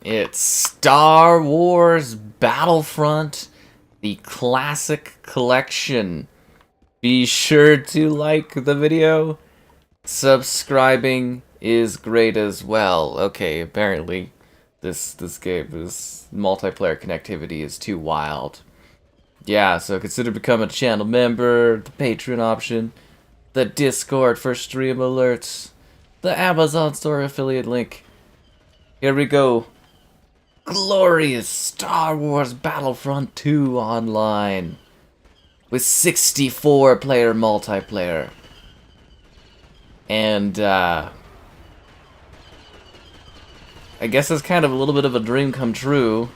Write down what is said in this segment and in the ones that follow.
It's Star Wars Battlefront, the Classic Collection. Be sure to like the video. Subscribing is great as well. Okay, apparently this multiplayer connectivity is too wild. Yeah, so consider becoming a channel member, the Patreon option, the Discord for stream alerts, the Amazon store affiliate link. Here we go. Glorious Star Wars Battlefront 2 online with 64-player multiplayer. And, I guess it's kind of a little bit of a dream come true.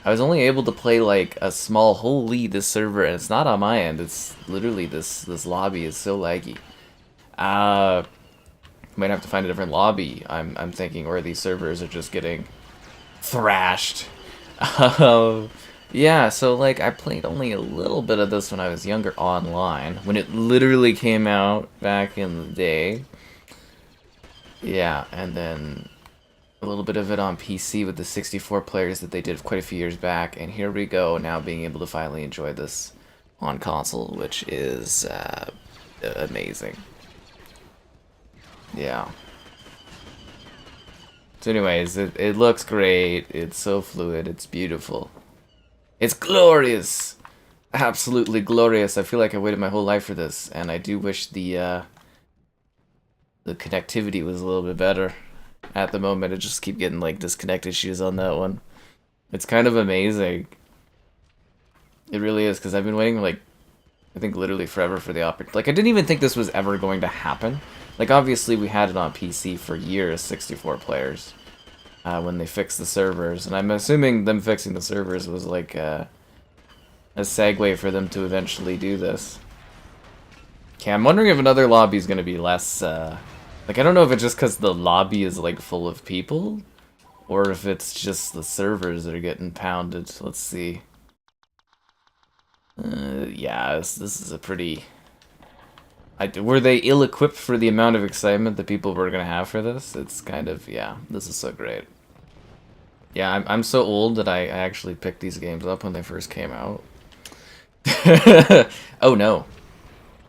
I was only able to play, like, a small... Holy, this server, and it's not on my end. It's literally, this lobby is so laggy. Might have to find a different lobby, I'm thinking, or these servers are just getting thrashed. Yeah, so, like, I played only a little bit of this when I was younger online, when it literally came out back in the day. Yeah, and then a little bit of it on PC with the 64 players that they did quite a few years back, and here we go, now being able to finally enjoy this on console, which is amazing. Yeah. So anyways, it looks great, it's so fluid, it's beautiful. It's glorious! Absolutely glorious. I feel like I waited my whole life for this, and I do wish the connectivity was a little bit better. At the moment, I just keep getting, like, disconnect issues on that one. It's kind of amazing. It really is, because I've been waiting, like, I think literally forever for the opportunity. Like, I didn't even think this was ever going to happen. Like, obviously, we had it on PC for years, 64 players, when they fixed the servers. And I'm assuming them fixing the servers was, like, a segue for them to eventually do this. Okay, I'm wondering if another lobby is going to be less, like, I don't know if it's just because the lobby is, like, full of people, or if it's just the servers that are getting pounded. Let's see. Yeah, this is a pretty... were they ill-equipped for the amount of excitement that people were going to have for this? It's kind of, yeah, this is so great. Yeah, I'm so old that I actually picked these games up when they first came out. Oh no.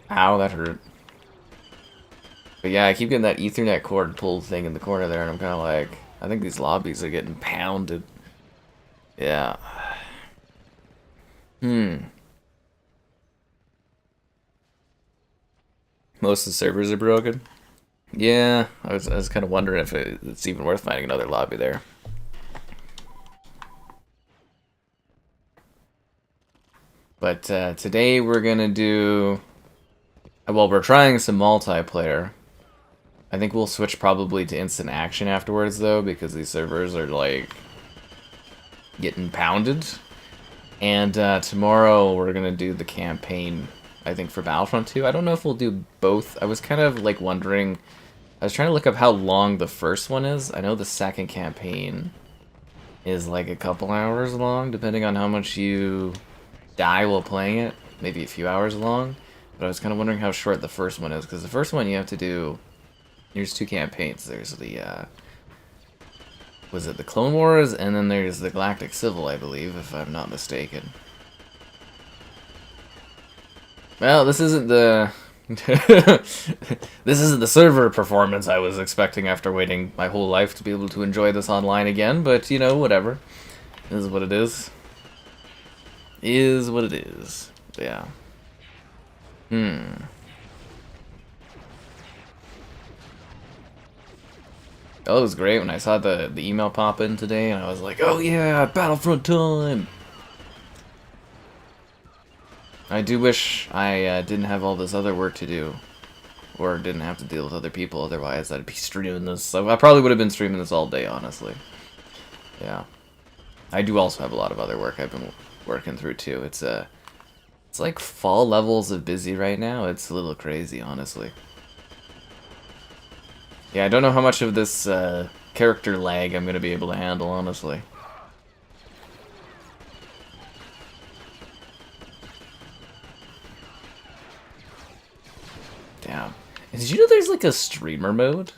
Ow, that hurt. But yeah, I keep getting that Ethernet cord pulled thing in the corner there, and I'm kind of like, I think these lobbies are getting pounded. Yeah. Most of the servers are broken. Yeah, I was kind of wondering if it's even worth finding another lobby there. But today we're gonna do... Well, we're trying some multiplayer. I think we'll switch probably to instant action afterwards, though, because these servers are, like, getting pounded. And tomorrow we're gonna do the campaign, I think, for Battlefront 2. I don't know if we'll do both. I was kind of, like, wondering... I was trying to look up how long the first one is. I know the second campaign is, like, a couple hours long, depending on how much you die while playing it. Maybe a few hours long. But I was kind of wondering how short the first one is, because the first one you have to do... There's two campaigns. There's the, was it the Clone Wars? And then there's the Galactic Civil, I believe, if I'm not mistaken. Well, this isn't the... this isn't the server performance I was expecting after waiting my whole life to be able to enjoy this online again, but, you know, whatever. It is what it is. Is what it is. Yeah. Oh, it was great when I saw the email pop in today, and I was like, oh yeah, Battlefront time! I do wish I didn't have all this other work to do, or didn't have to deal with other people, otherwise I'd be streaming this. So I probably would have been streaming this all day, honestly. Yeah. I do also have a lot of other work I've been working through, too. It's like fall levels of busy right now. It's a little crazy, honestly. Yeah, I don't know how much of this character lag I'm going to be able to handle, honestly. Damn. Did you know there's like a streamer mode?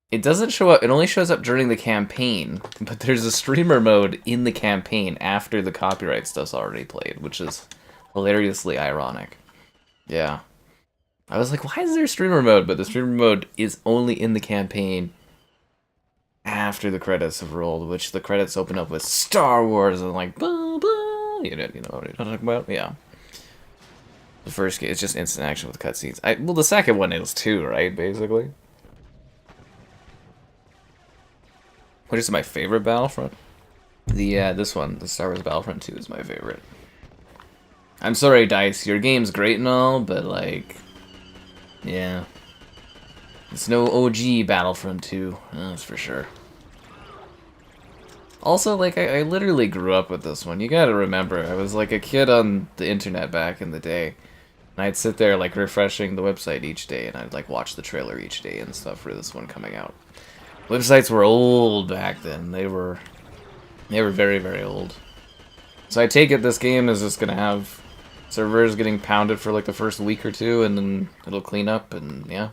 It doesn't show up. It only shows up during the campaign, but there's a streamer mode in the campaign after the copyright stuff's already played, which is hilariously ironic. Yeah. I was like, why is there streamer mode? But the streamer mode is only in the campaign after the credits have rolled, which the credits open up with Star Wars and like, blah, blah. You know what I'm talking about? Yeah. The first game is just instant action with cutscenes. Well, the second one is too, right? Basically. What is my favorite Battlefront? This one, the Star Wars Battlefront 2 is my favorite. I'm sorry, DICE, your game's great and all, but like, yeah. It's no OG Battlefront 2, that's for sure. Also, like, I literally grew up with this one. You gotta remember, I was like a kid on the internet back in the day. And I'd sit there, like, refreshing the website each day, and I'd, like, watch the trailer each day and stuff for this one coming out. Websites were old back then. They were very, very old. So I take it this game is just gonna have servers getting pounded for like the first week or two, and then it'll clean up, and yeah,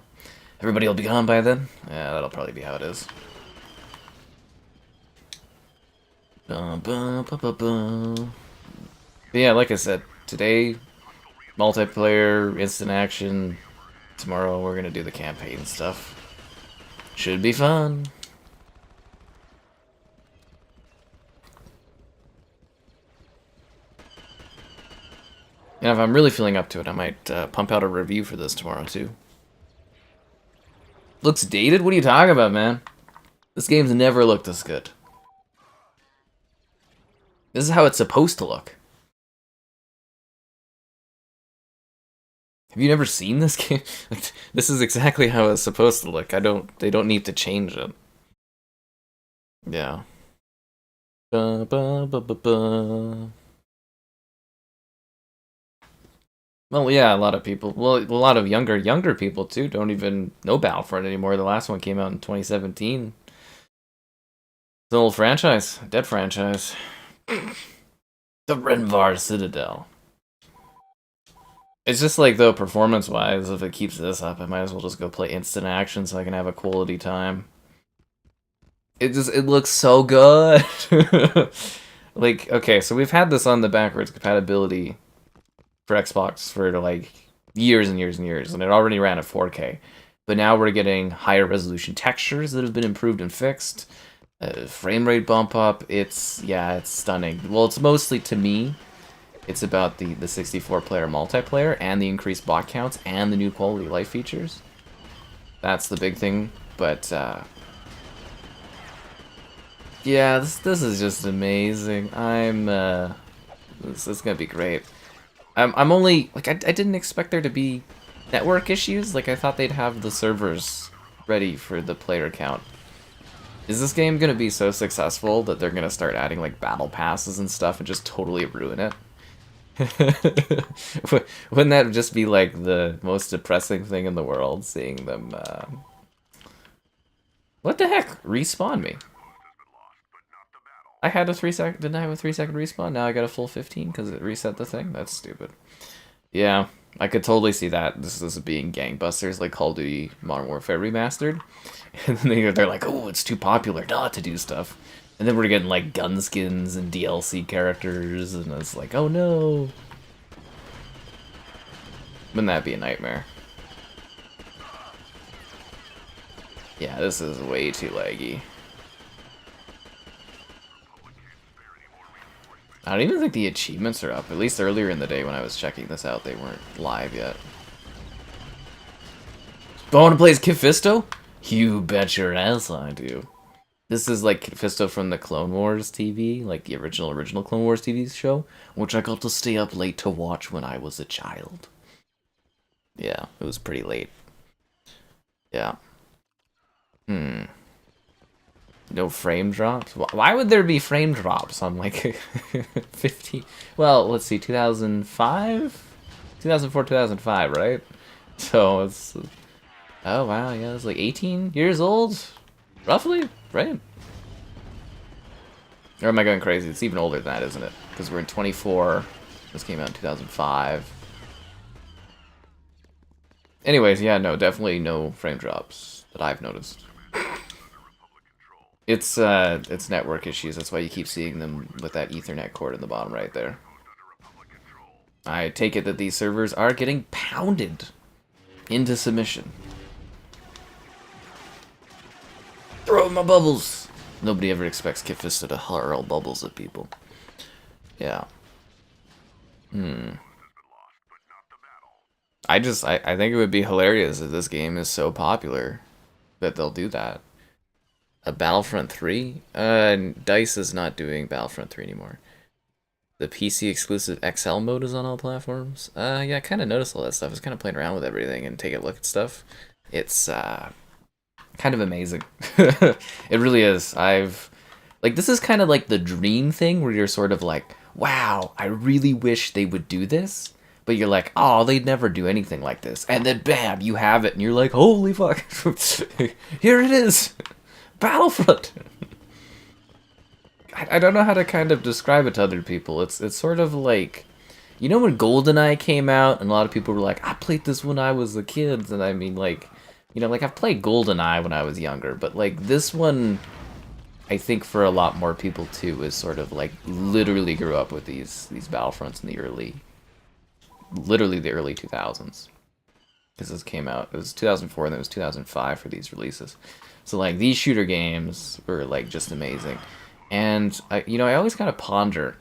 everybody will be gone by then. Yeah, that'll probably be how it is. But yeah, like I said, today, multiplayer, instant action. Tomorrow we're gonna do the campaign stuff. Should be fun. And if I'm really feeling up to it, I might pump out a review for this tomorrow, too. Looks dated? What are you talking about, man? This game's never looked this good. This is how it's supposed to look. Have you never seen this game? This is exactly how it's supposed to look. They don't need to change it. Yeah. Ba, ba, ba, ba, ba. Well, yeah, a lot of people. Well, a lot of younger people too don't even know Battlefront anymore. The last one came out in 2017. It's an old franchise, dead franchise. The Rhen Var Citadel. It's just like, though, performance-wise, if it keeps this up, I might as well just go play instant action so I can have a quality time. It looks so good. Like, okay, so we've had this on the backwards compatibility for Xbox for like years and years and years, and it already ran at 4K. But now we're getting higher resolution textures that have been improved and fixed. Frame rate bump up. It's stunning. Well, it's mostly, to me, it's about the 64-player multiplayer and the increased bot counts and the new quality of life features. That's the big thing. But yeah, this is just amazing. This is gonna be great. I'm only like, I didn't expect there to be network issues. Like, I thought they'd have the servers ready for the player count. Is this game gonna be so successful that they're gonna start adding like battle passes and stuff and just totally ruin it? Wouldn't that just be like the most depressing thing in the world, seeing them what the heck? Respawn me. I had a 3-second, didn't I have a 3-second respawn? Now I got a full 15 because it reset the thing? That's stupid. Yeah, I could totally see that. This is being gangbusters like Call of Duty Modern Warfare Remastered. And then they're like, oh, it's too popular not to do stuff. And then we're getting like gun skins and DLC characters, and it's like, oh no. Wouldn't that be a nightmare? Yeah, this is way too laggy. I don't even think the achievements are up. At least earlier in the day when I was checking this out, they weren't live yet. Do I want to play as Kit Fisto? You bet your ass I do. This is like Kit Fisto from the Clone Wars TV, like the original Clone Wars TV show, which I got to stay up late to watch when I was a child. Yeah, it was pretty late. Yeah. No frame drops? Why would there be frame drops on like 50? Well, let's see, 2005? 2004, 2005, right? So it's... Oh, wow, yeah, it's like 18 years old? Roughly, right? Or am I going crazy? It's even older than that, isn't it? Because we're in 24. This came out in 2005. Anyways, yeah, no, definitely no frame drops that I've noticed. It's network issues. That's why you keep seeing them with that Ethernet cord in the bottom right there. I take it that these servers are getting pounded into submission. Throw my bubbles! Nobody ever expects Kit Fisto to hurl bubbles at people. Yeah. I think it would be hilarious if this game is so popular that they'll do that. A Battlefront 3? DICE is not doing Battlefront 3 anymore. The PC exclusive XL mode is on all platforms. Yeah, I kind of noticed all that stuff. I was kind of playing around with everything and taking a look at stuff. It's kind of amazing. It really is. This is kind of like the dream thing where you're sort of like, wow, I really wish they would do this. But you're like, oh, they'd never do anything like this. And then bam, you have it, and you're like, holy fuck. Here it is. Battlefront. I don't know how to kind of describe it to other people. It's sort of like, you know when GoldenEye came out, and a lot of people were like, I played this when I was a kid, and I mean, like, you know, like, I've played GoldenEye when I was younger, but, like, this one, I think for a lot more people, too, is sort of, like, literally grew up with these Battlefronts in the literally the early 2000s. Because this came out, it was 2004, and then it was 2005 for these releases. So, like, these shooter games were, like, just amazing. And, I always kind of ponder,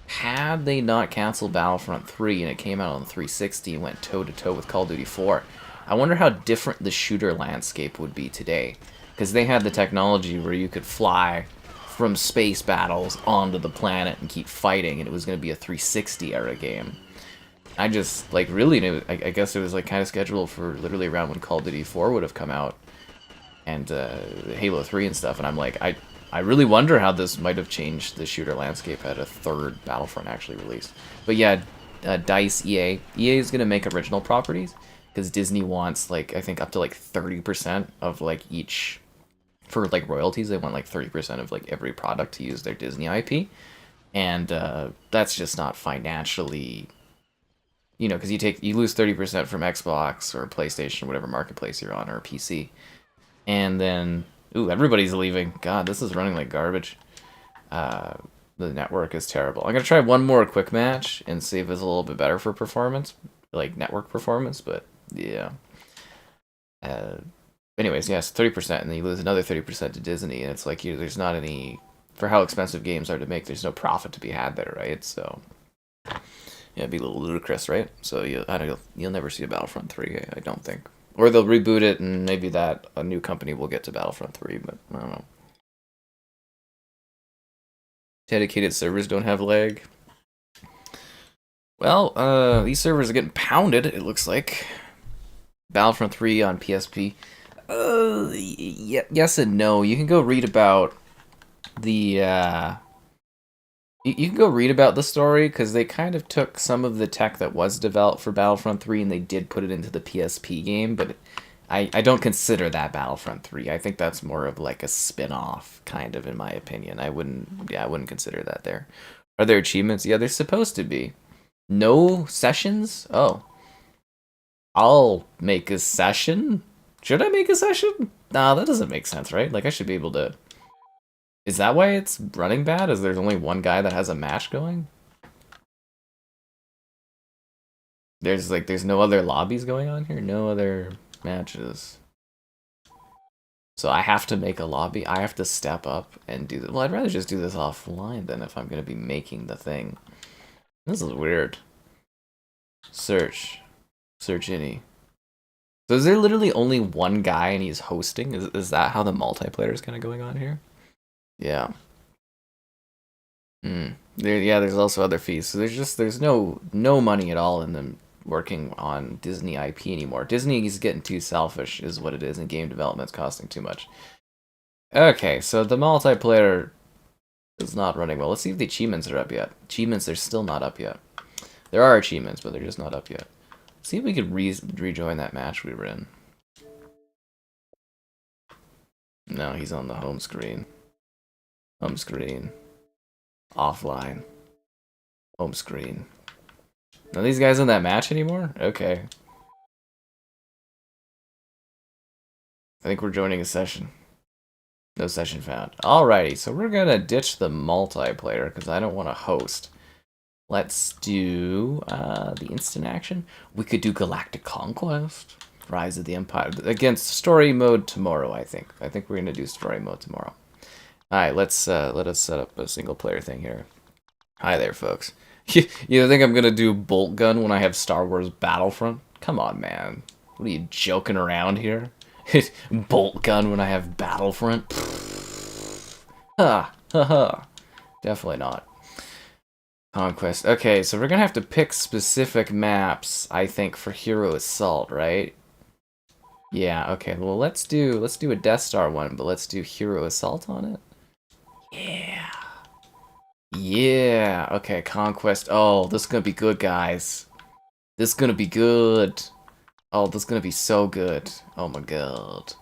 had they not canceled Battlefront 3 and it came out on the 360 and went toe-to-toe with Call of Duty 4, I wonder how different the shooter landscape would be today. Because they had the technology where you could fly from space battles onto the planet and keep fighting, and it was going to be a 360 era game. I just, like, really, I guess it was, like, kind of scheduled for literally around when Call of Duty 4 would have come out, and Halo 3 and stuff, and I'm like, I really wonder how this might have changed the shooter landscape had a third Battlefront actually released. But yeah, DICE, EA is going to make original properties, because Disney wants, like, I think up to, like, 30% of, like, each, for, like, royalties, they want, like, 30% of, like, every product to use their Disney IP, and that's just not financially, you know, because you lose 30% from Xbox or PlayStation, whatever marketplace you're on, or PC, and then, ooh, everybody's leaving. God, this is running like garbage. The network is terrible. I'm going to try one more quick match and see if it's a little bit better for performance, like network performance, but yeah. Anyways, yes, 30%, and then you lose another 30% to Disney, and it's like there's not any, for how expensive games are to make, there's no profit to be had there, right? So, yeah, it'd be a little ludicrous, right? So, I don't know, you'll never see a Battlefront 3, I don't think. Or they'll reboot it, and maybe a new company will get to Battlefront 3, but I don't know. Dedicated servers don't have lag. Well, these servers are getting pounded, it looks like. Battlefront 3 on PSP. Yes and no. You can go read about the, you can go read about the story, because they kind of took some of the tech that was developed for Battlefront 3 and they did put it into the PSP game, but I don't consider that Battlefront 3. I think that's more of like a spin-off, kind of, in my opinion. I wouldn't consider that there. Are there achievements? Yeah, there's supposed to be. No sessions? Oh. I'll make a session? Should I make a session? Nah, that doesn't make sense, right? Like, I should be able to... Is that why it's running bad? Is there's only one guy that has a match going? There's no other lobbies going on here? No other matches. So I have to make a lobby? I have to step up and do this? Well, I'd rather just do this offline than if I'm going to be making the thing. This is weird. Search any. So is there literally only one guy and he's hosting? Is that how the multiplayer is kind of going on here? Yeah. There's also other fees. So there's no money at all in them working on Disney IP anymore. Disney is getting too selfish, is what it is, and game development's costing too much. Okay, so the multiplayer is not running well. Let's see if the achievements are up yet. Achievements are still not up yet. There are achievements, but they're just not up yet. Let's see if we could rejoin that match we were in. No, he's on the home screen. Home screen. Offline. Home screen. Are these guys in that match anymore? Okay. I think we're joining a session. No session found. Alrighty, so we're gonna ditch the multiplayer because I don't want to host. Let's do the instant action. We could do Galactic Conquest, Rise of the Empire. Against story mode tomorrow, I think. I think we're gonna do story mode tomorrow. Alright, let us set up a single player thing here. Hi there, folks. You think I'm gonna do bolt gun when I have Star Wars Battlefront? Come on, man. What are you joking around here? Bolt gun when I have Battlefront? Ha ha ha. Definitely not. Conquest. Okay, so we're gonna have to pick specific maps, I think, for Hero Assault, right? Yeah, okay, well let's do a Death Star one, but let's do Hero Assault on it. Yeah. Yeah, okay, Conquest. Oh, this is gonna be good, guys. This is gonna be good. Oh, this is gonna be so good. Oh my god.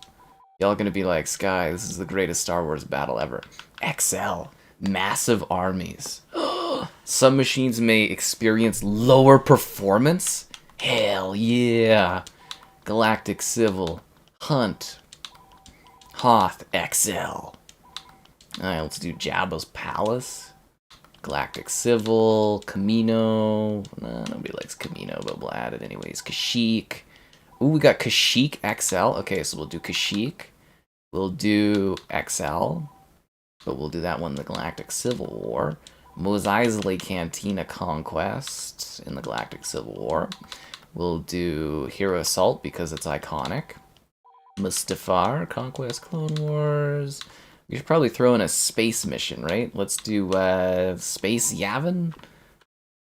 Y'all gonna be like, Sky, this is the greatest Star Wars battle ever. XL. Massive armies. Some machines may experience lower performance? Hell yeah. Galactic Civil. Hunt. Hoth XL. Alright, let's do Jabba's Palace. Galactic Civil, Kamino. Nobody likes Kamino, but we'll add it anyways. Kashyyyk. Ooh, we got Kashyyyk XL. Okay, so we'll do Kashyyyk. We'll do XL. But we'll do that one in the Galactic Civil War. Mos Eisley Cantina Conquest in the Galactic Civil War. We'll do Hero Assault because it's iconic. Mustafar, Conquest Clone Wars. We should probably throw in a space mission, right? Let's do Space Yavin.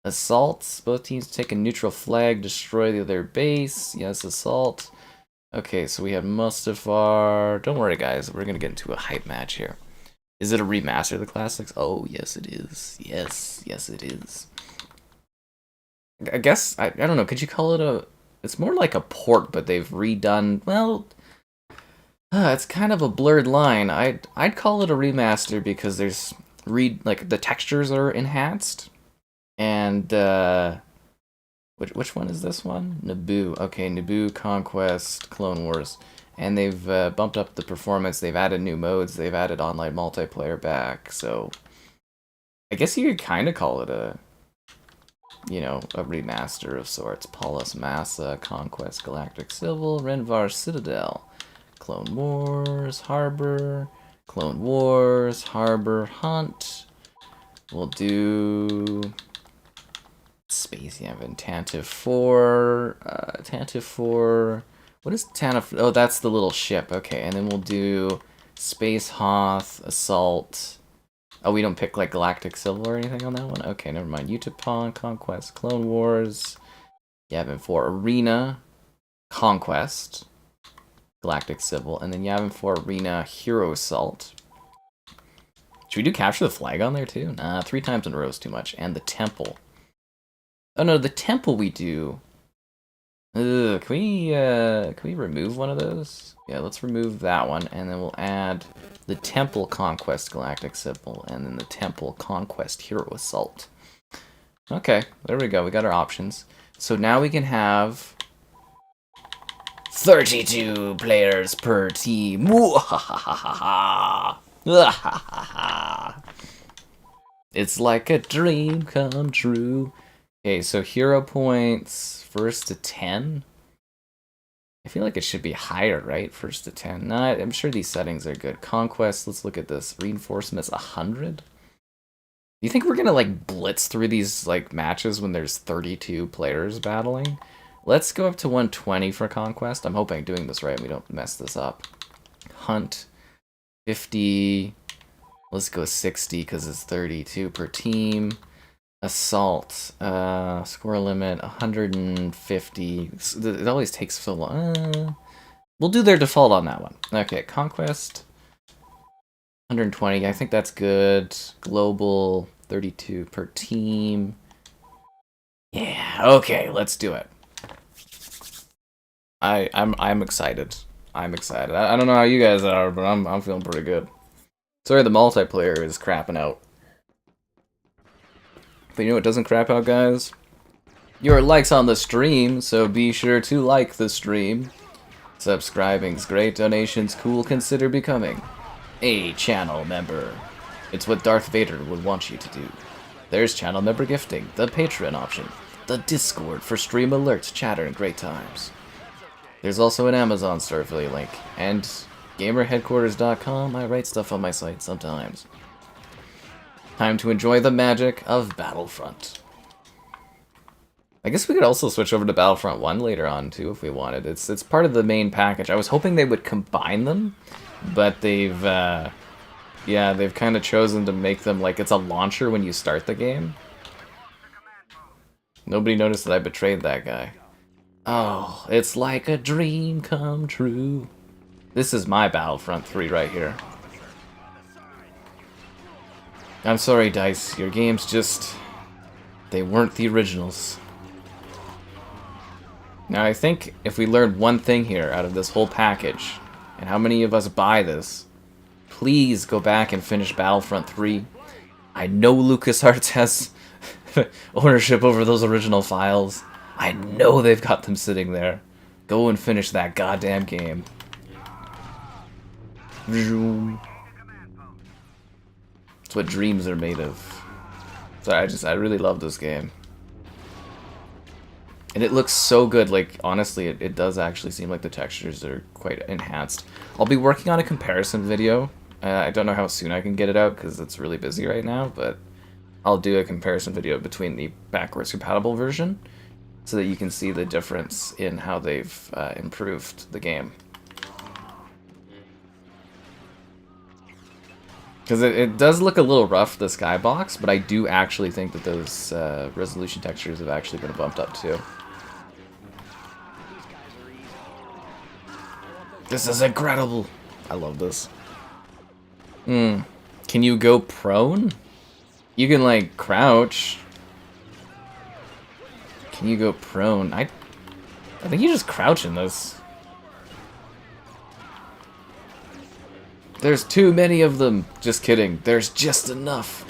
Assault. Both teams take a neutral flag, destroy the other base. Yes, assault. Okay, so we have Mustafar. Don't worry, guys. We're going to get into a hype match here. Is it a remaster of the classics? Oh, yes, it is. Yes, yes, it is. I guess, I don't know, could you call it a... It's more like a port, but they've redone... Well... it's kind of a blurred line. I'd call it a remaster because there's like the textures are enhanced, and which one is this one? Naboo. Okay, Naboo Conquest Clone Wars, and they've bumped up the performance. They've added new modes. They've added online multiplayer back. So I guess you could kind of call it a a remaster of sorts. Polis Massa, Conquest Galactic Civil, Rhen Var Citadel. Clone Wars, Harbor, Clone Wars, Harbor, Hunt. We'll do Space Yavin, Tantive IV, Tantive IV. What is Tantive? Oh, that's the little ship. Okay, and then we'll do Space Hoth, Assault. Oh, we don't pick like Galactic Civil or anything on that one? Okay, never mind. Utapau, Conquest, Clone Wars, Yavin IV, Arena, Conquest. Galactic Civil, and then Yavin 4 Arena Hero Assault. Should we do Capture the Flag on there too? Nah, 3 times in a row is too much. And the Temple. Oh no, the Temple we do. Ugh, can we remove one of those? Yeah, let's remove that one, and then we'll add the Temple Conquest Galactic Civil, and then the Temple Conquest Hero Assault. Okay, there we go. We got our options. So now we can have 32 players per team. It's like a dream come true. Okay, so hero points, first to 10. I feel like it should be higher, right? First to 10. Nah, I'm sure these settings are good. Conquest, let's look at this. Reinforcements 100. Do you think we're gonna like blitz through these like matches when there's 32 players battling? Let's go up to 120 for Conquest. I'm hoping I'm doing this right and we don't mess this up. Hunt, 50. Let's go 60 because it's 32 per team. Assault, score limit, 150. It always takes so long. We'll do their default on that one. Okay, Conquest, 120. I think that's good. Global, 32 per team. Yeah, okay, let's do it. I'm excited. I'm excited. I don't know how you guys are, but I'm feeling pretty good. Sorry, the multiplayer is crapping out. But you know what doesn't crap out, guys? Your likes on the stream, so be sure to like the stream. Subscribing's great. Donations cool. Consider becoming a channel member. It's what Darth Vader would want you to do. There's channel member gifting, the Patreon option, the Discord for stream alerts, chatter, and great times. There's also an Amazon store affiliate link, and gamerheadquarters.com. I write stuff on my site sometimes. Time to enjoy the magic of Battlefront. I guess we could also switch over to Battlefront 1 later on, too, if we wanted. It's part of the main package. I was hoping they would combine them, but they've, yeah, they've kind of chosen to make them like it's a launcher when you start the game. Nobody noticed that I betrayed that guy. Oh, it's like a dream come true. This is my Battlefront 3 right here. I'm sorry, DICE. Your games just... they weren't the originals. Now, I think if we learned one thing here out of this whole package, and how many of us buy this, please go back and finish Battlefront 3. I know LucasArts has ownership over those original files. I know they've got them sitting there. Go and finish that goddamn game. It's what dreams are made of. So I really love this game. And it looks so good, like, honestly, it does actually seem like the textures are quite enhanced. I'll be working on a comparison video. I don't know how soon I can get it out, because it's really busy right now, but I'll do a comparison video between the backwards compatible version, so that you can see the difference in how they've improved the game. Because it does look a little rough, the skybox, but I do actually think that those resolution textures have actually been bumped up too. This is incredible! I love this. Can you go prone? You can, like, crouch. Can you go prone? I think you just crouch in this. There's too many of them. Just kidding. There's just enough.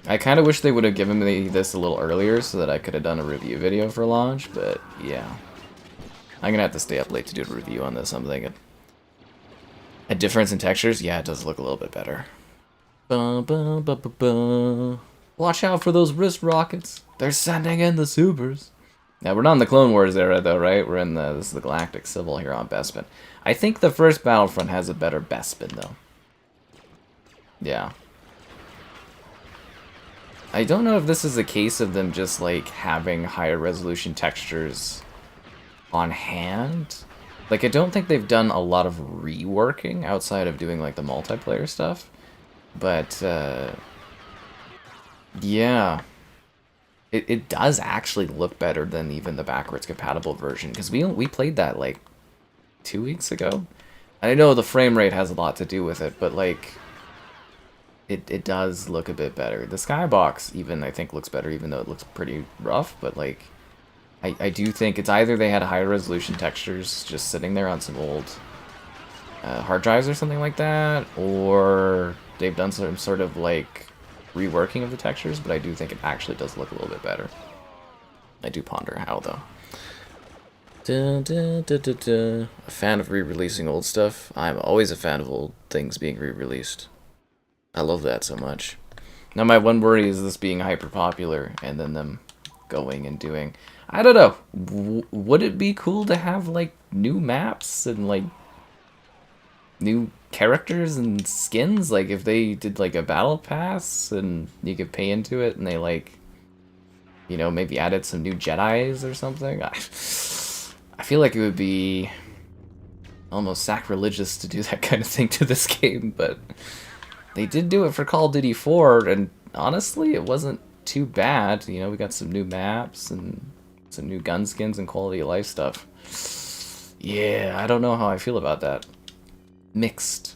I kind of wish they would have given me this a little earlier so that I could have done a review video for launch, but yeah. I'm gonna have to stay up late to do a review on this, I'm thinking. A difference in textures? Yeah, it does look a little bit better. Watch out for those wrist rockets. They're sending in the supers. Now, we're not in the Clone Wars era, though, right? We're in this is the Galactic Civil here on Bespin. I think the first Battlefront has a better Bespin, though. Yeah. I don't know if this is a case of them just, like, having higher resolution textures on hand. Like, I don't think they've done a lot of reworking outside of doing, like, the multiplayer stuff. But, yeah. It does actually look better than even the backwards compatible version, because we played that, like, 2 weeks ago. And I know the frame rate has a lot to do with it, but, like, it does look a bit better. The skybox even, I think, looks better, even though it looks pretty rough, but, like, I do think it's either they had higher resolution textures just sitting there on some old hard drives or something like that, or they've done some sort of, like, reworking of the textures, but I do think it actually does look a little bit better. I do ponder how, though. A fan of re-releasing old stuff? I'm always a fan of old things being re-released. I love that so much. Now my one worry is this being hyper popular and then them going and doing... I don't know. Would it be cool to have, like, new maps and, like, new characters and skins? Like, if they did, like, a battle pass and you could pay into it and they, like, you know, maybe added some new Jedis or something? I feel like it would be almost sacrilegious to do that kind of thing to this game, but they did do it for Call of Duty 4, and honestly, it wasn't too bad. You know, we got some new maps and some new gun skins and quality of life stuff. Yeah, I don't know how I feel about that. Mixed.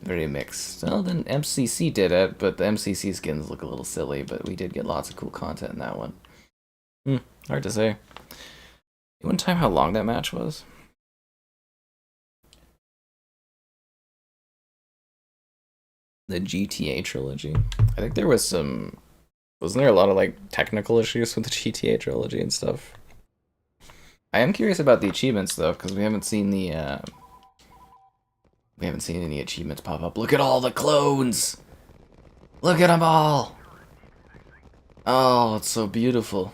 Very mixed. Well, then MCC did it, but the MCC skins look a little silly, but we did get lots of cool content in that one. Hard to say. One time how long that match was? The GTA Trilogy. I think there was some... Wasn't there a lot of, like, technical issues with the GTA Trilogy and stuff? I am curious about the achievements, though, because we haven't seen the We haven't seen any achievements pop up. Look at all the clones! Look at them all! Oh, it's so beautiful.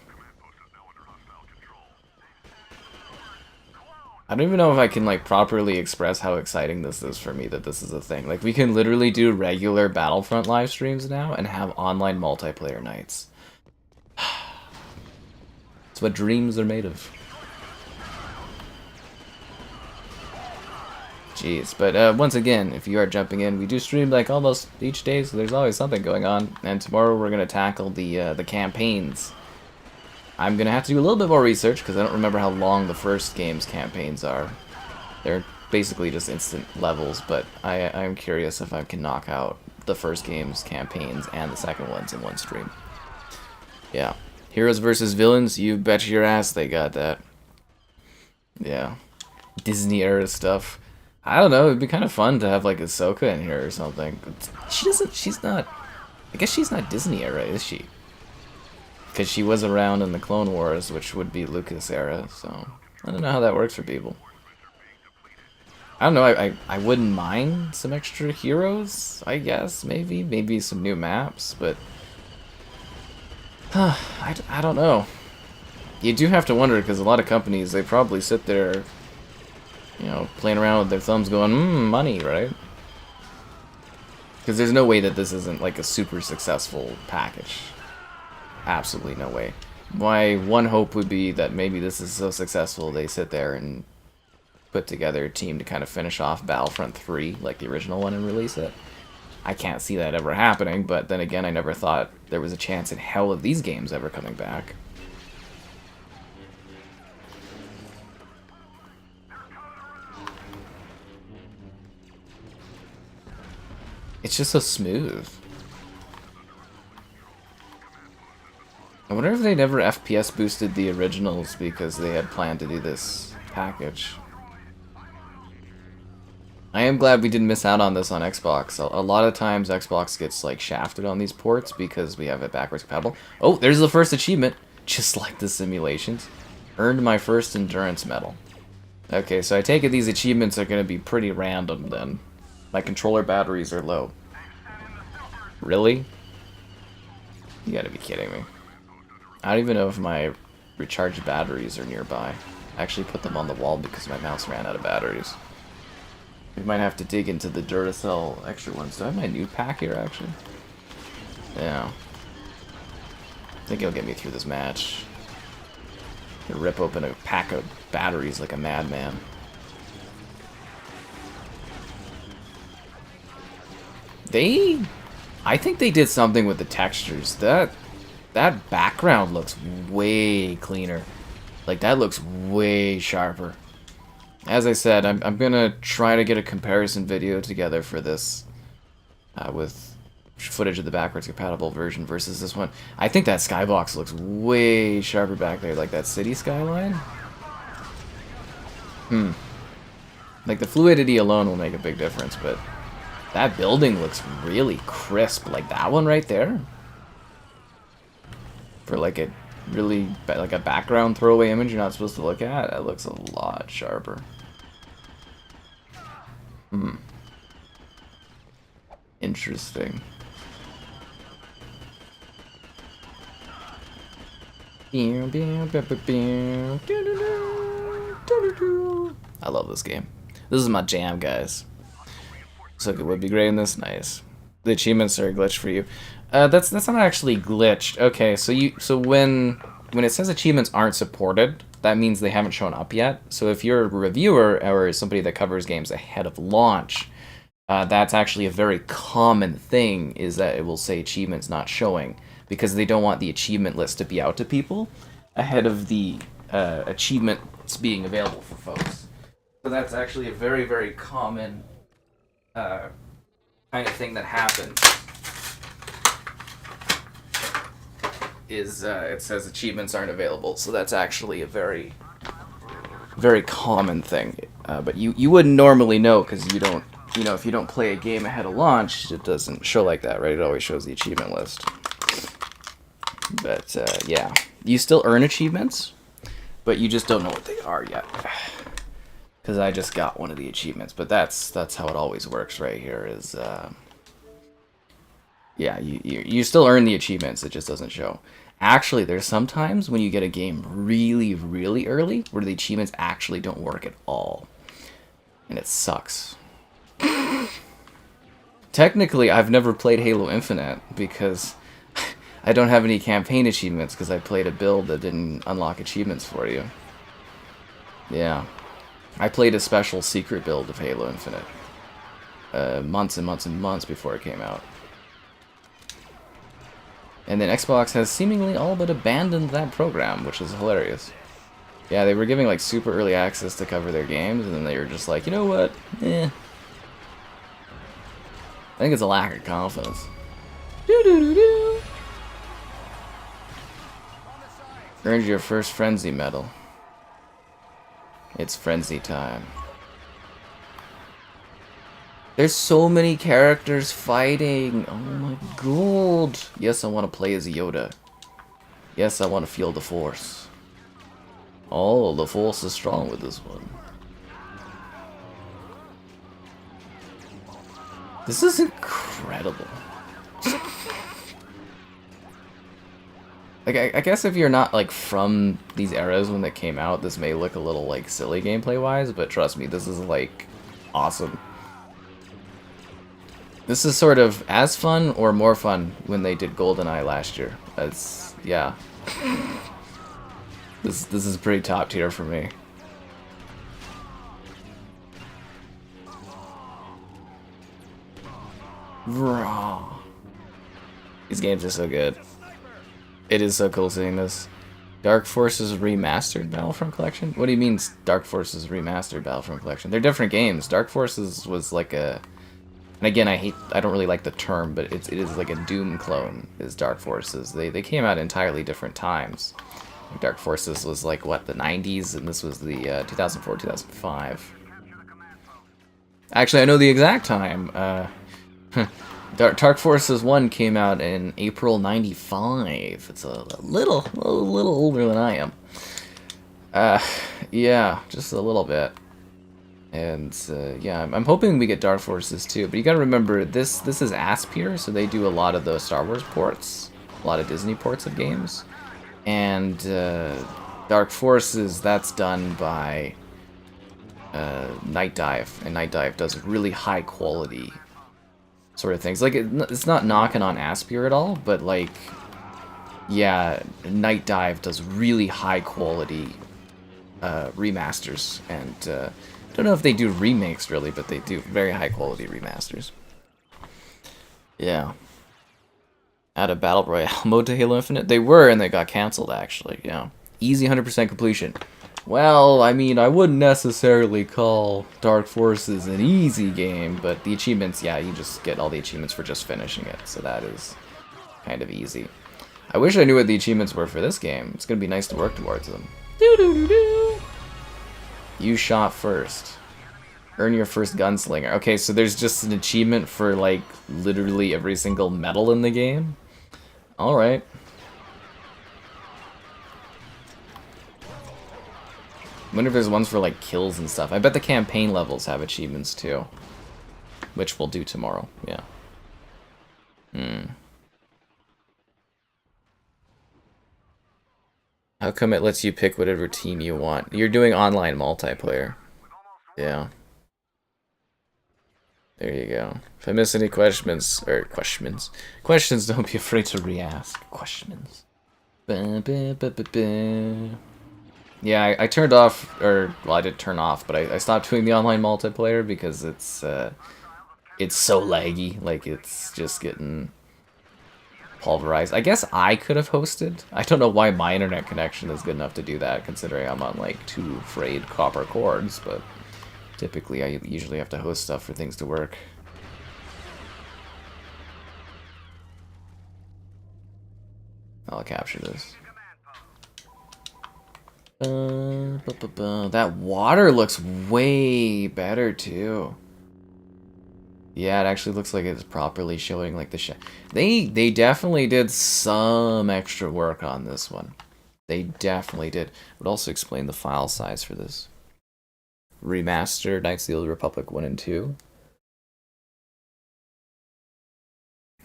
I don't even know if I can, like, properly express how exciting this is for me that this is a thing. Like, we can literally do regular Battlefront live streams now and have online multiplayer nights. It's what dreams are made of. Jeez, but once again, if you are jumping in, we do stream, like, almost each day, so there's always something going on. And tomorrow we're going to tackle the campaigns. I'm going to have to do a little bit more research, because I don't remember how long the first game's campaigns are. They're basically just instant levels, but I'm curious if I can knock out the first game's campaigns and the second ones in one stream. Yeah. Heroes versus villains, you bet your ass they got that. Yeah. Disney-era stuff. I don't know, it'd be kind of fun to have, like, Ahsoka in here or something. She's not... I guess she's not Disney-era, is she? Because she was around in the Clone Wars, which would be Lucas era, so I don't know how that works for people. I don't know, I wouldn't mind some extra heroes, I guess, maybe some new maps, but I don't know. You do have to wonder, because a lot of companies, they probably sit there, you know, playing around with their thumbs going, money, right? Because there's no way that this isn't like a super successful package. Absolutely no way. My one hope would be that maybe this is so successful they sit there and put together a team to kind of finish off Battlefront 3, like the original one, and release it. I can't see that ever happening, but then again, I never thought there was a chance in hell of these games ever coming back. It's just so smooth. I wonder if they never FPS boosted the originals because they had planned to do this package. I am glad we didn't miss out on this on Xbox. A lot of times Xbox gets like shafted on these ports because we have it backwards compatible. Oh, there's the first achievement. Just like the simulations. Earned my first endurance medal. Okay, so I take it these achievements are going to be pretty random then. My controller batteries are low. Really? You gotta be kidding me. I don't even know if my recharged batteries are nearby. I actually put them on the wall because my mouse ran out of batteries. We might have to dig into the Duracell extra ones. Do I have my new pack here, actually? Yeah. I think it'll get me through this match. I'll rip open a pack of batteries like a madman. I think they did something with the textures. That background looks way cleaner. Like, that looks way sharper. As I said, I'm gonna try to get a comparison video together for this with footage of the backwards compatible version versus this one. I think that skybox looks way sharper back there, like that city skyline. Like, the fluidity alone will make a big difference, but that building looks really crisp, like that one right there. For like a really, like a background throwaway image you're not supposed to look at, that looks a lot sharper. Interesting. I love this game. This is my jam, guys. So it would be great in this. Nice. The achievements are a glitch for you. That's not actually glitched. Okay, so when it says achievements aren't supported, that means they haven't shown up yet. So if you're a reviewer or somebody that covers games ahead of launch, that's actually a very common thing, is that it will say achievements not showing, because they don't want the achievement list to be out to people ahead of the achievements being available for folks. So that's actually a very, very common kind of thing that happens. Is it says achievements aren't available, so that's actually a very, very common thing. But you wouldn't normally know, because you don't, if you don't play a game ahead of launch, it doesn't show like that, right? It always shows the achievement list. But yeah, you still earn achievements, but you just don't know what they are yet. Because I just got one of the achievements, but that's how it always works right here is, yeah, you still earn the achievements, it just doesn't show. Actually, there's sometimes when you get a game really, really early where the achievements actually don't work at all. And it sucks. Technically, I've never played Halo Infinite because I don't have any campaign achievements because I played a build that didn't unlock achievements for you. Yeah. I played a special secret build of Halo Infinite months and months and months before it came out. And then Xbox has seemingly all but abandoned that program, which is hilarious. Yeah, they were giving like super early access to cover their games, and then they were just like, you know what? I think it's a lack of confidence. Doo-doo-doo-doo. Earned your first Frenzy medal. It's Frenzy time. There's so many characters fighting. Oh my god. Yes, I want to play as Yoda. Yes, I want to feel the Force. Oh, the Force is strong with this one. This is incredible. Like, I guess if you're not, like, from these eras when they came out, this may look a little, like, silly gameplay-wise, but trust me, this is, like, awesome. This is sort of as fun or more fun when they did GoldenEye last year. That's, yeah. This is pretty top tier for me. Raw. These games are so good. It is so cool seeing this. Dark Forces Remastered Battlefront Collection? What do you mean Dark Forces Remastered Battlefront Collection? They're different games. Dark Forces was like a... And again, I don't really like the term, but it is like a Doom clone, is Dark Forces. They came out at entirely different times. Dark Forces was like, what, the 90s? And this was the 2004, 2005. Actually, I know the exact time. Dark Forces 1 came out in April 95. It's a little older than I am. Yeah, just a little bit. And yeah, I'm hoping we get Dark Forces too. But you gotta remember, this is Aspyr, so they do a lot of the Star Wars ports, a lot of Disney ports of games. And Dark Forces, that's done by Night Dive, and Night Dive does really high quality sort of things. Like, it's not knocking on Aspyr at all, but like, yeah, Night Dive does really high quality remasters, and I don't know if they do remakes really, but they do very high quality remasters. Yeah. Add a Battle Royale mode to Halo Infinite? They were, and they got cancelled actually, yeah. Easy 100% completion. Well, I mean, I wouldn't necessarily call Dark Forces an easy game, but the achievements, yeah, you just get all the achievements for just finishing it, so that is kind of easy. I wish I knew what the achievements were for this game. It's going to be nice to work towards them. Doo-doo-doo-doo. You shot first. Earn your first gunslinger. Okay, so there's just an achievement for, like, literally every single medal in the game? Alright. I wonder if there's ones for, like, kills and stuff. I bet the campaign levels have achievements, too. Which we'll do tomorrow, yeah. How come it lets you pick whatever team you want? You're doing online multiplayer. Yeah. There you go. If I miss any questions, don't be afraid to re-ask. Questions. Yeah, I turned off, or, well, I didn't turn off, but I stopped doing the online multiplayer because it's so laggy. Like, it's just getting pulverized. I guess I could have hosted. I don't know why my internet connection is good enough to do that, considering I'm on, like, 2 frayed copper cords, but typically I usually have to host stuff for things to work. I'll capture this. That water looks way better too. Yeah, it actually looks like it's properly showing like the They definitely did some extra work on this one. They definitely did. Would also explain the file size for this. remaster Knights of the Old Republic 1 and 2.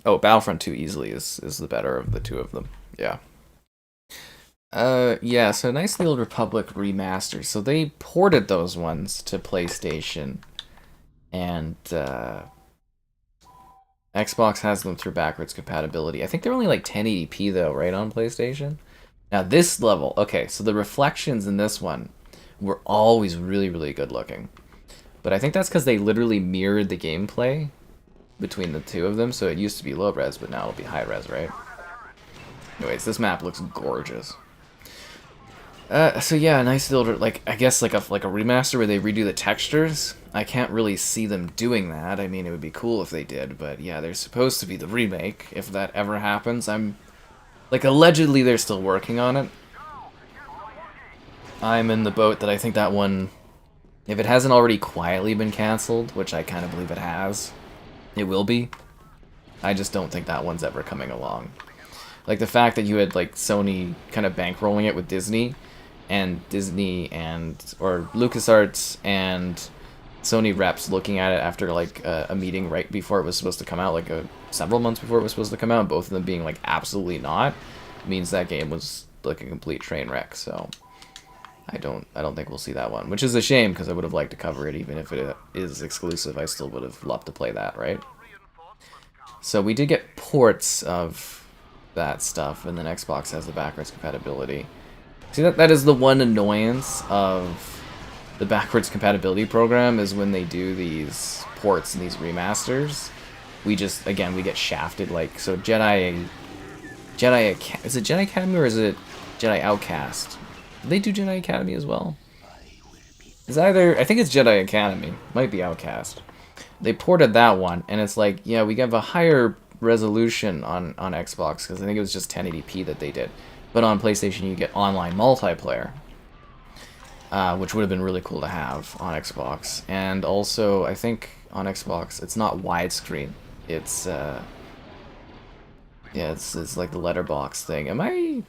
Oh, Battlefront 2 easily is the better of the two of them. Yeah. Yeah, so Knights of the Old Republic remaster. So they ported those ones to PlayStation, and Xbox has them through backwards compatibility. I think they're only like 1080p though, right, on PlayStation? Now this level, okay, so the reflections in this one were always really, really good looking. But I think that's because they literally mirrored the gameplay between the two of them, so it used to be low res, but now it'll be high res, right? Anyways, this map looks gorgeous. So yeah, nice little, like, I guess like a remaster where they redo the textures. I can't really see them doing that. I mean, it would be cool if they did, but yeah, they're supposed to be the remake. If that ever happens, I'm like, allegedly they're still working on it. I'm in the boat that I think that one, if it hasn't already quietly been canceled, which I kind of believe it has, it will be. I just don't think that one's ever coming along. Like the fact that you had like Sony kind of bankrolling it with Disney and or LucasArts and Sony reps looking at it after like a meeting right before it was supposed to come out, like several months before it was supposed to come out, both of them being like absolutely not, means that game was like a complete train wreck. So I don't think we'll see that one, which is a shame because I would have liked to cover it. Even if it is exclusive, I still would have loved to play that, right? So we did get ports of that stuff, and then Xbox has the backwards compatibility. See, that is the one annoyance of the backwards compatibility program, is when they do these ports and these remasters, we just, again, we get shafted. Like, so is it Jedi Academy or is it Jedi Outcast? Do they do Jedi Academy as well? It's either, I think it's Jedi Academy, might be Outcast. They ported that one, and it's like, yeah, we have a higher resolution on Xbox, because I think it was just 1080p that they did. But on PlayStation, you get online multiplayer, which would have been really cool to have on Xbox. And also, I think on Xbox, it's not widescreen. It's, yeah, it's like the letterbox thing. I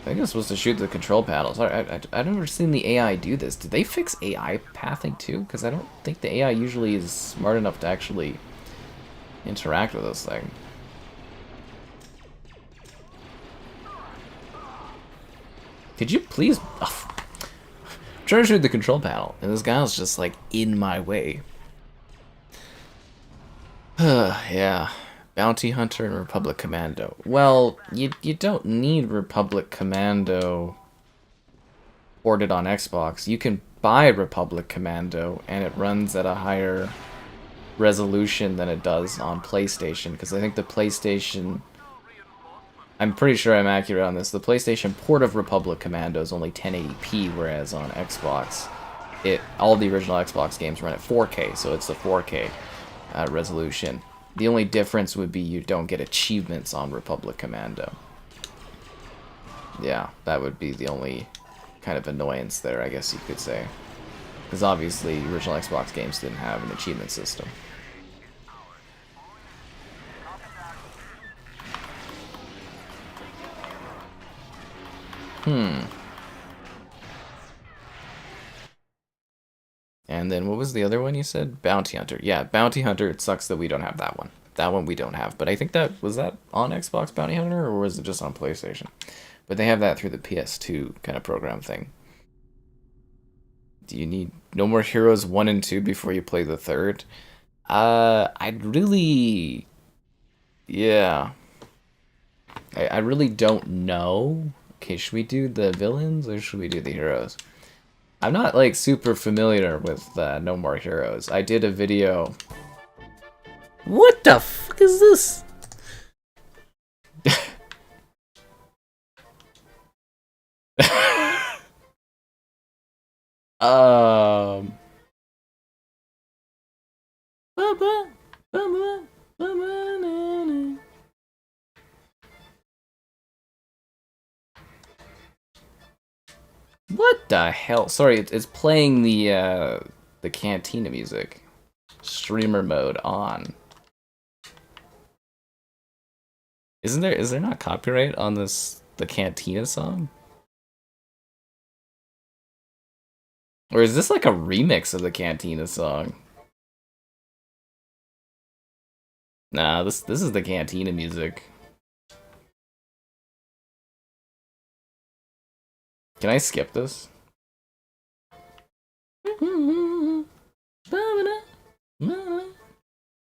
think I'm supposed to shoot the control paddles. I've never seen the AI do this. Did they fix AI pathing too? Because I don't think the AI usually is smart enough to actually interact with this thing. Could you please... Oh. I'm trying to shoot the control panel, and this guy's just like in my way. Yeah. Bounty Hunter and Republic Commando. Well, you don't need Republic Commando ported on Xbox. You can buy Republic Commando, and it runs at a higher resolution than it does on PlayStation, because I think the PlayStation... I'm pretty sure I'm accurate on this. The PlayStation port of Republic Commando is only 1080p, whereas on Xbox, all the original Xbox games run at 4K, so it's the 4K resolution. The only difference would be you don't get achievements on Republic Commando. Yeah, that would be the only kind of annoyance there, I guess you could say. Because obviously, original Xbox games didn't have an achievement system. And then what was the other one you said? Bounty Hunter. Yeah, Bounty Hunter, it sucks that we don't have that one. That one we don't have. But I think was that on Xbox Bounty Hunter, or was it just on PlayStation? But they have that through the PS2 kind of program thing. Do you need No More Heroes 1 and 2 before you play the third? I'd really... Yeah. I really don't know. Okay, should we do the villains, or should we do the heroes? I'm not, like, super familiar with No More Heroes. I did a video... What the fuck is this? What the hell? Sorry, it's playing the Cantina music. Streamer mode on. Is there not copyright on the Cantina song? Or is this like a remix of the Cantina song? Nah, this is the Cantina music. Can I skip this?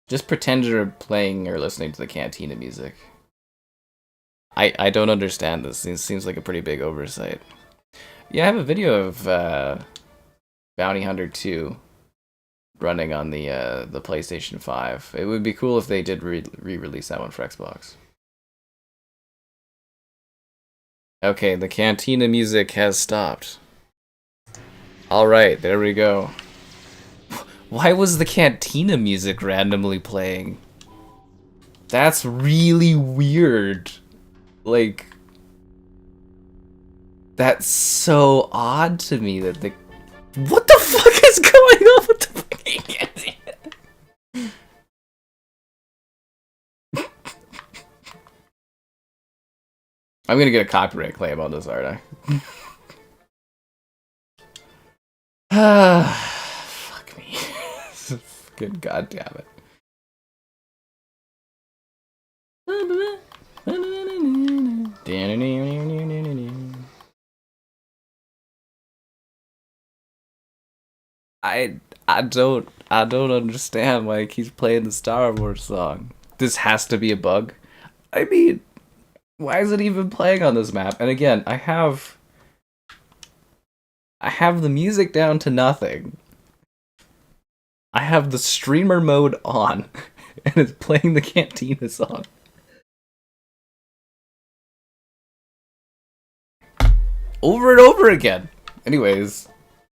Just pretend you're playing or listening to the Cantina music. I don't understand this. It seems like a pretty big oversight. Yeah, I have a video of Bounty Hunter 2 running on the PlayStation 5. It would be cool if they did re-release that one for Xbox. Okay, the Cantina music has stopped. Alright, there we go. Why was the Cantina music randomly playing? That's really weird. Like, that's so odd to me that the... What the fuck is going on with the fucking Cantina? I'm gonna get a copyright claim on this, aren't I? Fuck me. Good goddamn it. I don't understand why he keeps playing the Star Wars song. This has to be a bug. I mean, why is it even playing on this map? And again, I have the music down to nothing. I have the streamer mode on, and it's playing the Cantina song. Over and over again. Anyways,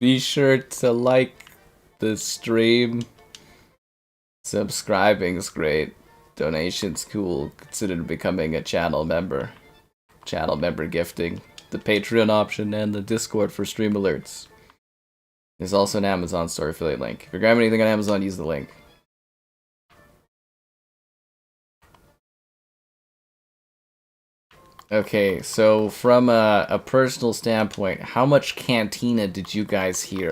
be sure to like the stream. Subscribing's great. Donation's cool. Consider becoming a channel member. Channel member gifting. The Patreon option and the Discord for stream alerts. There's also an Amazon store affiliate link. If you're grabbing anything on Amazon, use the link. Okay, so from a personal standpoint, how much Cantina did you guys hear?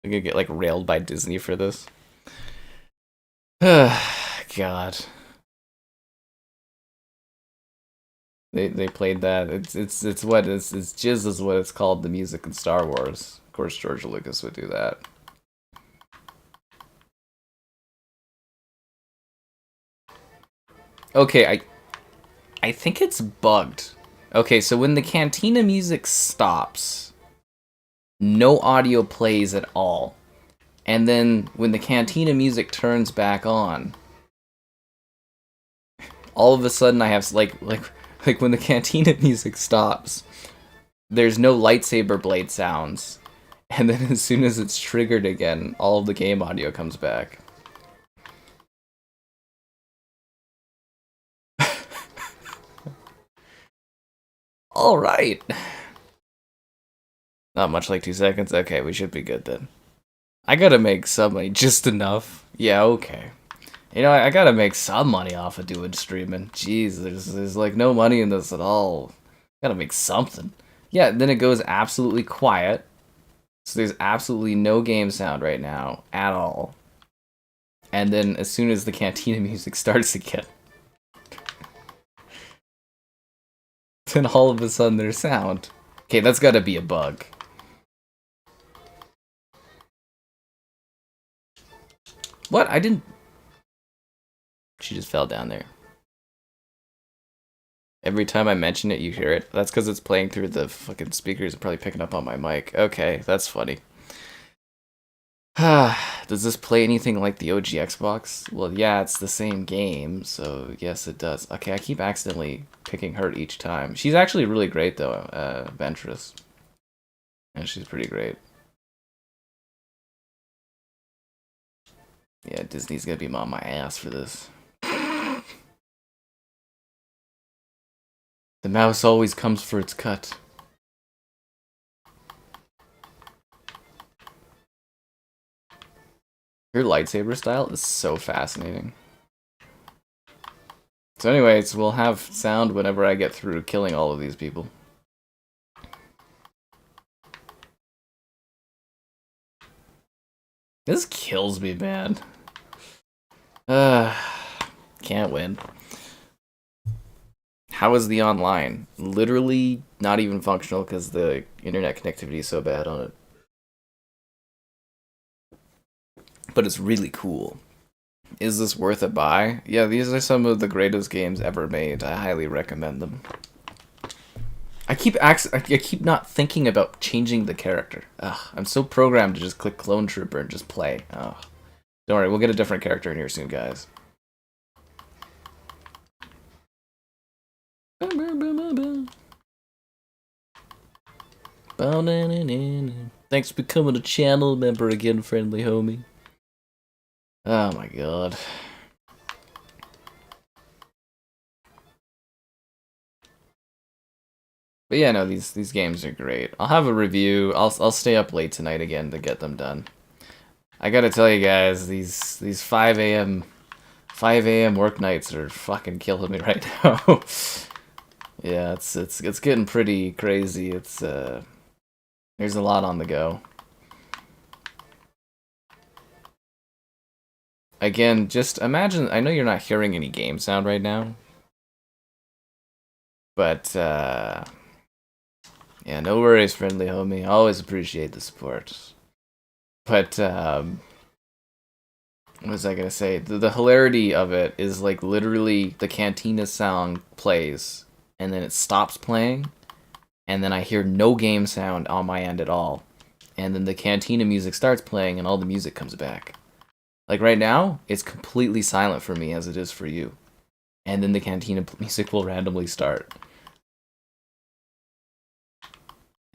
I'm gonna get like railed by Disney for this. God. They played that. It's jizz is what it's called, the music in Star Wars. Of course George Lucas would do that. Okay, I think it's bugged. Okay, so when the Cantina music stops, no audio plays at all. And then when the Cantina music turns back on, all of a sudden I have like when the Cantina music stops, there's no lightsaber blade sounds. And then as soon as it's triggered again, all of the game audio comes back. Alright. Not much like 2 seconds? Okay, we should be good then. I gotta make some money, just enough. Yeah, okay. You know, I gotta make some money off of doing streaming. Jeez, there's like no money in this at all. Gotta make something. Yeah, then it goes absolutely quiet. So there's absolutely no game sound right now, at all. And then as soon as the Cantina music starts again, then all of a sudden there's sound. Okay, that's gotta be a bug. What? I didn't... She just fell down there. Every time I mention it, you hear it. That's because it's playing through the fucking speakers and probably picking up on my mic. Okay, that's funny. Does this play anything like the OG Xbox? Well, yeah, it's the same game, so yes, it does. Okay, I keep accidentally picking her each time. She's actually really great, though, Ventress. And she's pretty great. Yeah, Disney's gonna be on my ass for this. The mouse always comes for its cut. Her lightsaber style is so fascinating. So anyways, we'll have sound whenever I get through killing all of these people. This kills me, man. Can't win. How is the online? Literally not even functional because the internet connectivity is so bad on it. But it's really cool. Is this worth a buy? Yeah, these are some of the greatest games ever made. I highly recommend them. I keep not thinking about changing the character. Ugh, I'm so programmed to just click Clone Trooper and just play. Ugh. Don't worry, we'll get a different character in here soon, guys. Thanks for becoming a channel member again, friendly homie. Oh my god. But yeah, no, these games are great. I'll have a review. I'll stay up late tonight again to get them done. I gotta tell you guys, these 5 a.m. work nights are fucking killing me right now. Yeah, it's getting pretty crazy. There's a lot on the go. Again, just imagine, I know you're not hearing any game sound right now. But yeah, no worries, friendly homie. I always appreciate the support. But what was I gonna say? The hilarity of it is like literally the Cantina song plays and then it stops playing and then I hear no game sound on my end at all. And then the Cantina music starts playing and all the music comes back. Like right now, it's completely silent for me as it is for you. And then the Cantina music will randomly start.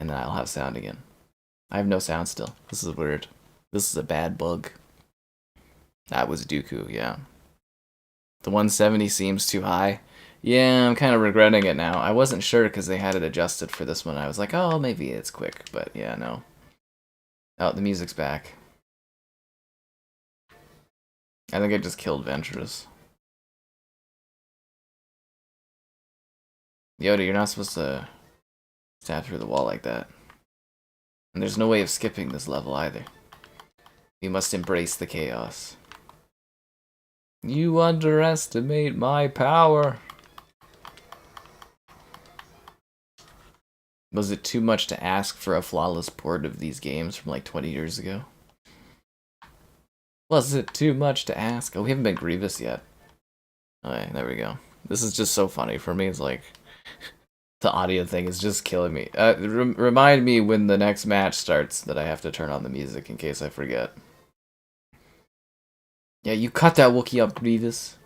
And then I'll have sound again. I have no sound still. This is weird. This is a bad bug. That was Dooku, yeah. The 170 seems too high. Yeah, I'm kind of regretting it now. I wasn't sure because they had it adjusted for this one. I was like, oh, maybe it's quick. But yeah, no. Oh, the music's back. I think I just killed Ventress. Yoda, you're not supposed to stab through the wall like that. And there's no way of skipping this level either. You must embrace the chaos. You underestimate my power. Was it too much to ask for a flawless port of these games from like 20 years ago? Was it too much to ask? Oh, we haven't been Grievous yet. Okay, there we go. This is just so funny for me. It's like the audio thing is just killing me. Remind me when the next match starts that I have to turn on the music in case I forget. Yeah, you cut that Wookiee up, Grievous.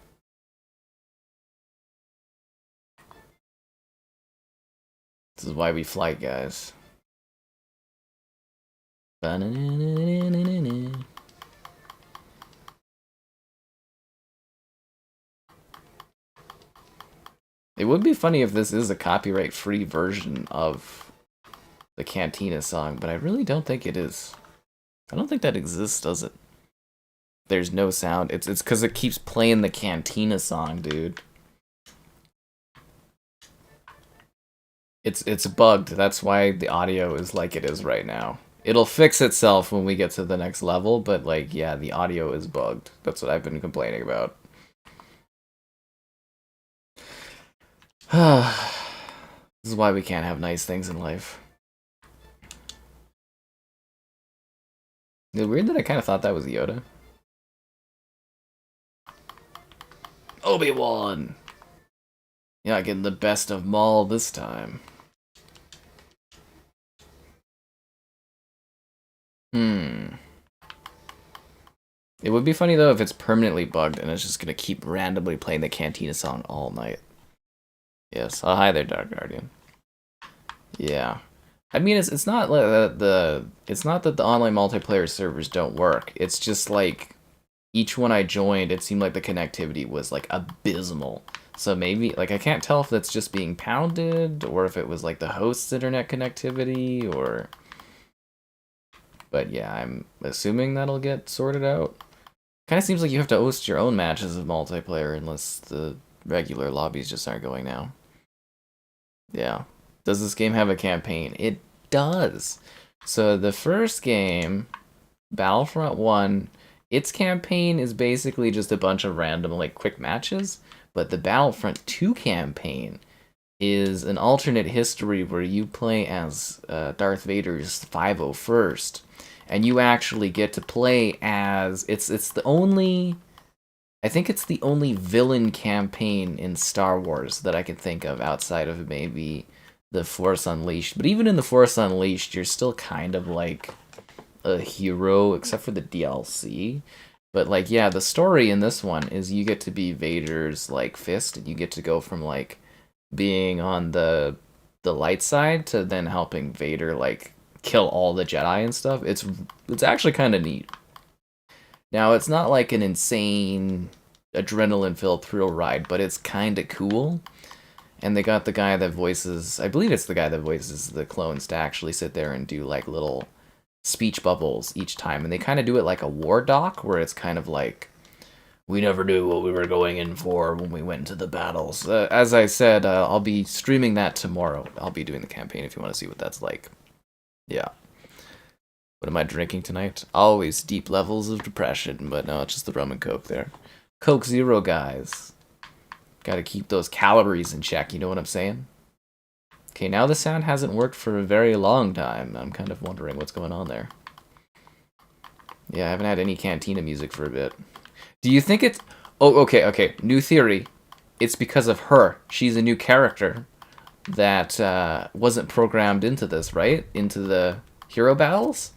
This is why we flight, guys. It would be funny if this is a copyright-free version of the Cantina song, but I really don't think it is. I don't think that exists, does it? There's no sound. It's because it keeps playing the Cantina song, dude. It's bugged. That's why the audio is like it is right now. It'll fix itself when we get to the next level, but like, yeah, the audio is bugged. That's what I've been complaining about. This is why we can't have nice things in life. It's weird that I kind of thought that was Yoda. Obi-Wan! Yeah, getting the best of Maul this time. It would be funny though if it's permanently bugged and it's just gonna keep randomly playing the Cantina song all night. Yes. Oh, hi there, Dark Guardian. Yeah. I mean, it's not like it's not that the online multiplayer servers don't work. It's just like each one I joined, it seemed like the connectivity was like abysmal. So maybe like I can't tell if that's just being pounded or if it was like the host's internet connectivity or. But yeah, I'm assuming that'll get sorted out. Kind of seems like you have to host your own matches of multiplayer unless the regular lobbies just aren't going now. Yeah. Does this game have a campaign? It does. So the first game, Battlefront 1, its campaign is basically just a bunch of random, like, quick matches. But the Battlefront 2 campaign is an alternate history where you play as Darth Vader's 501st. And you actually get to play as... It's the only... I think it's the only villain campaign in Star Wars that I can think of outside of maybe The Force Unleashed. But even in The Force Unleashed, you're still kind of like a hero, except for the DLC. But like, yeah, the story in this one is you get to be Vader's like fist, and you get to go from like being on the light side to then helping Vader like kill all the Jedi and stuff. It's actually kind of neat. Now, it's not like an insane adrenaline-filled thrill ride, but it's kind of cool. And they got the guy that voices... I believe it's the guy that voices the clones to actually sit there and do, like, little speech bubbles each time. And they kind of do it like a war doc, where it's kind of like, we never knew what we were going in for when we went into the battles. As I said, I'll be streaming that tomorrow. I'll be doing the campaign if you want to see what that's like. Yeah. What am I drinking tonight? Always deep levels of depression, but no, it's just the rum and Coke there. Coke Zero, guys. Gotta keep those calories in check, you know what I'm saying? Okay, now the sound hasn't worked for a very long time. I'm kind of wondering what's going on there. Yeah, I haven't had any Cantina music for a bit. Do you think it's... Oh, okay. New theory. It's because of her. She's a new character that wasn't programmed into this, right? Into the hero battles?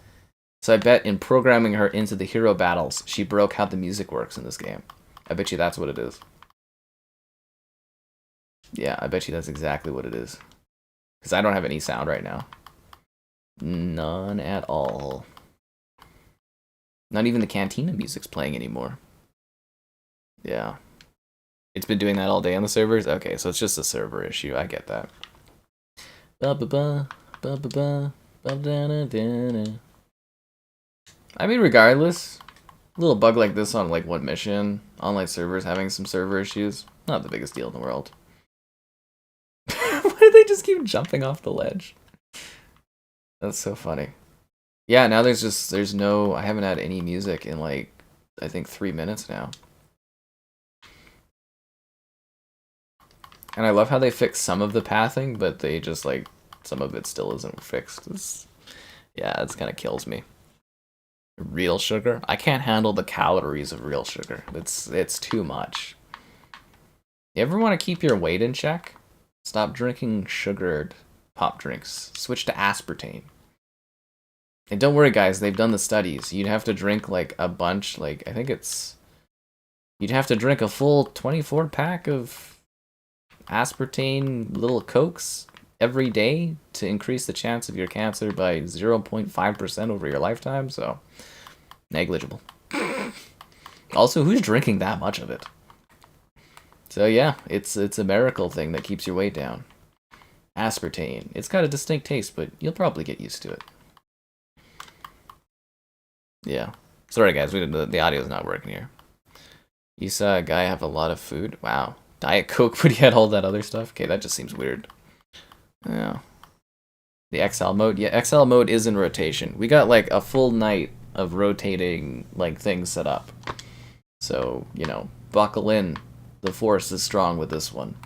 So I bet in programming her into the hero battles, she broke how the music works in this game. I bet you that's what it is. Yeah, I bet you that's exactly what it is. Because I don't have any sound right now. None at all. Not even the Cantina music's playing anymore. Yeah. It's been doing that all day on the servers? Okay, so it's just a server issue. I get that. Ba-ba-ba, ba-ba-ba, ba-da-da-da-da. I mean, regardless, a little bug like this on, like, one mission, online servers having some server issues, not the biggest deal in the world. Why do they just keep jumping off the ledge? That's so funny. Yeah, now there's no, I haven't had any music in, like, I think 3 minutes now. And I love how they fix some of the pathing, but they just, like, some of it still isn't fixed. Yeah, it kind of kills me. Real sugar? I can't handle the calories of real sugar. It's too much. You ever want to keep your weight in check? Stop drinking sugared pop drinks. Switch to aspartame. And don't worry, guys, they've done the studies. You'd have to drink, like, a bunch, like, I think it's... You'd have to drink a full 24-pack of aspartame little Cokes every day to increase the chance of your cancer by 0.5% over your lifetime, so negligible. Also, who's drinking that much of it? So yeah, it's a miracle thing that keeps your weight down. Aspartame. It's got a distinct taste, but you'll probably get used to it. Yeah. Sorry guys, the audio's not working here. You saw a guy have a lot of food? Wow. Diet Coke, but he had all that other stuff? Okay, that just seems weird. Yeah. The XL mode? Yeah, XL mode is in rotation. We got like a full night of rotating like things set up. So, you know, buckle in. The force is strong with this one.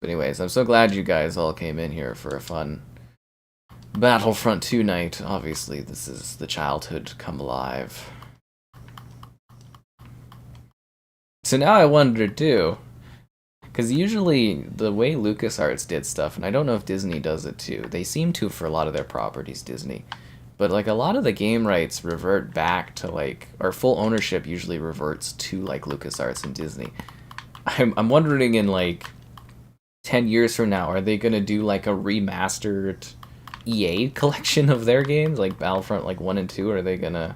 But anyways, I'm so glad you guys all came in here for a fun Battlefront 2 night. Obviously, this is the childhood come alive. So now I wonder too, because usually the way LucasArts did stuff, and I don't know if Disney does it too, they seem to for a lot of their properties, Disney, but like a lot of the game rights revert back to like, or full ownership usually reverts to like LucasArts and Disney. I'm wondering in like 10 years from now, are they going to do like a remastered EA collection of their games, like Battlefront like 1 and 2, or are they going to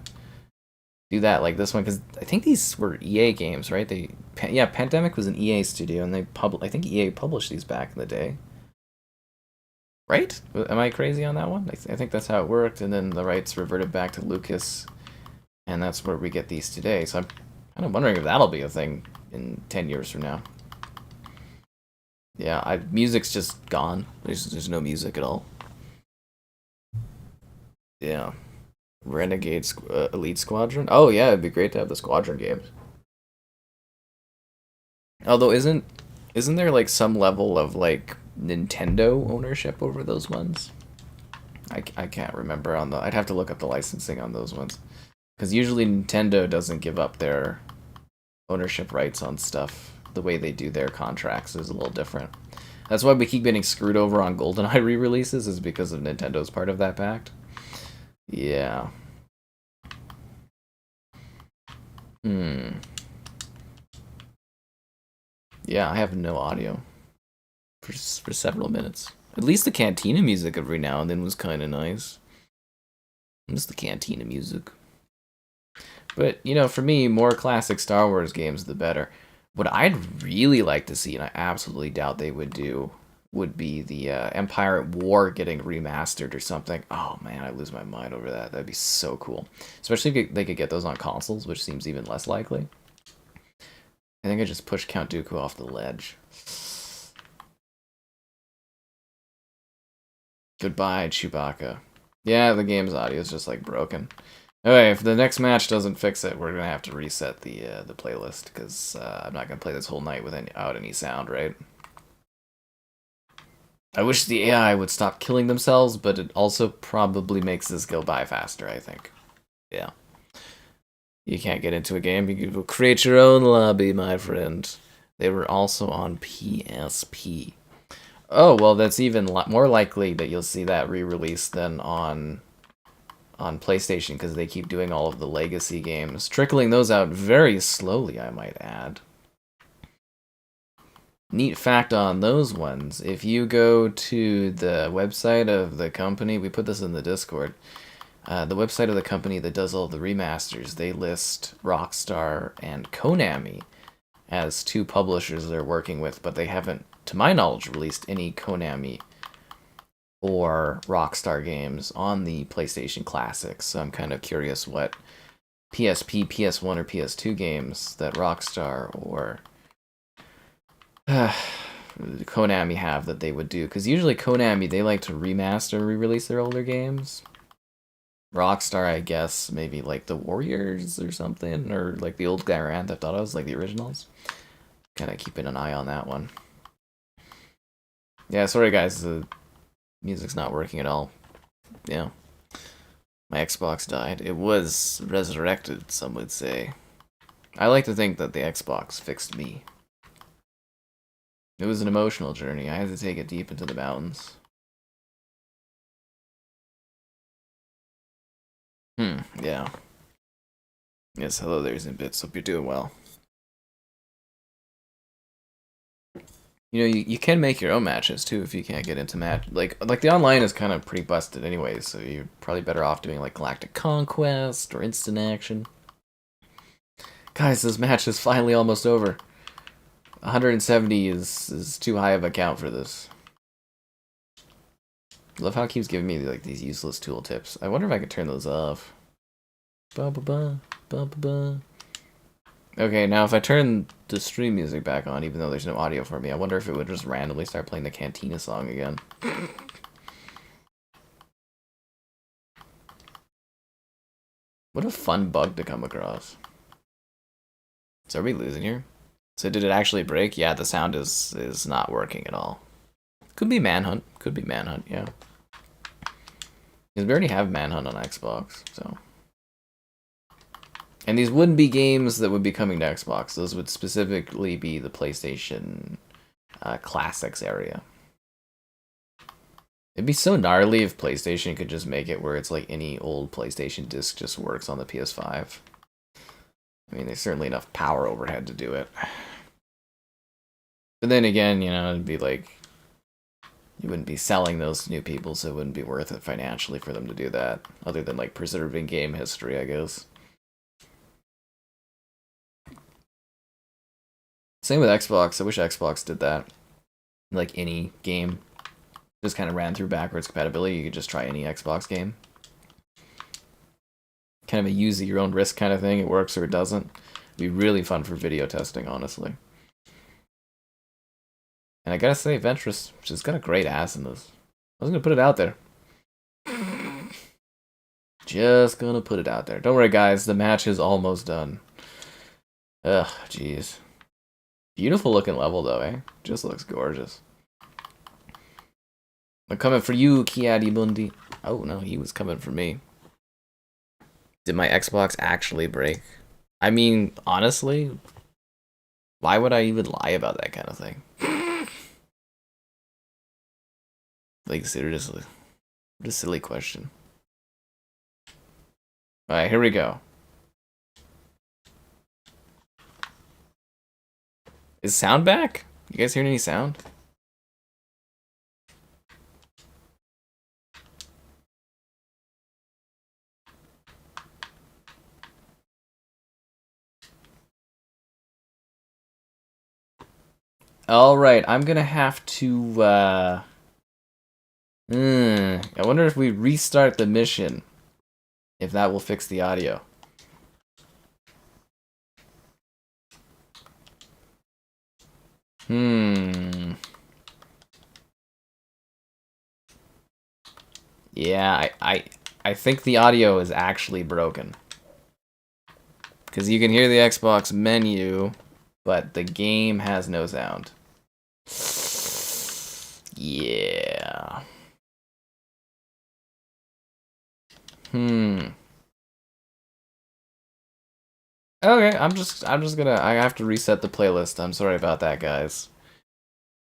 do that like this one? Because I think these were EA games, right? Yeah, Pandemic was an EA studio, and I think EA published these back in the day. Right? Am I crazy on that one? I think that's how it worked, and then the rights reverted back to Lucas, and that's where we get these today. So I'm kind of wondering if that'll be a thing in 10 years from now. Yeah, music's just gone. There's no music at all. Yeah. Renegade Elite Squadron? Oh yeah, it'd be great to have the Squadron games. Although isn't there like some level of like Nintendo ownership over those ones? I can't remember on the. I'd have to look up the licensing on those ones, because usually Nintendo doesn't give up their ownership rights on stuff. The way they do their contracts is a little different. That's why we keep getting screwed over on GoldenEye re-releases, is because of Nintendo's part of that pact. Yeah. Yeah, I have no audio for several minutes. At least the Cantina music every now and then was kind of nice. Just the Cantina music. But, you know, for me, more classic Star Wars games, the better. What I'd really like to see, and I absolutely doubt they would do, would be the Empire at War getting remastered or something. Oh man, I lose my mind over that. That'd be so cool. Especially if they could get those on consoles, which seems even less likely. I think I just pushed Count Dooku off the ledge. Goodbye, Chewbacca. Yeah, the game's audio is just like broken. Okay, if the next match doesn't fix it, we're gonna have to reset the playlist, because I'm not gonna play this whole night without any sound, right? I wish the AI would stop killing themselves, but it also probably makes this go by faster, I think. Yeah. You can't get into a game, you can create your own lobby, my friend. They were also on PSP. Oh, well, that's even more likely that you'll see that re-release than on PlayStation, because they keep doing all of the legacy games, trickling those out very slowly, I might add. Neat fact on those ones, if you go to the website of the company, we put this in the Discord, the website of the company that does all the remasters, they list Rockstar and Konami as two publishers they're working with, but they haven't, to my knowledge, released any Konami or Rockstar games on the PlayStation Classic. So I'm kind of curious what PSP, PS1, or PS2 games that Rockstar or Konami have that they would do. Because usually Konami, they like to remaster and re-release their older games. Rockstar, I guess, maybe like the Warriors or something, or like the old Grand Theft Autos, like the originals. Kind of keeping an eye on that one. Yeah, sorry guys, the music's not working at all. Yeah. My Xbox died. It was resurrected, some would say. I like to think that the Xbox fixed me. It was an emotional journey. I had to take it deep into the mountains. Yeah. Yes, hello there, Zimbits. Hope you're doing well. You know, you can make your own matches too if you can't get into match. Like the online is kind of pretty busted anyway, so you're probably better off doing like Galactic Conquest or Instant Action. Guys, this match is finally almost over. 170 is too high of a count for this. Love how it keeps giving me like these useless tool tips. I wonder if I could turn those off. Ba ba ba ba ba ba. Okay, now if I turn the stream music back on, even though there's no audio for me, I wonder if it would just randomly start playing the Cantina song again. What a fun bug to come across. So are we losing here? So did it actually break? Yeah, the sound is not working at all. Could be Manhunt. Could be Manhunt, yeah. Because we already have Manhunt on Xbox, so... And these wouldn't be games that would be coming to Xbox. Those would specifically be the PlayStation Classics area. It'd be so gnarly if PlayStation could just make it where it's like any old PlayStation disc just works on the PS5. I mean, there's certainly enough power overhead to do it. But then again, you know, it'd be like... You wouldn't be selling those to new people, so it wouldn't be worth it financially for them to do that. Other than, like, preserving game history, I guess. Same with Xbox. I wish Xbox did that. Like, any game. Just kind of ran through backwards compatibility. You could just try any Xbox game. Kind of a use at your own risk kind of thing. It works or it doesn't. Be really fun for video testing, honestly. And I gotta say, Ventress, she's got a great ass in this. I was gonna put it out there. Just gonna put it out there. Don't worry, guys. The match is almost done. Ugh, jeez. Beautiful looking level, though, eh? Just looks gorgeous. I'm coming for you, Kiadi Bundi. Oh, no, he was coming for me. Did my Xbox actually break? I mean, honestly, why would I even lie about that kind of thing? Like, seriously. What a silly question. Alright, here we go. Is sound back? You guys hearing any sound? Alright, I'm gonna have to, I wonder if we restart the mission, if that will fix the audio. Yeah, I think the audio is actually broken. Because you can hear the Xbox menu, but the game has no sound. Yeah. Okay, I'm just gonna, I have to reset the playlist. I'm sorry about that, guys.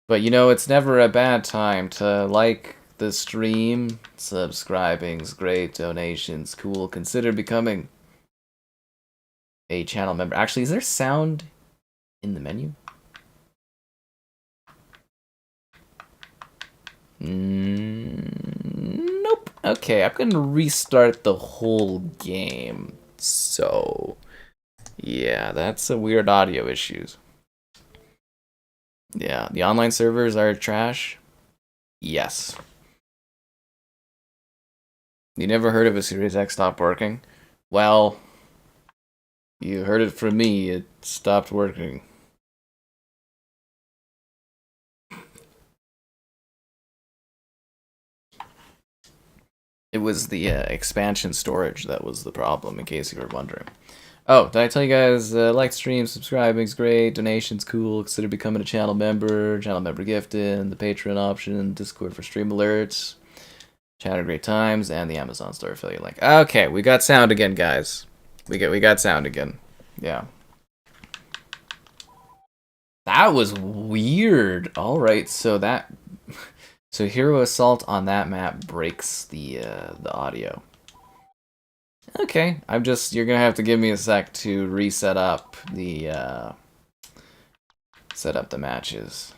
But you know, it's never a bad time to like the stream. Subscribing's great, donations cool. Consider becoming a channel member. Actually, is there sound in the menu? Nope. Okay, I'm gonna restart the whole game. So, yeah, that's a weird audio issues. Yeah, the online servers are trash. Yes. You never heard of a Series X stop working? Well, you heard it from me. It stopped working. It was the expansion storage that was the problem, in case you were wondering. Oh, did I tell you guys, like, stream, subscribing's great, donations cool, consider becoming a channel member gifted, the Patreon option, Discord for stream alerts, chat at great times, and the Amazon store affiliate link. Okay, we got sound again, guys. We got sound again. Yeah. That was weird. Alright, so that... So Hero Assault on that map breaks the audio. Okay, you're gonna have to give me a sec to reset up the, set up the matches.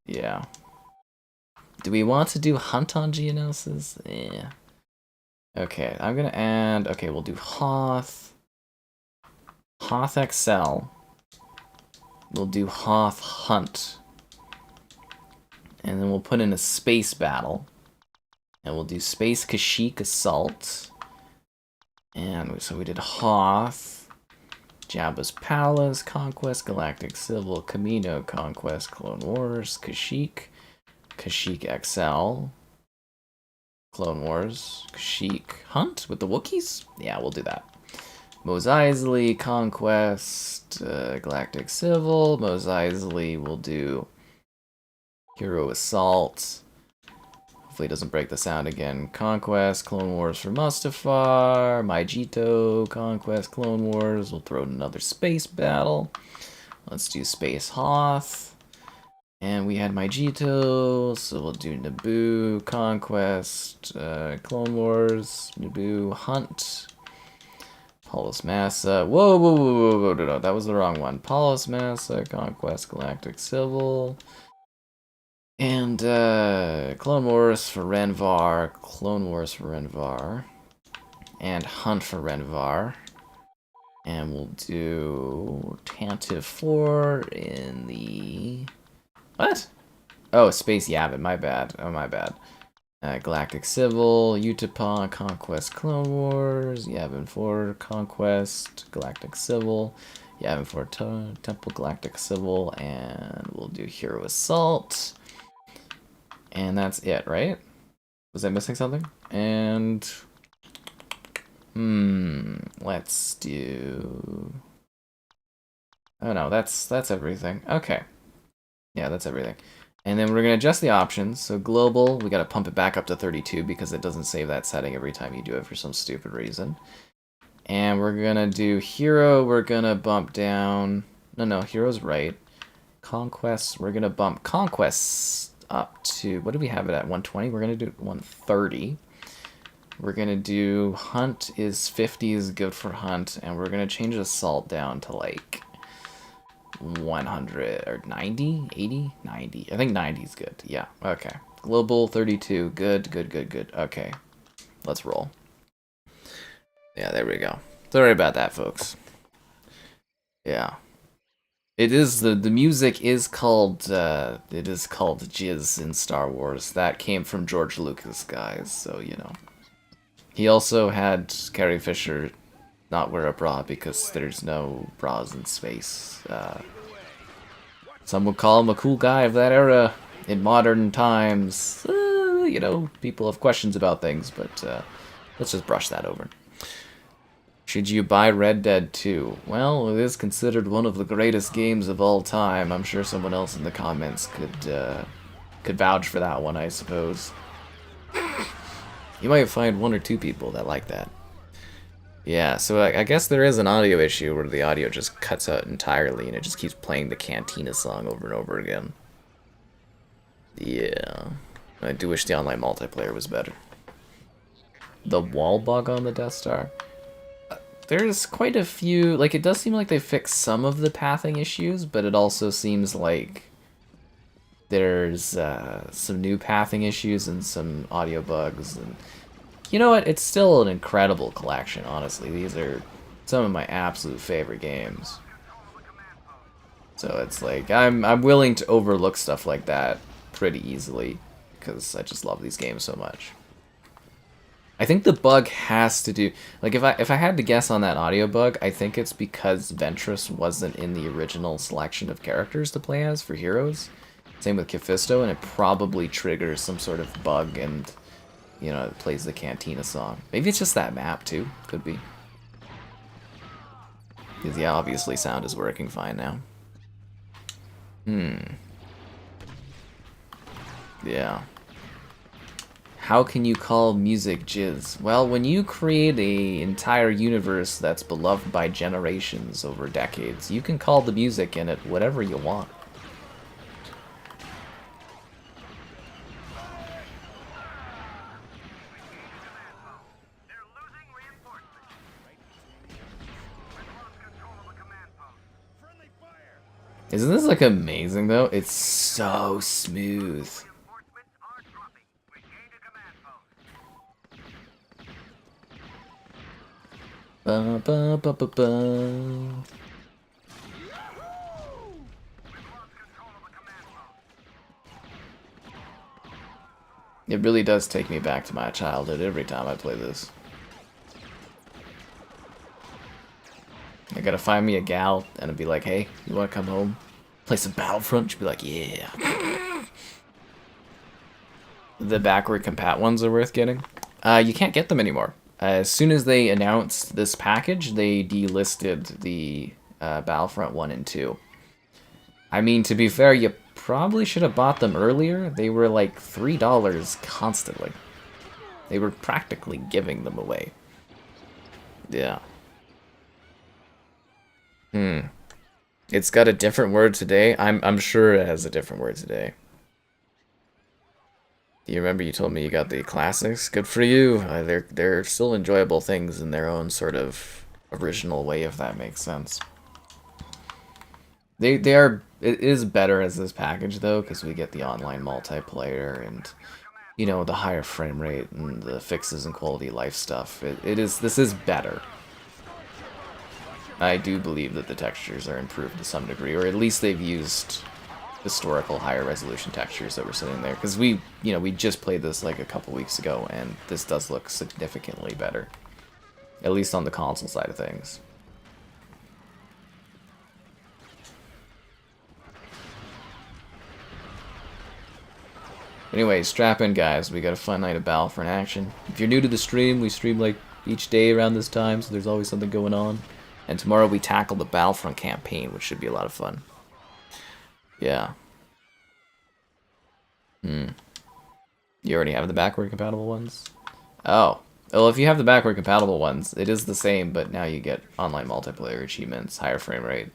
Yeah. Do we want to do Hunt on Geonosis? Yeah. Okay, I'm gonna add, okay, we'll do Hoth XL. We'll do Hoth Hunt. And then we'll put in a space battle. And we'll do Space Kashyyyk Assault. And so we did Hoth, Jabba's Palace, Conquest, Galactic Civil, Kamino, Conquest, Clone Wars, Kashyyyk XL, Clone Wars, Kashyyyk Hunt with the Wookiees? Yeah, we'll do that. Mos Eisley, Conquest, Galactic Civil, Mos Eisley, we'll do Hero Assault. Hopefully it doesn't break the sound again. Conquest, Clone Wars for Mustafar, Mygeeto, Conquest, Clone Wars. We'll throw in another space battle. Let's do Space Hoth. And we had Mygeeto, so we'll do Naboo, Conquest, Clone Wars, Naboo, Hunt, Polis Massa. Whoa, no, that was the wrong one. Polis Massa, Conquest, Galactic Civil. And Clone Wars for Rhen Var, Clone Wars for Rhen Var, and Hunt for Rhen Var. And we'll do Tantive IV in the... What? Oh, Space Yavin, my bad. Oh, my bad. Galactic Civil, Utapau, Conquest Clone Wars, Yavin 4 Conquest, Galactic Civil, Yavin 4 Temple Galactic Civil, and we'll do Hero Assault. And that's it, right? Was I missing something? And let's do. Oh no, that's everything. Okay. Yeah, that's everything. And then we're going to adjust the options. So global, we got to pump it back up to 32 because it doesn't save that setting every time you do it for some stupid reason. And we're going to do hero, we're going to bump down. No, hero's right. Conquests, we're going to bump conquests up to, what do we have it at? 120? We're going to do 130. We're going to do hunt is 50 is good for hunt. And we're going to change assault down to like 100 or 90, 80, 90. I think 90 is good. Yeah, okay. Global 32. Good. Okay. Let's roll. Yeah, there we go. Sorry about that, folks. Yeah. It is the music is called Jizz in Star Wars. That came from George Lucas, guys, so you know. He also had Carrie Fisher not wear a bra because there's no bras in space. Some would call him a cool guy of that era in modern times. You know, people have questions about things, but let's just brush that over. Should you buy Red Dead 2? Well, it is considered one of the greatest games of all time. I'm sure someone else in the comments could vouch for that one, I suppose. You might find one or two people that like that. Yeah, so I guess there is an audio issue where the audio just cuts out entirely and it just keeps playing the Cantina song over and over again. Yeah. I do wish the online multiplayer was better. The wall bug on the Death Star? There's quite a few, like it does seem like they fixed some of the pathing issues, but it also seems like there's some new pathing issues and some audio bugs and you know what? It's still an incredible collection, honestly. These are some of my absolute favorite games. So it's like I'm willing to overlook stuff like that pretty easily because I just love these games so much. I think the bug has to do like if I had to guess on that audio bug, I think it's because Ventress wasn't in the original selection of characters to play as for heroes. Same with Kephisto, and it probably triggers some sort of bug and you know, it plays the Cantina song. Maybe it's just that map, too. Could be. Because, yeah, obviously sound is working fine now. Yeah. How can you call music jizz? Well, when you create an entire universe that's beloved by generations over decades, you can call the music in it whatever you want. Isn't this like amazing though? It's so smooth. Ba, ba, ba, ba, ba. It really does take me back to my childhood every time I play this. I gotta find me a gal and I'd be like, hey, you wanna come home? Play some Battlefront? She'd be like, yeah. The backward compat ones are worth getting. You can't get them anymore. As soon as they announced this package, they delisted the Battlefront 1 and 2. I mean, to be fair, you probably should have bought them earlier. They were like $3 constantly. They were practically giving them away. Yeah. It's got a different word today. I'm sure it has a different word today. Do you remember you told me you got the classics? Good for you. They're still enjoyable things in their own sort of original way, if that makes sense. They are. It is better as this package though, because we get the online multiplayer and you know the higher frame rate and the fixes and quality of life stuff. This is better. I do believe that the textures are improved to some degree, or at least they've used historical higher resolution textures that were sitting there, because we just played this like a couple weeks ago, and this does look significantly better, at least on the console side of things. Anyway, strap in, guys. We got a fun night of Battlefront action. If you're new to the stream, we stream like each day around this time, so there's always something going on. And tomorrow we tackle the Battlefront campaign, which should be a lot of fun. Yeah. You already have the backward compatible ones? Oh. Well, if you have the backward compatible ones, it is the same, but now you get online multiplayer achievements, higher frame rate,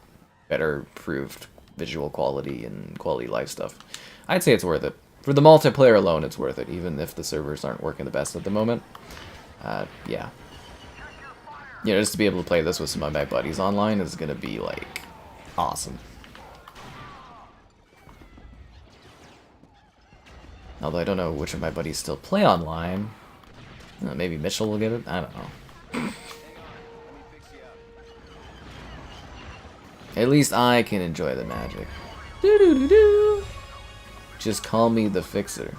better improved visual quality, and quality life stuff. I'd say it's worth it. For the multiplayer alone, it's worth it, even if the servers aren't working the best at the moment. Yeah. You know, just to be able to play this with some of my buddies online is gonna be, like, awesome. Although I don't know which of my buddies still play online. Maybe Mitchell will get it? I don't know. At least I can enjoy the magic. Doo-doo-doo-doo. Just call me the Fixer.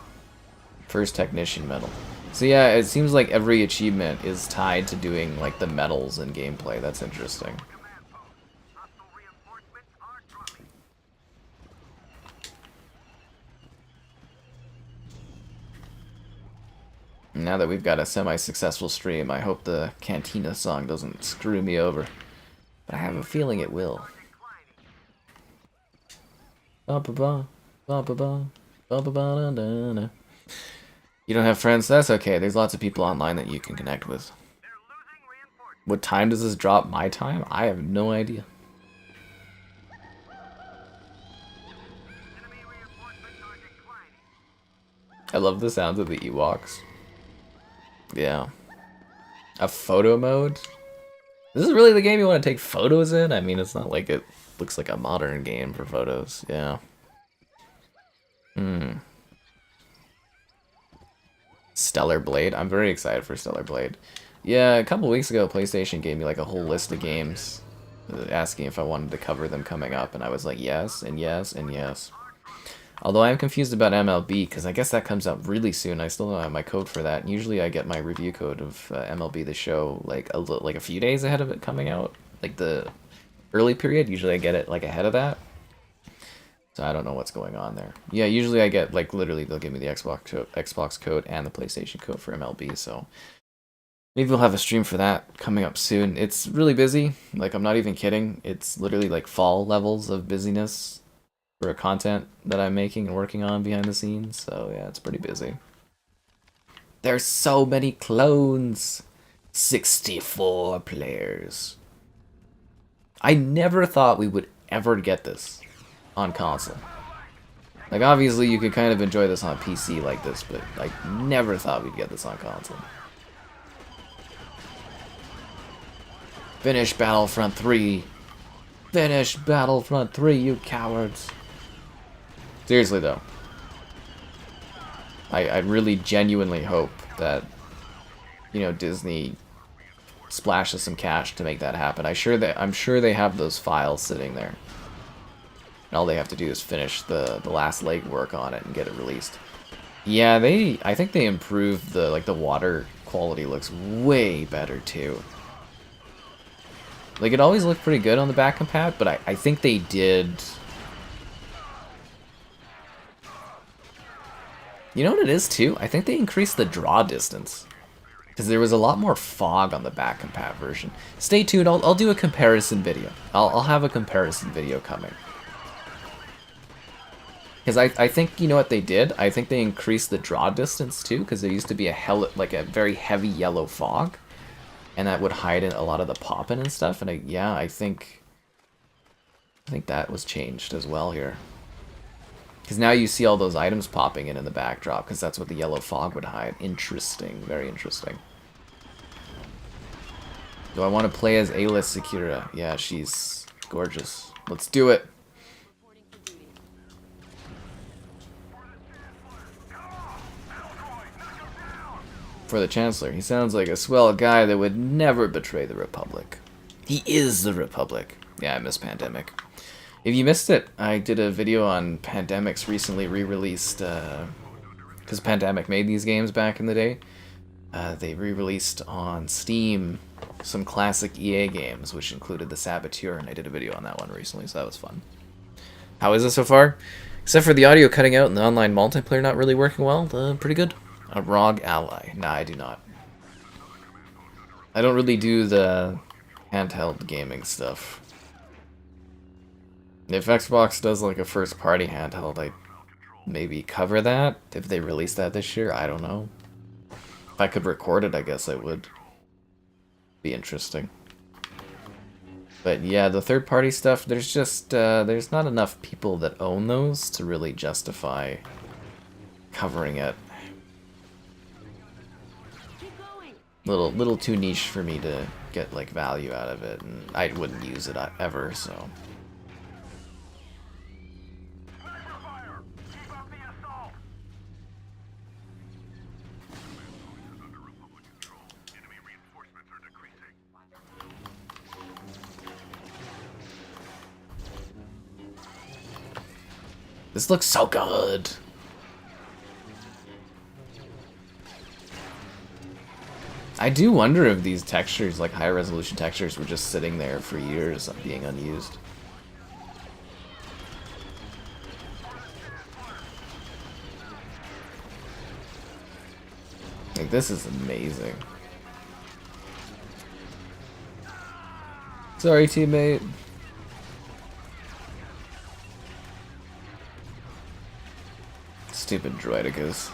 First Technician medal. So yeah, it seems like every achievement is tied to doing like the medals in gameplay. That's interesting. Now that we've got a semi-successful stream, I hope the Cantina song doesn't screw me over. But I have a feeling it will. Ba-ba-ba. Ba-ba-ba. Ba-ba-ba-da-da-da. You don't have friends? That's okay. There's lots of people online that you can connect with. What time does this drop? My time? I have no idea. I love the sounds of the Ewoks. Yeah. A photo mode? This is really the game you want to take photos in? I mean, it's not like it looks like a modern game for photos. Yeah. Stellar Blade. I'm very excited for Stellar Blade. Yeah, a couple weeks ago, PlayStation gave me like a whole list of games asking if I wanted to cover them coming up, and I was like, yes, and yes, and yes. Although I'm confused about MLB, because I guess that comes out really soon. I still don't have my code for that. And usually I get my review code of MLB The Show like a few days ahead of it coming out. Like the early period, usually I get it like ahead of that. So I don't know what's going on there. Yeah, usually I get like literally they'll give me the Xbox code and the PlayStation code for MLB, so maybe we'll have a stream for that coming up soon. It's really busy. Like, I'm not even kidding. It's literally like fall levels of busyness for content that I'm making and working on behind the scenes. So yeah, it's pretty busy. There's so many clones. 64 players. I never thought we would ever get this on console. Like, obviously you could kind of enjoy this on PC like this, but I never thought we'd get this on console. Finish Battlefront 3. Finish Battlefront 3, you cowards. Seriously though. I really genuinely hope that, you know, Disney splashes some cash to make that happen. I'm sure they have those files sitting there. And all they have to do is finish the last legwork on it and get it released. Yeah, I think they improved the water quality looks way better too. Like, it always looked pretty good on the back compat, but I think they did. You know what it is too? I think they increased the draw distance. Because there was a lot more fog on the back compat version. Stay tuned, I'll do a comparison video. I'll have a comparison video coming. Because I think, you know what they did? I think they increased the draw distance too, because there used to be a very heavy yellow fog. And that would hide in a lot of the popping and stuff. And yeah, I think that was changed as well here. Because now you see all those items popping in the backdrop, because that's what the yellow fog would hide. Interesting, very interesting. Do I want to play as Ayla Secura? Yeah, she's gorgeous. Let's do it. For the Chancellor. He sounds like a swell guy that would never betray the Republic. He is the Republic. Yeah, I miss Pandemic. If you missed it, I did a video on Pandemic's recently re-released, because Pandemic made these games back in the day. They re-released on Steam some classic EA games, which included The Saboteur, and I did a video on that one recently, so that was fun. How is it so far? Except for the audio cutting out and the online multiplayer not really working well, pretty good. A ROG Ally. Nah, I do not. I don't really do the handheld gaming stuff. If Xbox does like a first-party handheld, I'd maybe cover that. If they release that this year, I don't know. If I could record it, I guess I would. Be interesting. But yeah, the third-party stuff, there's just, there's not enough people that own those to really justify covering it. Little too niche for me to get, like, value out of it, and I wouldn't use it ever, so... This looks so good. I do wonder if these textures, like high resolution textures, were just sitting there for years being unused. Like, this is amazing. Sorry, teammate. Stupid droidicas.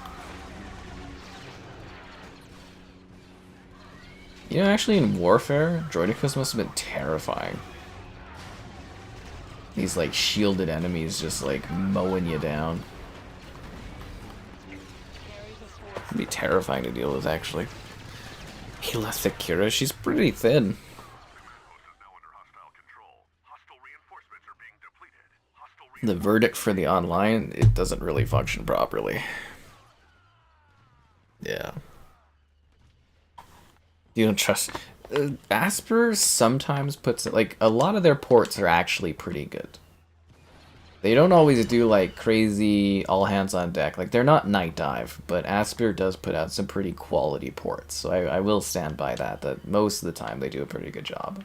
You know, actually in Warfare, droidicas must have been terrifying. These, like, shielded enemies just, like, mowing you down. It'd be terrifying to deal with, actually. Hila Thakira, she's pretty thin. The verdict for the online, it doesn't really function properly. Yeah. You don't trust... Asper sometimes puts it... Like, a lot of their ports are actually pretty good. They don't always do, like, crazy all hands on deck. Like, they're not Night Dive, but Asper does put out some pretty quality ports. So I will stand by that most of the time they do a pretty good job.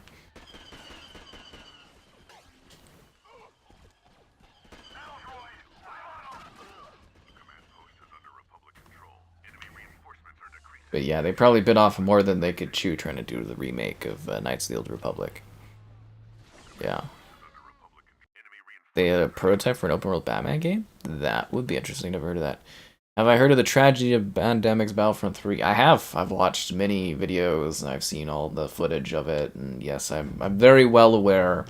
But yeah, they probably bit off more than they could chew trying to do the remake of Knights of the Old Republic. Yeah. They had a prototype for an open world Batman game? That would be interesting. Never heard of that. Have I heard of the tragedy of Pandemic's Battlefront 3? I have. I've watched many videos and I've seen all the footage of it. And yes, I'm very well aware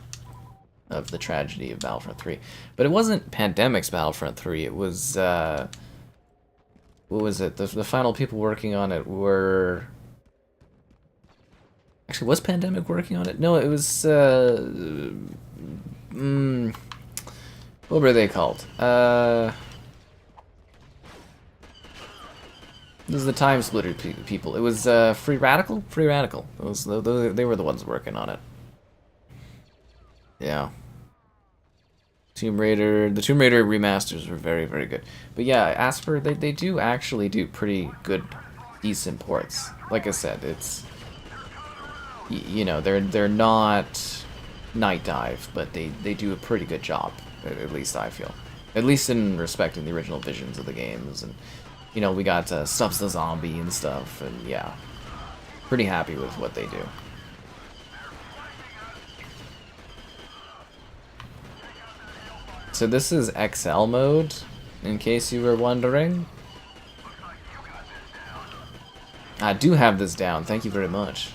of the tragedy of Battlefront 3. But it wasn't Pandemic's Battlefront 3. It was... what was it? The final people working on it were... Actually, was Pandemic working on it? No, it was... what were they called? This is the Time Splitter people. It was Free Radical? Free Radical. It was, they were the ones working on it. Yeah. Tomb Raider, the Tomb Raider remasters were very, very good. But yeah, Asper, they do actually do pretty good, decent ports. Like I said, it's, you know, they're not Night Dive, but they do a pretty good job, at least I feel. At least in respecting the original visions of the games. And, you know, we got Subs the Zombie and stuff, and yeah, pretty happy with what they do. So this is XL mode, in case you were wondering. I do have this down, thank you very much.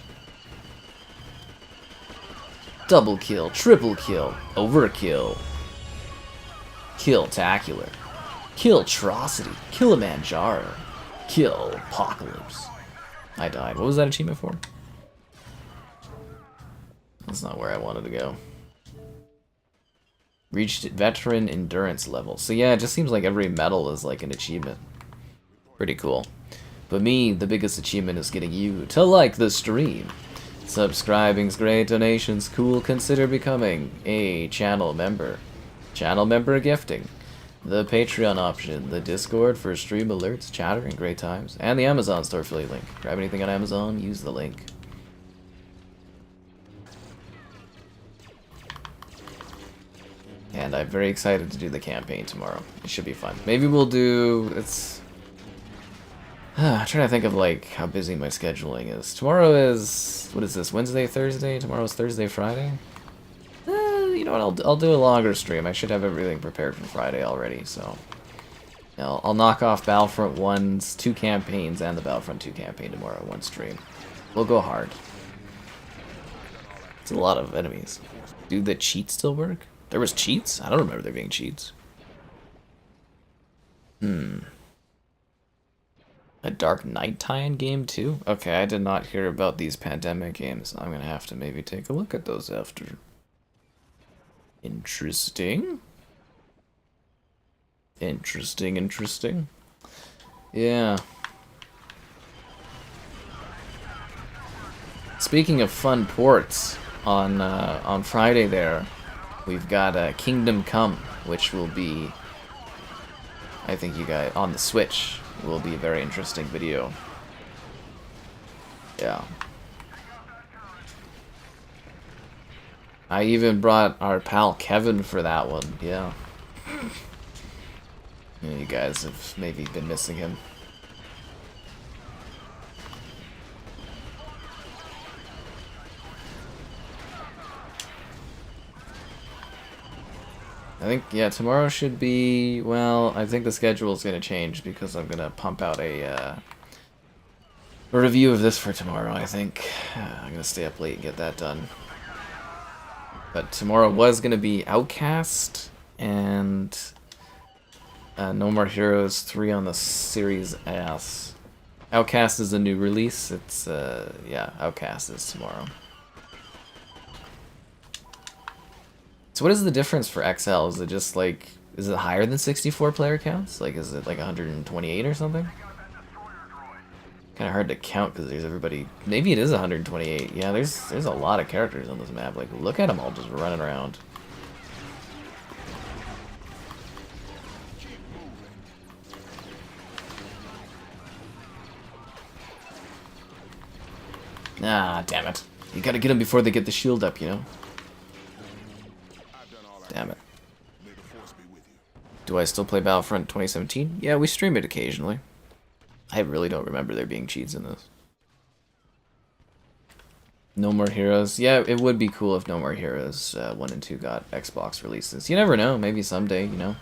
Double kill, triple kill, overkill. Kill-tacular. Kill-trocity, Kilimanjaro. Kill-apocalypse. I died. What was that achievement for? That's not where I wanted to go. Reached veteran endurance level. So yeah, it just seems like every medal is like an achievement. Pretty cool. But me, the biggest achievement is getting you to like the stream. Subscribing's great, donations cool, consider becoming a channel member. Channel member gifting. The Patreon option, the Discord for stream alerts, chatter, and great times, and the Amazon store affiliate link. Grab anything on Amazon, use the link. And I'm very excited to do the campaign tomorrow. It should be fun. Maybe we'll do... I'm trying to think of like how busy my scheduling is. Tomorrow is... What is this? Wednesday, Thursday? Tomorrow's Thursday, Friday? You know what? I'll do a longer stream. I should have everything prepared for Friday already, so... I'll knock off Battlefront 1's 2 campaigns and the Battlefront 2 campaign tomorrow, one stream. We'll go hard. It's a lot of enemies. Do the cheats still work? There was cheats? I don't remember there being cheats. A Dark Knight tie-in game too? Okay, I did not hear about these pandemic games. I'm gonna have to maybe take a look at those after. Interesting. Interesting. Yeah. Speaking of fun ports, on Friday there, we've got Kingdom Come, which will be, I think you guys, on the Switch, will be a very interesting video. Yeah. I even brought our pal Kevin for that one, yeah. You guys have maybe been missing him. I think, yeah, tomorrow should be, well, I think the schedule is going to change because I'm going to pump out a review of this for tomorrow, I think. I'm going to stay up late and get that done. But tomorrow was going to be Outcast and No More Heroes 3 on the Series S. Outcast is a new release. It's, yeah, Outcast is tomorrow. So what is the difference for XL? Is it just like, is it higher than 64 player counts? Like, is it like 128 or something? Kind of hard to count because there's everybody. Maybe it is 128. Yeah, there's a lot of characters on this map. Like, look at them all just running around. Ah, damn it. You gotta get them before they get the shield up, you know? Damn it. Do I still play Battlefront 2017? Yeah, we stream it occasionally. I really don't remember there being cheats in this. No More Heroes. Yeah, it would be cool if No More Heroes 1 and 2 got Xbox releases. You never know. Maybe someday, you know.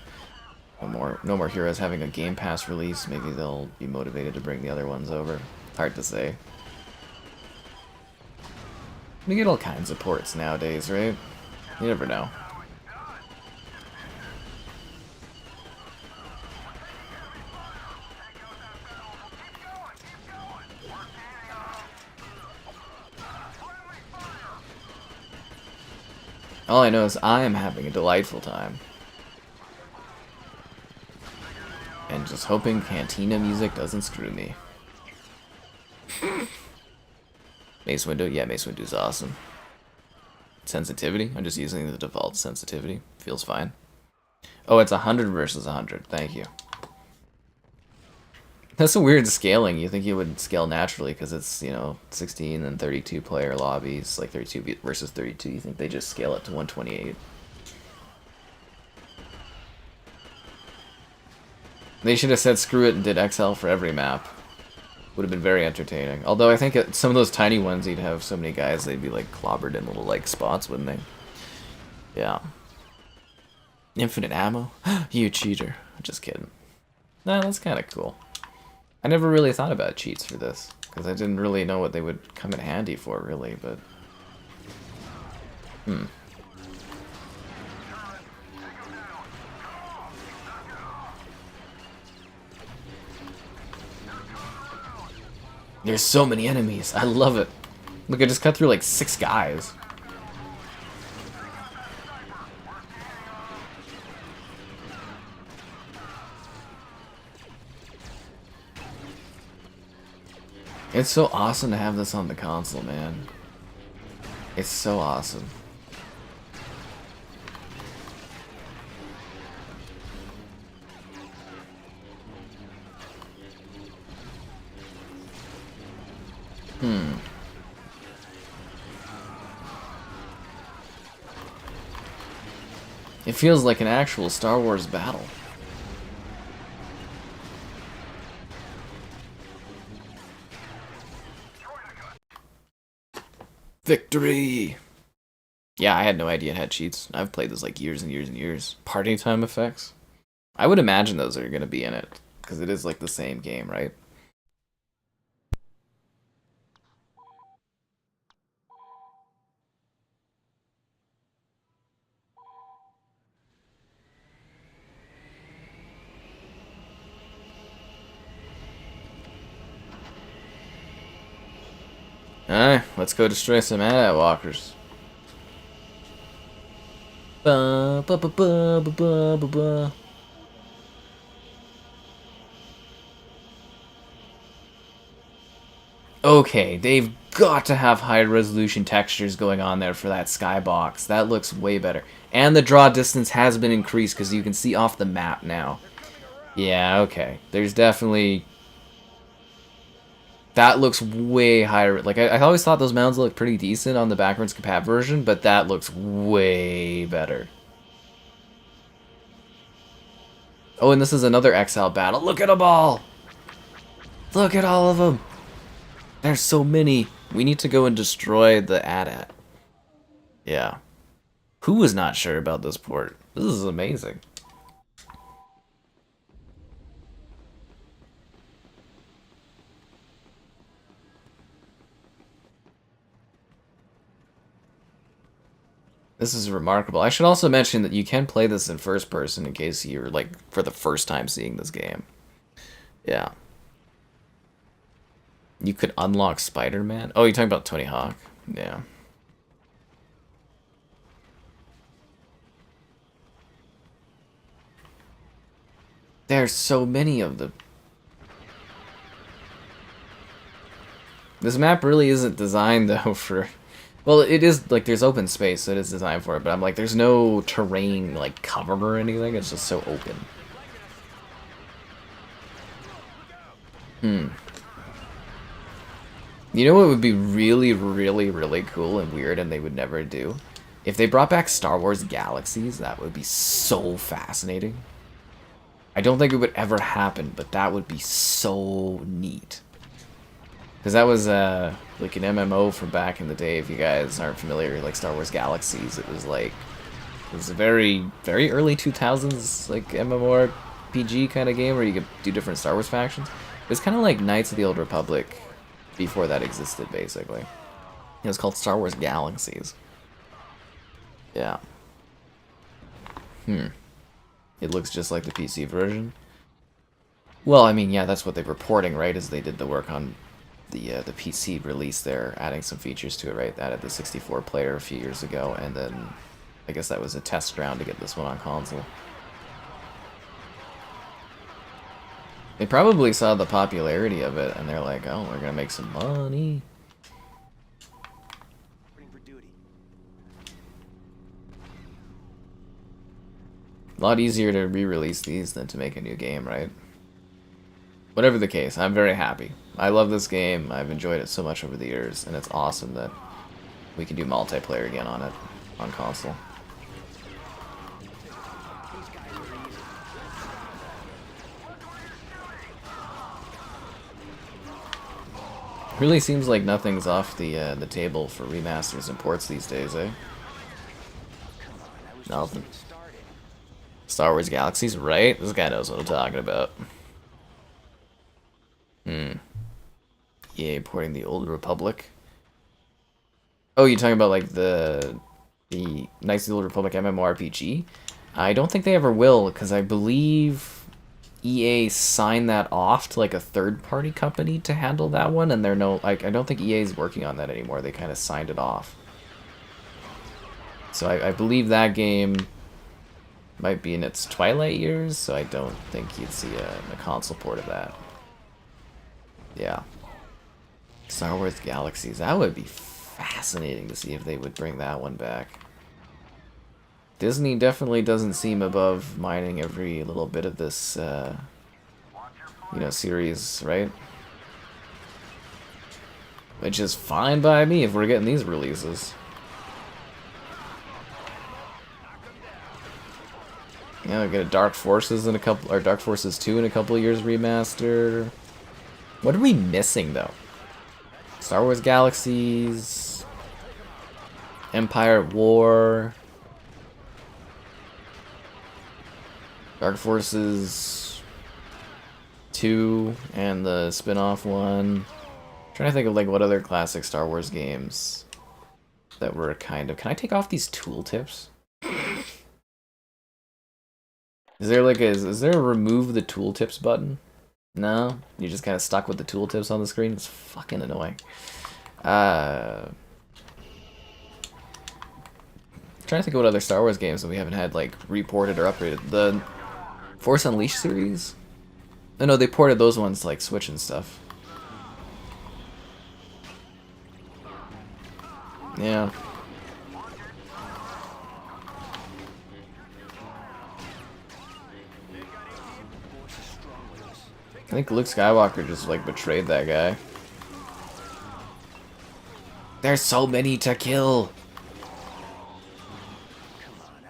No More Heroes having a Game Pass release. Maybe they'll be motivated to bring the other ones over. Hard to say. We get all kinds of ports nowadays, right? You never know. All I know is I am having a delightful time. And just hoping Cantina music doesn't screw me. Mace Windu? Yeah, Mace Windu's awesome. Sensitivity? I'm just using the default sensitivity. Feels fine. Oh, it's 100 versus 100. Thank you. That's a weird scaling. You think it would scale naturally because it's, you know, 16 and 32 player lobbies, like 32 versus 32. You think they just scale it to 128. They should have said screw it and did XL for every map. Would have been very entertaining. Although I think some of those tiny ones, you'd have so many guys, they'd be like clobbered in little like spots, wouldn't they? Yeah. Infinite ammo? You cheater. Just kidding. Nah, that's kind of cool. I never really thought about cheats for this, because I didn't really know what they would come in handy for, really, but... There's so many enemies. I love it. Look, I just cut through like 6 guys. It's so awesome to have this on the console, man. It's so awesome. It feels like an actual Star Wars battle. Victory! Yeah, I had no idea it had cheats. I've played this like years and years and years. Party time effects? I would imagine those are going to be in it, because it is like the same game, right? Alright, let's go destroy some AT-AT walkers. Ba, ba, ba, ba, ba, ba, ba, ba. Okay, they've got to have high resolution textures going on there for that skybox. That looks way better. And the draw distance has been increased because you can see off the map now. Yeah, okay. There's definitely... That looks way higher. Like, I always thought those mounds looked pretty decent on the backwards compat version, but that looks way better. Oh, and this is another XL battle. Look at them all! Look at all of them! There's so many. We need to go and destroy the AT-AT. Yeah. Who was not sure about this port? This is amazing. This is remarkable. I should also mention that you can play this in first person in case you're, like, for the first time seeing this game. Yeah. You could unlock Spider-Man? Oh, you're talking about Tony Hawk? Yeah. There's so many of them. This map really isn't designed, though, for... Well, it is, like, there's open space, so it is designed for it, but I'm like, there's no terrain, like, cover or anything, it's just so open. You know what would be really, really, really cool and weird and they would never do? If they brought back Star Wars Galaxies, that would be so fascinating. I don't think it would ever happen, but that would be so neat. Because that was like an MMO from back in the day, if you guys aren't familiar, like Star Wars Galaxies. It was like, it was a very, very early 2000s, like MMORPG kind of game where you could do different Star Wars factions. It was kind of like Knights of the Old Republic before that existed, basically. It was called Star Wars Galaxies. Yeah. It looks just like the PC version. Well, I mean, yeah, that's what they're reporting, right? Is they did the work on the PC release there, adding some features to it, right? Added the 64 player a few years ago, and then I guess that was a test round to get this one on console. They probably saw the popularity of it, and they're like, oh, we're gonna make some money. A lot easier to re-release these than to make a new game, right? Whatever the case, I'm very happy. I love this game. I've enjoyed it so much over the years, and it's awesome that we can do multiplayer again on it, on console. Really seems like nothing's off the table for remasters and ports these days, eh? Nothing. Star Wars Galaxies, right? This guy knows what I'm talking about. EA porting the Old Republic. Oh, you're talking about like the Knights of the Old Republic MMORPG? I don't think they ever will, because I believe EA signed that off to like a third-party company to handle that one, and they're no, like, I don't think EA is working on that anymore. They kind of signed it off. So I believe that game might be in its twilight years, so I don't think you'd see a console port of that. Yeah. Star Wars Galaxies, that would be fascinating to see if they would bring that one back. Disney definitely doesn't seem above mining every little bit of this, you know, series, right? Which is fine by me if we're getting these releases. Yeah, we get a Dark Forces in a couple, or Dark Forces 2 in a couple of years remaster. What are we missing though? Star Wars Galaxies, Empire at War, Dark Forces 2, and the spin-off one. I'm trying to think of like what other classic Star Wars games that were kind of. Can I take off these tooltips? Is there like is there a remove the tooltips button? No? You're just kind of stuck with the tooltips on the screen? It's fucking annoying. Trying to think of what other Star Wars games that we haven't had like reported or upgraded. The Force Unleashed series? Oh, no, they ported those ones to like Switch and stuff. Yeah. I think Luke Skywalker just like betrayed that guy. There's so many to kill.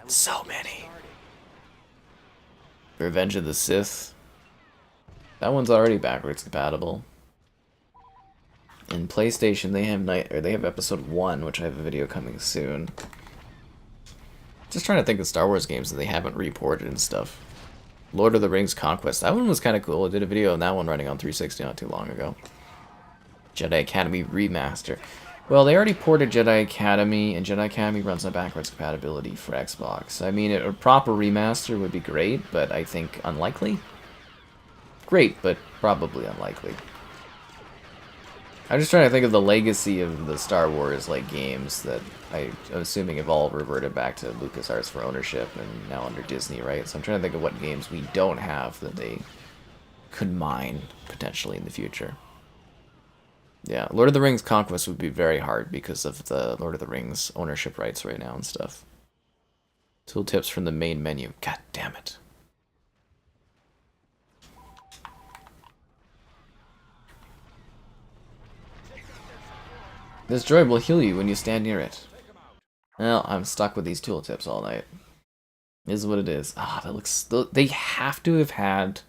So many. Revenge of the Sith. That one's already backwards compatible. In PlayStation, they have Episode 1, which I have a video coming soon. Just trying to think of Star Wars games that they haven't reported and stuff. Lord of the Rings Conquest. That one was kind of cool. I did a video on that one running on 360 not too long ago. Jedi Academy Remaster. Well, they already ported Jedi Academy, and Jedi Academy runs on backwards compatibility for Xbox. I mean, a proper remaster would be great, but I think unlikely. Great, but probably unlikely. I'm just trying to think of the legacy of the Star Wars like games that I'm assuming have all reverted back to LucasArts for ownership and now under Disney, right? So I'm trying to think of what games we don't have that they could mine potentially in the future. Yeah, Lord of the Rings Conquest would be very hard because of the Lord of the Rings ownership rights right now and stuff. Tooltips from the main menu. God damn it. This droid will heal you when you stand near it. Well, I'm stuck with these tooltips all night. This is what it is. Ah, that looks... They have to have had...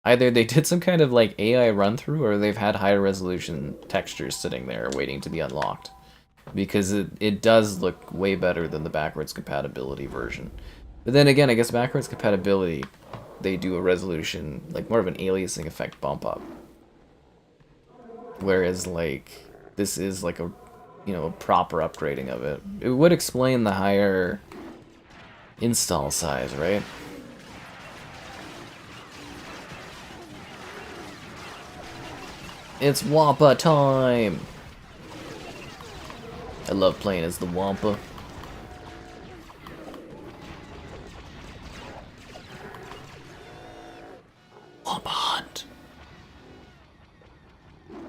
Either they did some kind of like AI run-through, or they've had higher resolution textures sitting there waiting to be unlocked. Because it does look way better than the backwards compatibility version. But then again, I guess backwards compatibility, they do a resolution, like more of an aliasing effect bump up. Whereas like... This is like a, you know, a proper upgrading of it. It would explain the higher install size, right? It's Wampa time! I love playing as the Wampa. Wampa hunt!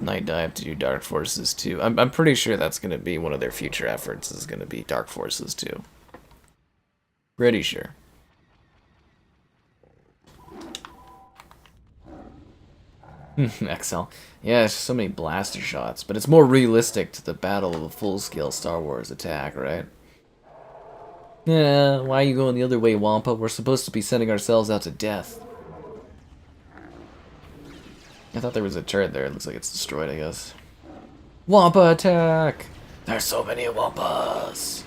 Night Dive to do Dark Forces 2. I'm pretty sure that's going to be one of their future efforts, is going to be Dark Forces 2. Pretty sure. XL. Yeah, there's so many blaster shots, but it's more realistic to the battle of a full-scale Star Wars attack, right? Yeah, why are you going the other way, Wampa? We're supposed to be sending ourselves out to death. I thought there was a turret there. It looks like it's destroyed, I guess. Wampa attack! There's so many Wampas!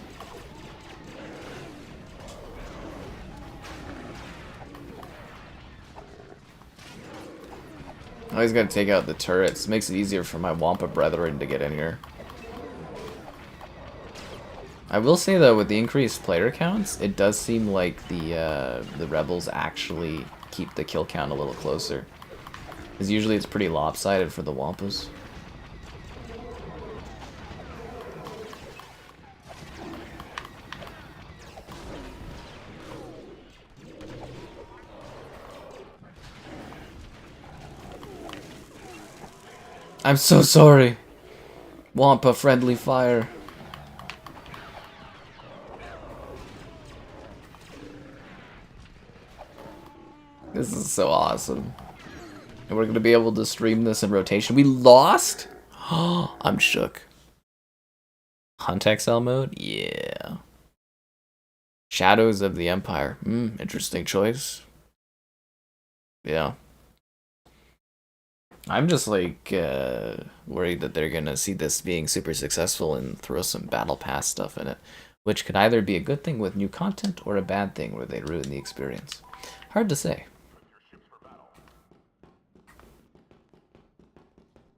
I always gotta take out the turrets. It makes it easier for my Wampa brethren to get in here. I will say though, with the increased player counts, it does seem like the rebels actually keep the kill count a little closer. Because usually it's pretty lopsided for the Wampas. I'm so sorry. Wampa friendly fire. so awesome. And we're going to be able to stream this in rotation. We lost? I'm shook. Hunt XL mode? Yeah. Shadows of the Empire. Interesting choice. Yeah. I'm just like worried that they're gonna see this being super successful and throw some battle pass stuff in it, which could either be a good thing with new content or a bad thing where they ruin the experience. Hard to say.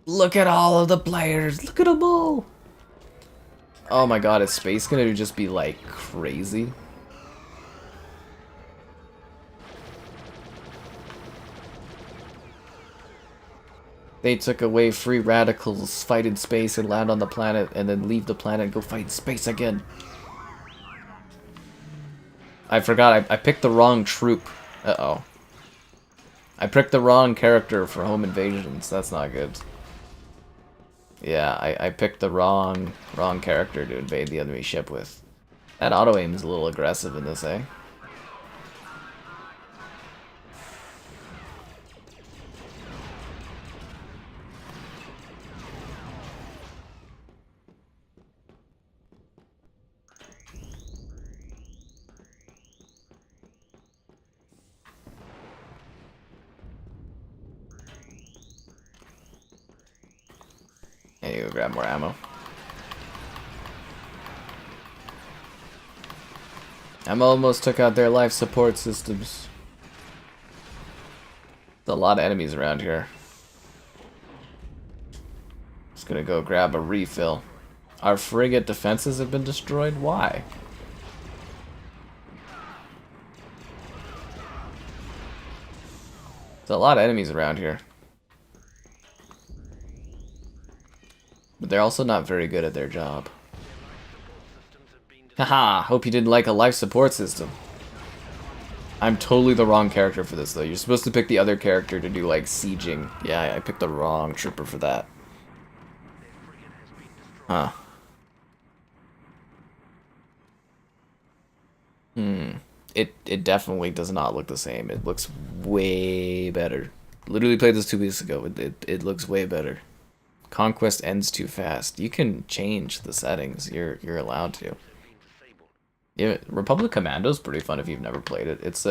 Look at all of the players. Look at them all. Oh my god, is space gonna just be like crazy? They took away free radicals, fight in space and land on the planet, and then leave the planet and go fight in space again. I forgot, I picked the wrong troop. Uh-oh. I picked the wrong character for home invasions. That's not good. Yeah, I picked the wrong character to invade the enemy ship with. That auto-aim's a little aggressive in this, eh? Hey, go grab more ammo. I almost took out their life support systems. There's a lot of enemies around here. Just gonna go grab a refill. Our frigate defenses have been destroyed? Why? There's a lot of enemies around here. But they're also not very good at their job. Haha, hope you didn't like a life support system. I'm totally the wrong character for this, though. You're supposed to pick the other character to do, like, sieging. Yeah, I picked the wrong trooper for that. Huh. It definitely does not look the same. It looks way better. Literally played this 2 weeks ago. It looks way better. Conquest ends too fast. You can change the settings. You're allowed to. Yeah, Republic Commando's pretty fun if you've never played it. It's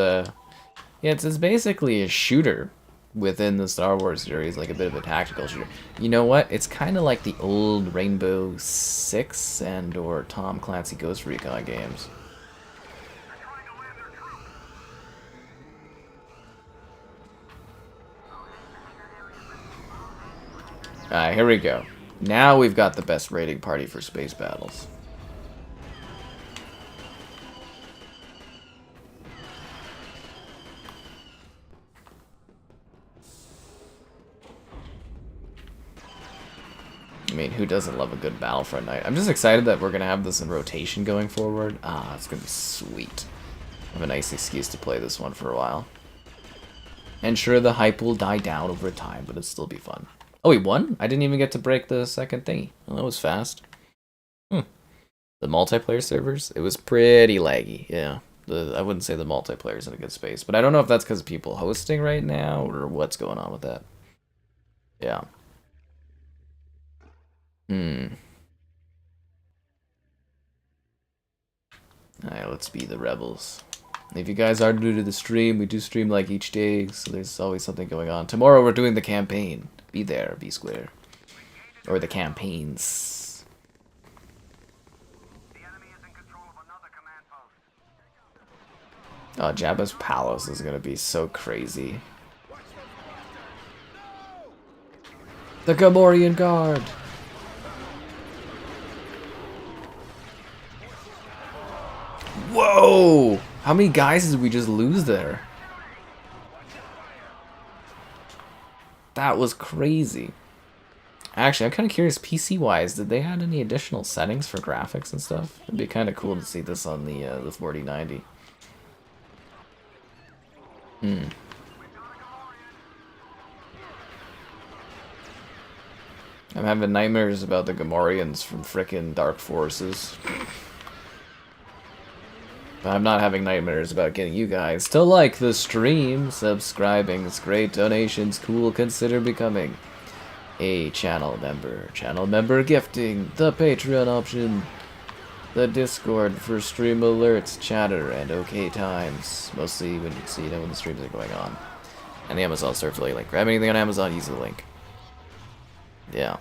it's basically a shooter within the Star Wars series, like a bit of a tactical shooter. You know what? It's kind of like the old Rainbow Six and or Tom Clancy Ghost Recon games. Alright, here we go. Now we've got the best raiding party for space battles. I mean, who doesn't love a good Battlefront night? I'm just excited that we're going to have this in rotation going forward. Ah, it's going to be sweet. I have a nice excuse to play this one for a while. And sure, the hype will die down over time, but it'll still be fun. Oh, we won? I didn't even get to break the second thingy. Well, that was fast. The multiplayer servers? It was pretty laggy, yeah. I wouldn't say the multiplayer's in a good space, but I don't know if that's because of people hosting right now or what's going on with that. Yeah. Alright, let's be the rebels. If you guys are new to the stream, we do stream like each day, so there's always something going on. Tomorrow we're doing the campaign. Be there, be square. Or the campaigns. Oh, Jabba's palace is gonna be so crazy. The Gamorrean Guard! Whoa! How many guys did we just lose there? That was crazy. Actually, I'm kind of curious, PC-wise, did they add any additional settings for graphics and stuff? It'd be kind of cool to see this on the 4090. I'm having nightmares about the Gamorreans from frickin' Dark Forces. I'm not having nightmares about getting you guys to like the stream. Subscribing is great. Donations cool. Consider becoming a channel member. Channel member gifting. The Patreon option. The Discord for stream alerts, chatter, and okay times. Mostly when you know when the streams are going on. And the Amazon store affiliate link. Grab anything on Amazon, use the link. Yeah.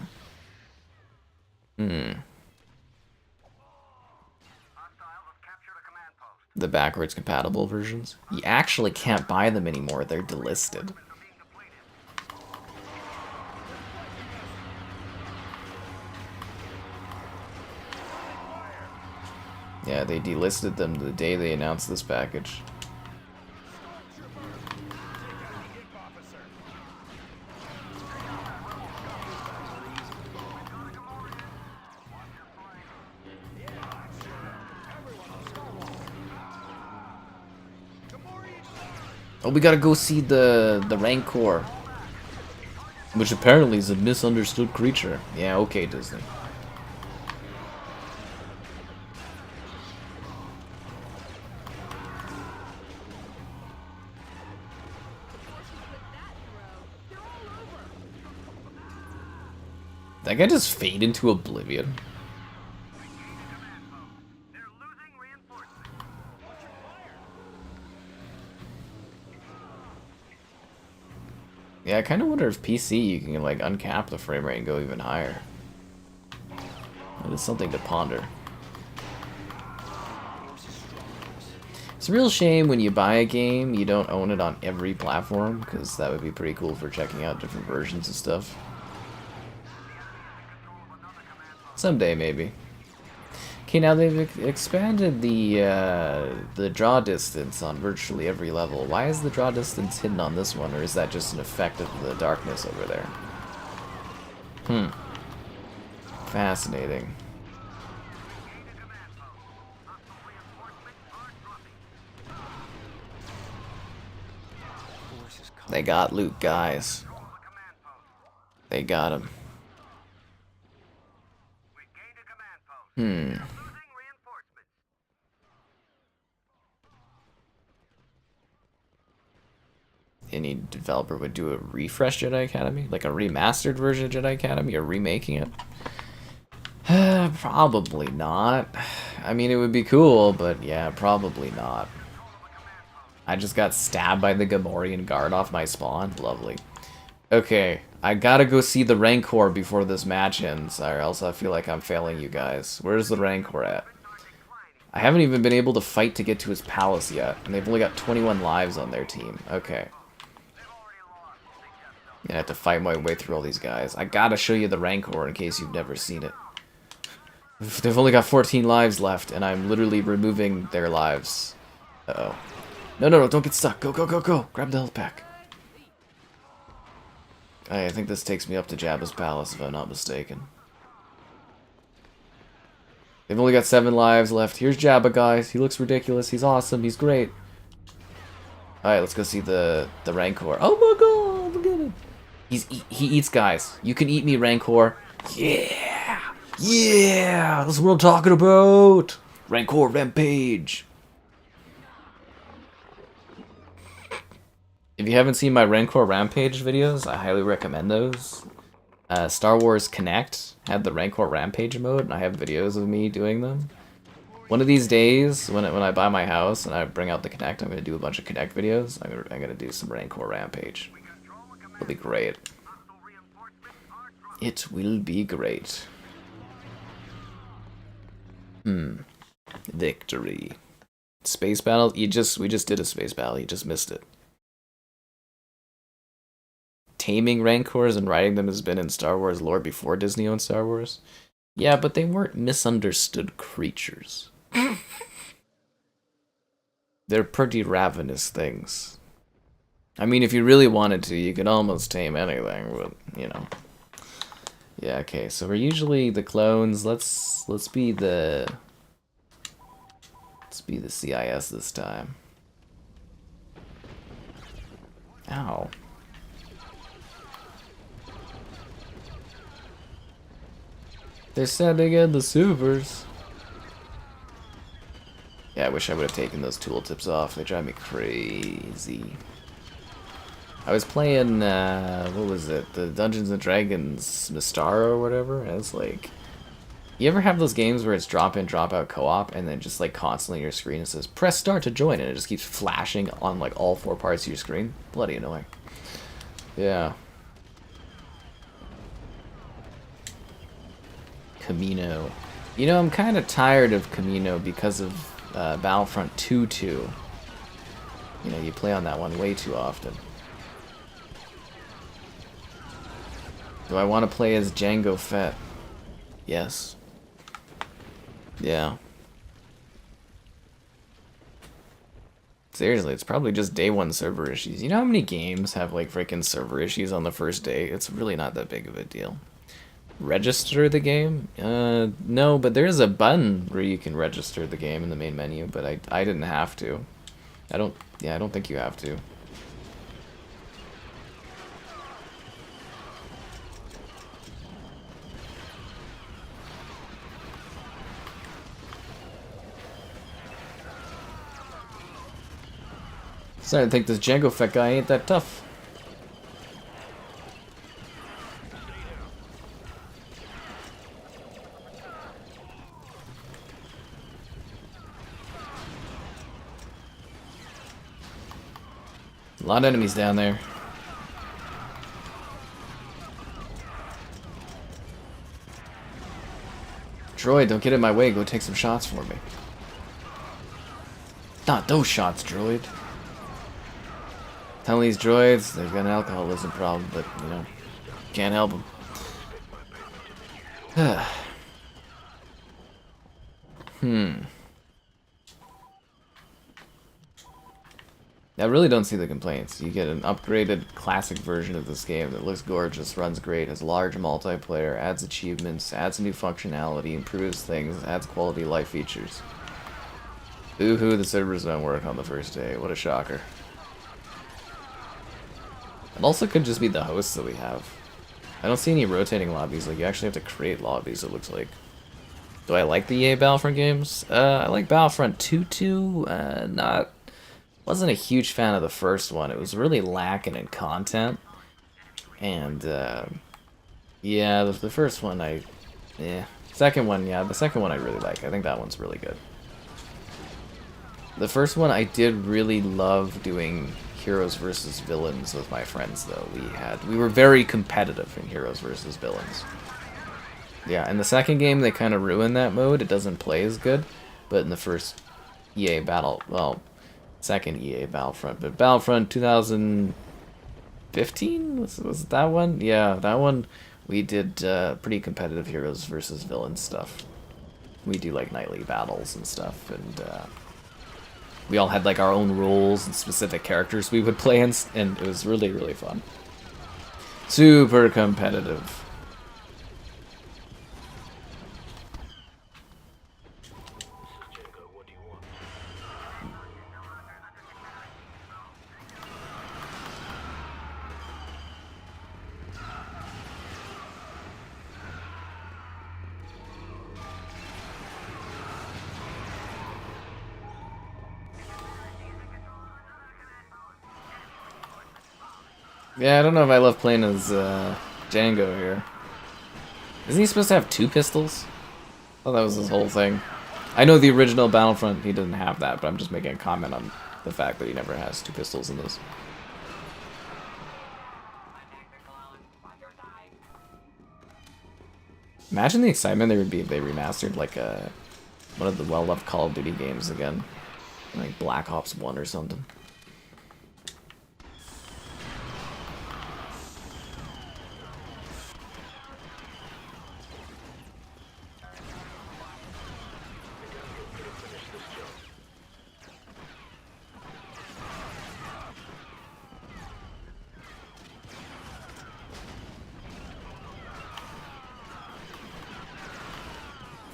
The backwards compatible versions? You actually can't buy them anymore, they're delisted. Yeah, they delisted them the day they announced this package. Oh, we gotta go see the Rancor. Which apparently is a misunderstood creature. Yeah, okay, Disney. That guy just fade into oblivion. Yeah, I kind of wonder if PC you can like uncap the frame rate and go even higher. That is something to ponder. It's a real shame when you buy a game you don't own it on every platform, because that would be pretty cool for checking out different versions of stuff. Someday, maybe. Okay, now they've expanded the draw distance on virtually every level. Why is the draw distance hidden on this one, or is that just an effect of the darkness over there? Fascinating. They got Luke, guys. They got him. Any developer would do a refresh Jedi Academy? Like a remastered version of Jedi Academy, or remaking it? Probably not. I mean, it would be cool, but yeah, probably not. I just got stabbed by the Gamorrean guard off my spawn. Lovely. Okay, I gotta go see the Rancor before this match ends, or else I feel like I'm failing you guys. Where's the Rancor at? I haven't even been able to fight to get to his palace yet, and they've only got 21 lives on their team. Okay. I'm gonna have to fight my way through all these guys. I gotta show you the Rancor in case you've never seen it. They've only got 14 lives left, and I'm literally removing their lives. Uh-oh. No, no, no, don't get stuck. Go, go, go, go. Grab the health pack. I think this takes me up to Jabba's palace, if I'm not mistaken. They've only got 7 lives left. Here's Jabba, guys. He looks ridiculous. He's awesome. He's great. Alright, let's go see the Rancor. Oh my god, look at him. He eats guys. You can eat me, Rancor. Yeah! Yeah! That's what I'm talking about! Rancor Rampage! If you haven't seen my Rancor Rampage videos, I highly recommend those. Star Wars Connect had the Rancor Rampage mode, and I have videos of me doing them. One of these days, when I buy my house and I bring out the Connect, I'm going to do a bunch of Connect videos. I'm going to do some Rancor Rampage. It'll be great. It will be great. Victory. Space battle? We just did a space battle. You just missed it. Taming Rancors and riding them has been in Star Wars lore before Disney owned Star Wars. Yeah, but they weren't misunderstood creatures. They're pretty ravenous things. I mean, if you really wanted to, you could almost tame anything, but, you know. Yeah, okay, so we're usually the clones. Let's be the CIS this time. Ow. They're sending in the supers. Yeah, I wish I would have taken those tooltips off. They drive me crazy. I was playing, what was it? The Dungeons and Dragons Mystara or whatever. And it's like, you ever have those games where it's drop in, drop out co-op, and then just like constantly your screen it says press start to join, and it just keeps flashing on like all 4 parts of your screen? Bloody annoying. Yeah. Kamino. You know, I'm kind of tired of Kamino because of Battlefront 2.2. You know, you play on that one way too often. Do I want to play as Jango Fett? Yes. Yeah. Seriously, it's probably just day 1 server issues. You know how many games have like freaking server issues on the first day? It's really not that big of a deal. Register the game? No, but there is a button where you can register the game in the main menu, but I didn't have to. I don't think you have to. Starting to think this Jango Fett guy ain't that tough. A lot of enemies down there. Droid, don't get in my way. Go take some shots for me. Not those shots, droid. Telling these droids they've got an alcoholism problem, but, you know, can't help them. I really don't see the complaints. You get an upgraded classic version of this game that looks gorgeous, runs great, has large multiplayer, adds achievements, adds new functionality, improves things, adds quality life features. Boo-hoo, the servers don't work on the first day. What a shocker. It also could just be the hosts that we have. I don't see any rotating lobbies. Like, you actually have to create lobbies, it looks like. Do I like the EA Battlefront games? I like Battlefront 2.2. Wasn't a huge fan of the first one. It was really lacking in content. And, yeah, the first one second one, yeah, the second one I really like. I think that one's really good. The first one I did really love doing heroes versus villains with my friends, though. We were very competitive in heroes versus villains. Yeah, in the second game they kind of ruined that mode. It doesn't play as good, but in the first second EA Battlefront, but Battlefront 2015 was it that one? Yeah, that one we did pretty competitive heroes versus villains stuff. We do like nightly battles and stuff, and we all had like our own roles and specific characters we would play, and it was really, really fun. Super competitive. Yeah, I don't know if I love playing as Jango here. Isn't he supposed to have 2 pistols? I thought that was his whole thing. I know the original Battlefront, he doesn't have that, but I'm just making a comment on the fact that he never has 2 pistols in this. Imagine the excitement there would be if they remastered like one of the well-loved Call of Duty games again. Like Black Ops 1 or something.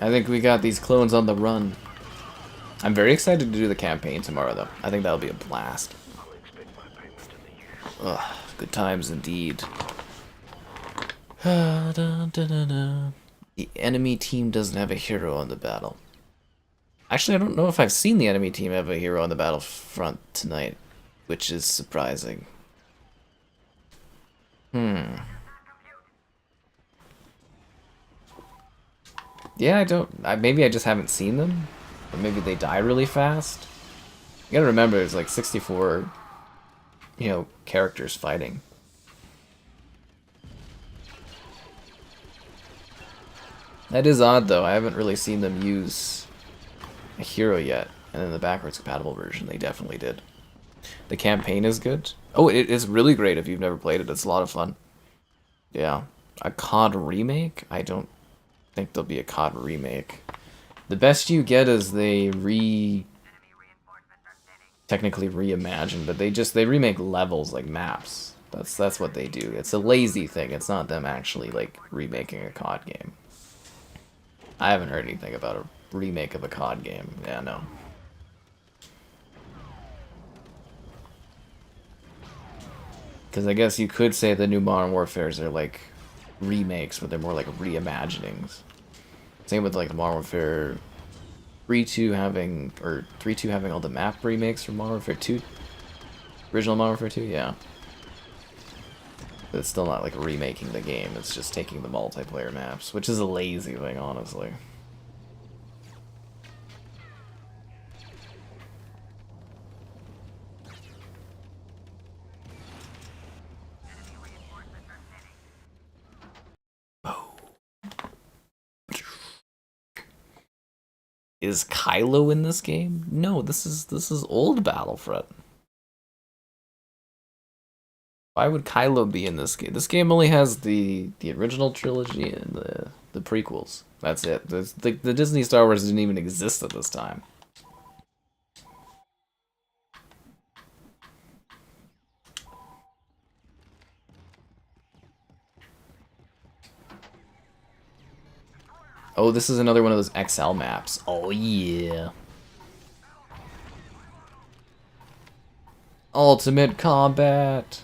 I think we got these clones on the run. I'm very excited to do the campaign tomorrow, though. I think that'll be a blast. Ugh, good times indeed. The enemy team doesn't have a hero on the battle. Actually, I don't know if I've seen the enemy team have a hero on the battlefront tonight, which is surprising. Yeah, I don't... maybe I just haven't seen them. Or maybe they die really fast. You gotta remember, there's like 64, characters fighting. That is odd, though. I haven't really seen them use a hero yet. And in the backwards compatible version, they definitely did. The campaign is good. Oh, it is really great if you've never played it. It's a lot of fun. Yeah. A COD remake? I don't think there'll be a COD remake. The best you get is they technically reimagine, but they remake levels, like maps. That's what they do. It's a lazy thing. It's not them actually like remaking a COD game. I haven't heard anything about a remake of a COD game. Yeah, no. Because I guess you could say the new Modern Warfares are like remakes, but they're more like reimaginings. Same with like the Modern Warfare 3.2 having, or 3.2 having all the map remakes from Modern Warfare 2. Original Modern Warfare 2, yeah. But it's still not like remaking the game, it's just taking the multiplayer maps, which is a lazy thing, honestly. Is Kylo in this game? No, this is old Battlefront. Why would Kylo be in this game? This game only has the original trilogy and the prequels. That's it. The Disney Star Wars didn't even exist at this time. Oh, this is another one of those XL maps. Oh, yeah. Ultimate combat.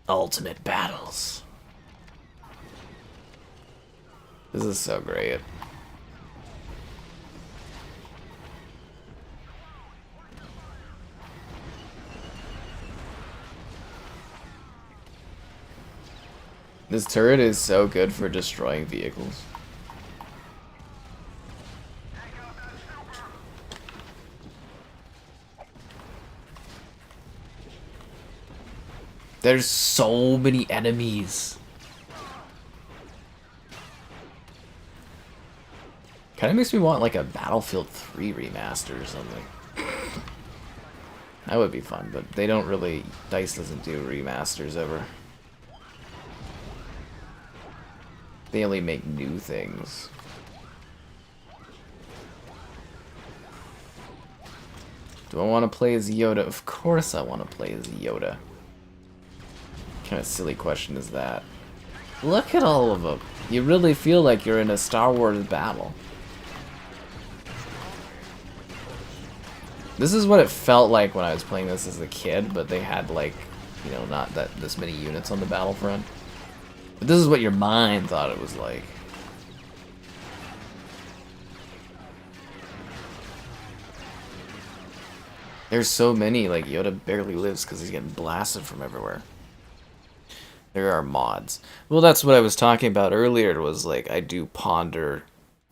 Ultimate battles. This is so great. This turret is so good for destroying vehicles. There's so many enemies. Kind of makes me want like a Battlefield 3 remaster or something. That would be fun, but they don't really... DICE doesn't do remasters ever. They only make new things. Do I want to play as Yoda? Of course I want to play as Yoda. What kind of silly question is that? Look at all of them. You really feel like you're in a Star Wars battle. This is what it felt like when I was playing this as a kid, but they had like, not this many units on the battlefront. But this is what your mind thought it was like. There's so many, like Yoda barely lives because he's getting blasted from everywhere. There are mods. Well, that's what I was talking about earlier, was like, I do ponder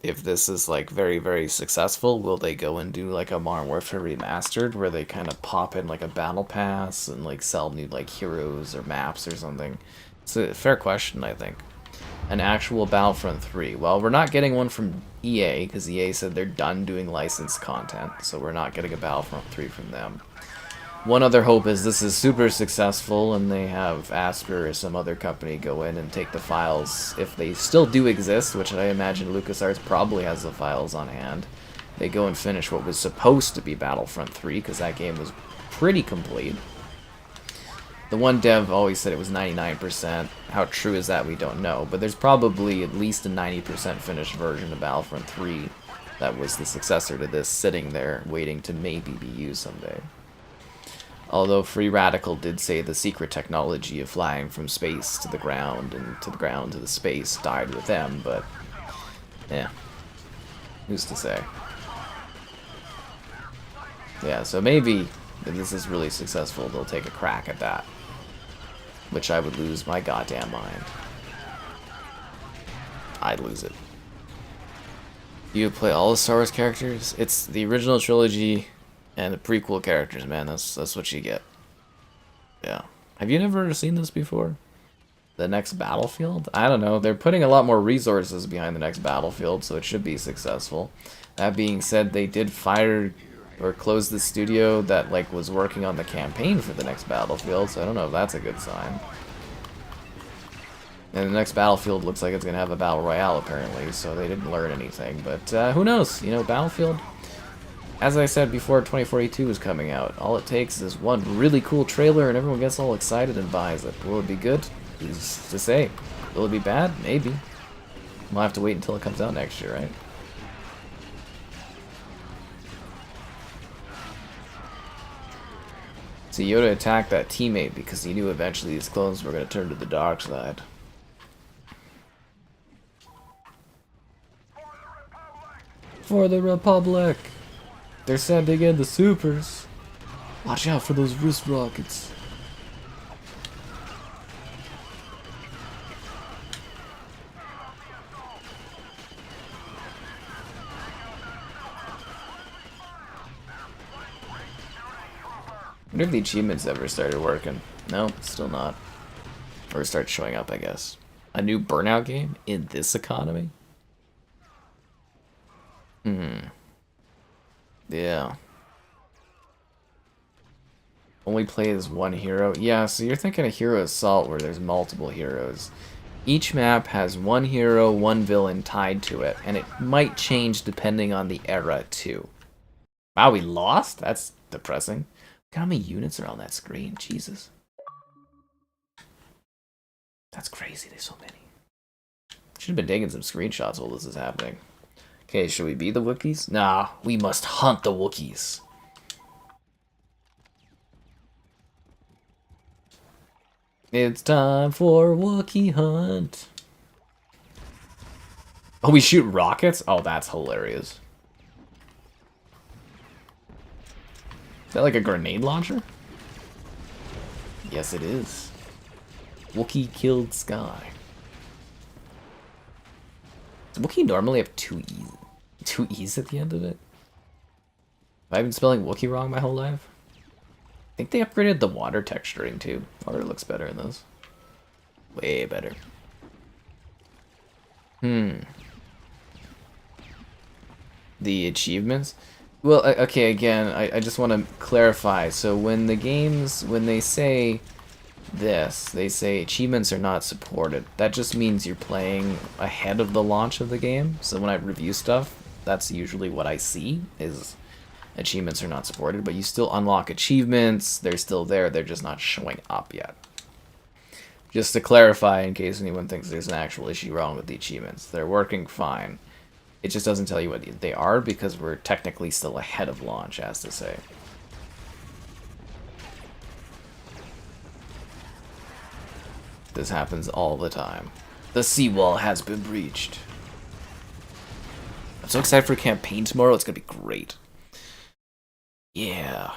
if this is like very, very successful, will they go and do like a Modern Warfare Remastered where they kind of pop in like a battle pass and like sell new like heroes or maps or something? It's a fair question, I think. An actual Battlefront 3. Well, we're not getting one from EA, because EA said they're done doing licensed content, so we're not getting a Battlefront 3 from them. One other hope is this is super successful, and they have Asper or some other company go in and take the files, if they still do exist, which I imagine LucasArts probably has the files on hand. They go and finish what was supposed to be Battlefront 3, because that game was pretty complete. The one dev always said it was 99%. How true is that, we don't know. But there's probably at least a 90% finished version of Battlefront 3 that was the successor to this, sitting there waiting to maybe be used someday. Although Free Radical did say the secret technology of flying from space to the ground and to the ground to the space died with them, but yeah. Who's to say? Yeah, so maybe if this is really successful, they'll take a crack at that. Which I would lose my goddamn mind. I'd lose it. You play all the Star Wars characters? It's the original trilogy and the prequel characters, man. That's what you get. Yeah. Have you never seen this before? The next Battlefield? I don't know. They're putting a lot more resources behind the next Battlefield, so it should be successful. That being said, they did fire or close the studio that like was working on the campaign for the next Battlefield, so I don't know if that's a good sign. And the next Battlefield looks like it's going to have a Battle Royale, apparently, so they didn't learn anything. But who knows? You know, Battlefield, as I said before 2042 is coming out, all it takes is one really cool trailer and everyone gets all excited and buys it. Will it be good? Who's to say? Will it be bad? Maybe. We'll have to wait until it comes out next year, right? So Yoda attacked that teammate because he knew eventually these clones were going to turn to the dark side. For the Republic! They're sending in the supers! Watch out for those wrist rockets! I wonder if the achievements ever started working. No, still not. Or start showing up, I guess. A new Burnout game in this economy? Yeah. Only play as one hero? Yeah, so you're thinking of Hero Assault where there's multiple heroes. Each map has one hero, one villain tied to it, and it might change depending on the era, too. Wow, we lost? That's depressing. Look how many units are on that screen. Jesus. That's crazy. There's so many. Should have been taking some screenshots while this is happening. Okay, should we be the Wookiees? Nah, we must hunt the Wookiees. It's time for Wookiee hunt. Oh, we shoot rockets? Oh, that's hilarious. Is that like a grenade launcher? Yes, it is. Wookiee killed Sky. Does Wookiee normally have two E's at the end of it? Have I been spelling Wookiee wrong my whole life? I think they upgraded the water texturing too. Water looks better in those. Way better. The achievements? Well, okay, again, I just want to clarify. So when they say this, they say achievements are not supported. That just means you're playing ahead of the launch of the game. So when I review stuff, that's usually what I see, is achievements are not supported, but you still unlock achievements. They're still there. They're just not showing up yet. Just to clarify, in case anyone thinks there's an actual issue wrong with the achievements. They're working fine. It just doesn't tell you what they are because we're technically still ahead of launch, as to say. This happens all the time. The seawall has been breached. I'm so excited for campaign tomorrow. It's going to be great. Yeah.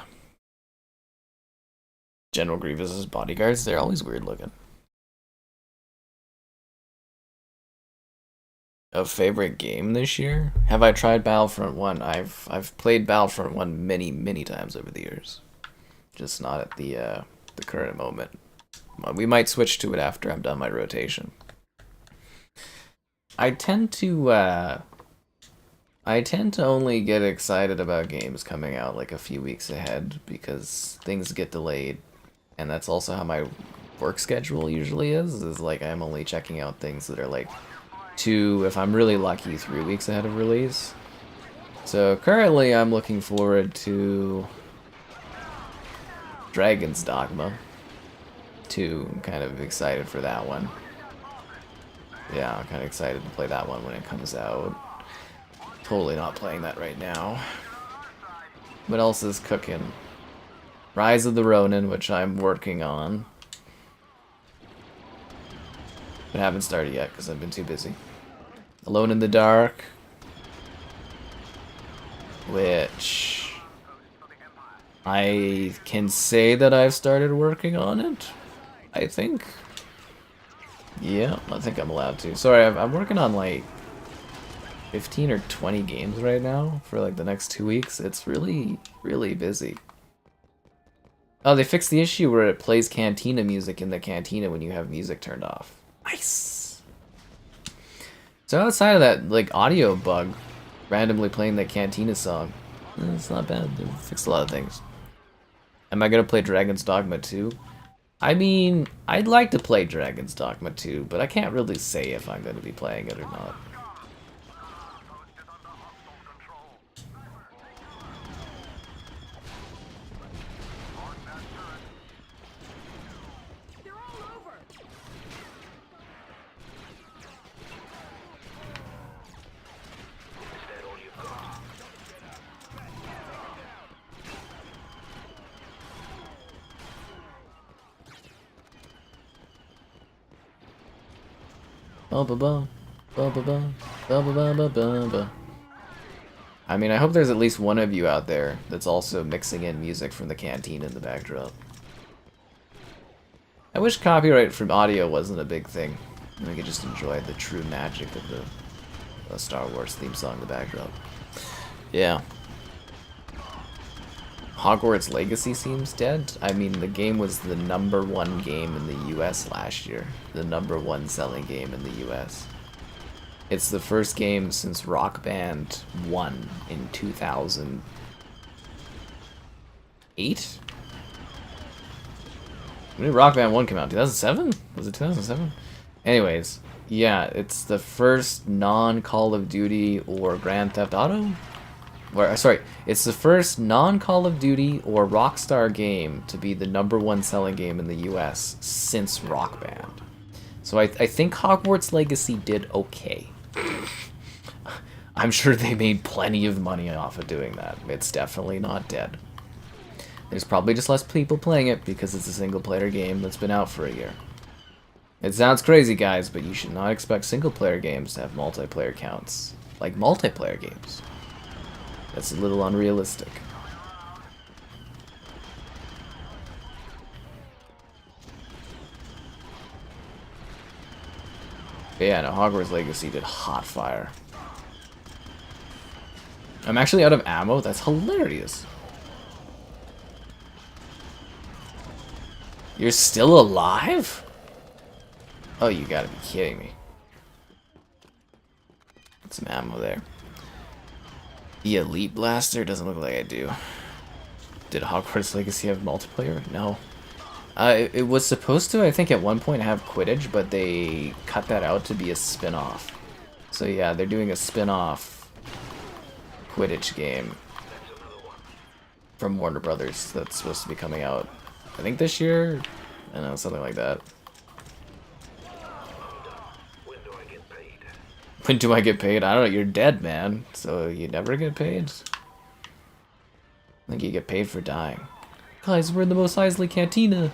General Grievous's bodyguards, they're always weird looking. A favorite game this year? Have I tried Battlefront 1? I've played Battlefront 1 many times over the years. Just not at the current moment. We might switch to it after I'm done my rotation. I tend to only get excited about games coming out like a few weeks ahead because things get delayed, and that's also how my work schedule usually is like I'm only checking out things that are like 2, if I'm really lucky, 3 weeks ahead of release. So currently I'm looking forward to Dragon's Dogma 2. I'm kind of excited for that one. Yeah, I'm kind of excited to play that one when it comes out. Totally not playing that right now. What else is cooking? Rise of the Ronin, which I'm working on. But haven't started yet because I've been too busy. Alone in the Dark. which I can say that I've started working on it, I think. Yeah, I think I'm allowed to. Sorry, I'm working on like 15 or 20 games right now for like the next 2 weeks. It's really, really busy. Oh, they fixed the issue where it plays cantina music in the cantina when you have music turned off. Nice. So outside of that, like, audio bug, randomly playing that cantina song, it's not bad. They fixed a lot of things. Am I gonna play Dragon's Dogma 2? I mean, I'd like to play Dragon's Dogma 2, but I can't really say if I'm gonna be playing it or not. I mean, I hope there's at least one of you out there that's also mixing in music from the canteen in the backdrop. I wish copyright from audio wasn't a big thing. I could just enjoy the true magic of the Star Wars theme song in the backdrop. Yeah. Hogwarts Legacy seems dead. I mean, the game was the #1 game in the US last year. The #1 selling game in the US. It's the first game since Rock Band 1 in 2008? When did Rock Band 1 come out? 2007? Was it 2007? Anyways, yeah, it's the first non-Call of Duty or Grand Theft Auto? Or, sorry, it's the first non-Call of Duty or Rockstar game to be the #1 selling game in the US since Rock Band. So I think Hogwarts Legacy did okay. I'm sure they made plenty of money off of doing that. It's definitely not dead. There's probably just less people playing it because it's a single-player game that's been out for a year. It sounds crazy, guys, but you should not expect single-player games to have multiplayer counts like multiplayer games. That's a little unrealistic. But yeah, no, Hogwarts Legacy did hot fire. I'm actually out of ammo? That's hilarious. You're still alive? Oh, you gotta be kidding me. Get some ammo there. The Elite Blaster? Doesn't look like I do. Did Hogwarts Legacy have multiplayer? No. It was supposed to, I think, at one point have Quidditch, but they cut that out to be a spin-off. So yeah, they're doing a spin-off Quidditch game from Warner Brothers that's supposed to be coming out, I think this year? I don't know, something like that. When do I get paid? I don't know, you're dead, man. So you never get paid? I think you get paid for dying. Guys, we're in the Mos Eisley Cantina.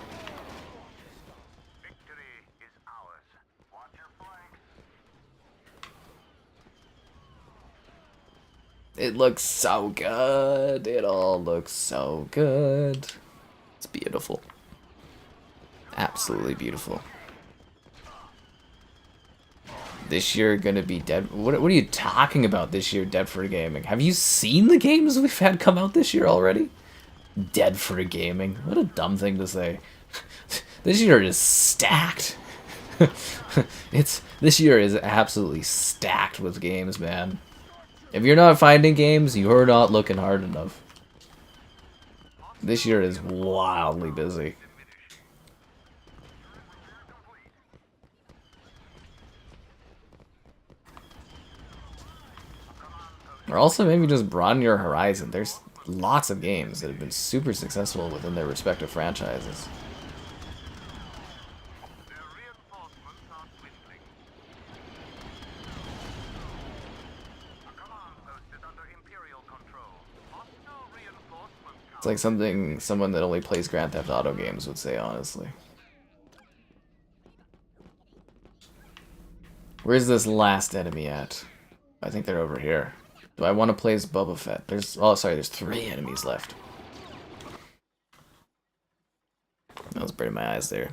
It looks so good. It all looks so good. It's beautiful. Absolutely beautiful. This year gonna be dead. What are you talking about this year, dead for gaming? Have you seen the games we've had come out this year already? Dead for gaming. What a dumb thing to say. This year is stacked. This year is absolutely stacked with games, man. If you're not finding games, you're not looking hard enough. This year is wildly busy. Or also maybe just broaden your horizon. There's lots of games that have been super successful within their respective franchises. It's like something someone that only plays Grand Theft Auto games would say, honestly. Where's this last enemy at? I think they're over here. Do I want to play as Boba Fett? There's 3 enemies left. I was burning my eyes there.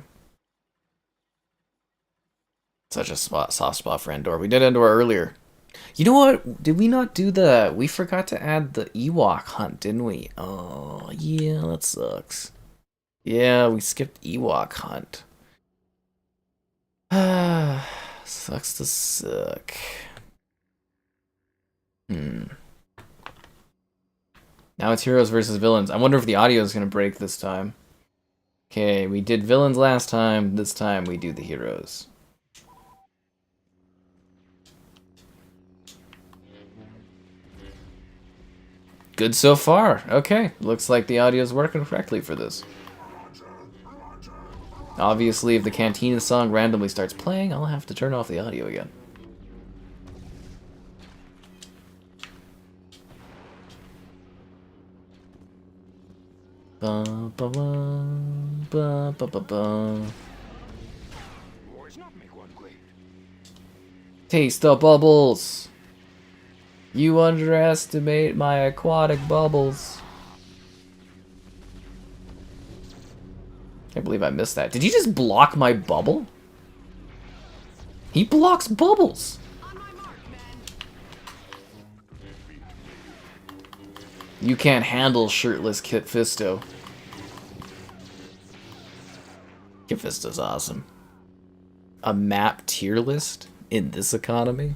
Such a soft spot for Endor. We did Endor earlier. You know what? Did we not do we forgot to add the Ewok hunt, didn't we? Oh, yeah, that sucks. Yeah, we skipped Ewok hunt. Sucks to suck. Now it's heroes versus villains. I wonder if the audio is going to break this time. Okay, we did villains last time. This time we do the heroes. Good so far. Okay, looks like the audio is working correctly for this. Obviously, if the Cantina song randomly starts playing, I'll have to turn off the audio again. Ba, ba, ba, ba, ba, ba, ba. Taste the bubbles. You underestimate my aquatic bubbles. Can't believe I missed that. Did you just block my bubble? He blocks bubbles. You can't handle shirtless Kit Fisto. Kit Fisto's awesome. A map tier list in this economy?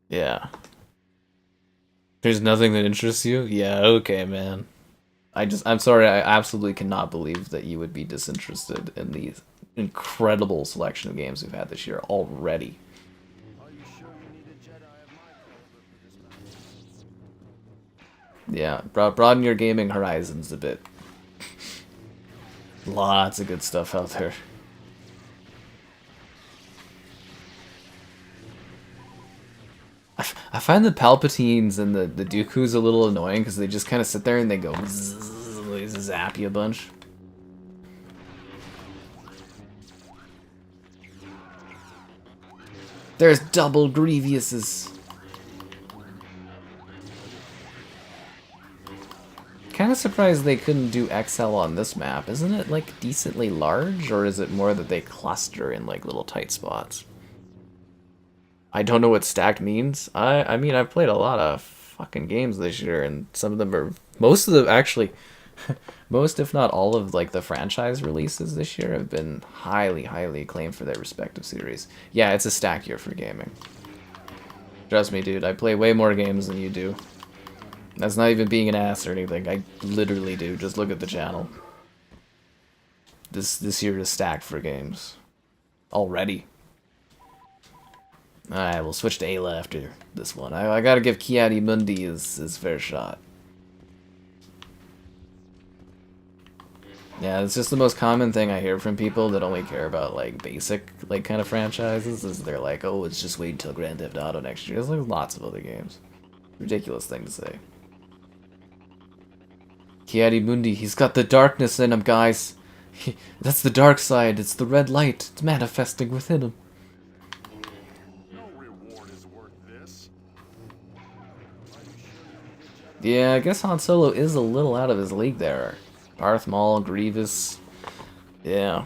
Yeah. There's nothing that interests you? Yeah, okay, man. I'm sorry, I absolutely cannot believe that you would be disinterested in the incredible selection of games we've had this year already. Yeah, broaden your gaming horizons a bit. Lots of good stuff out there. I find the Palpatines and the Dooku's a little annoying because they just kind of sit there and they go zzz, they zap you a bunch. There's double Grievouses. Kind of surprised they couldn't do XL on this map. Isn't it like decently large, or is it more that they cluster in like little tight spots? I don't know what stacked means. I mean, I've played a lot of fucking games this year, and some of them are... Most of them, actually... most, if not all of, like, the franchise releases this year have been highly, highly acclaimed for their respective series. Yeah, it's a stacked year for gaming. Trust me, dude. I play way more games than you do. That's not even being an ass or anything. I literally do. Just look at the channel. This year is stacked for games. Already. Alright, we'll switch to Ayla after this one. I gotta give Ki-Adi-Mundi his fair shot. Yeah, it's just the most common thing I hear from people that only care about, like, basic, like, kind of franchises, is they're like, oh, it's just wait until Grand Theft Auto next year. There's, like, lots of other games. Ridiculous thing to say. Ki-Adi-Mundi, he's got the darkness in him, guys. That's the dark side. It's the red light. It's manifesting within him. Yeah, I guess Han Solo is a little out of his league there. Darth Maul, Grievous. Yeah.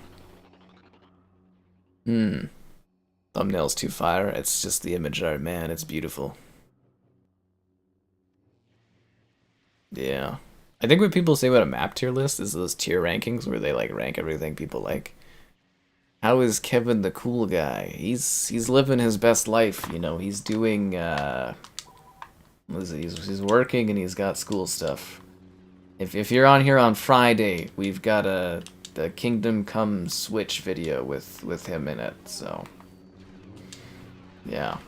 Thumbnail's too fire. It's just the image art, man. It's beautiful. Yeah. I think what people say about a map tier list is those tier rankings where they like rank everything people like. How is Kevin the cool guy? He's living his best life, you know. He's doing he's working and he's got school stuff. If you're on here on Friday, we've got the Kingdom Come Switch video with him in it, so yeah.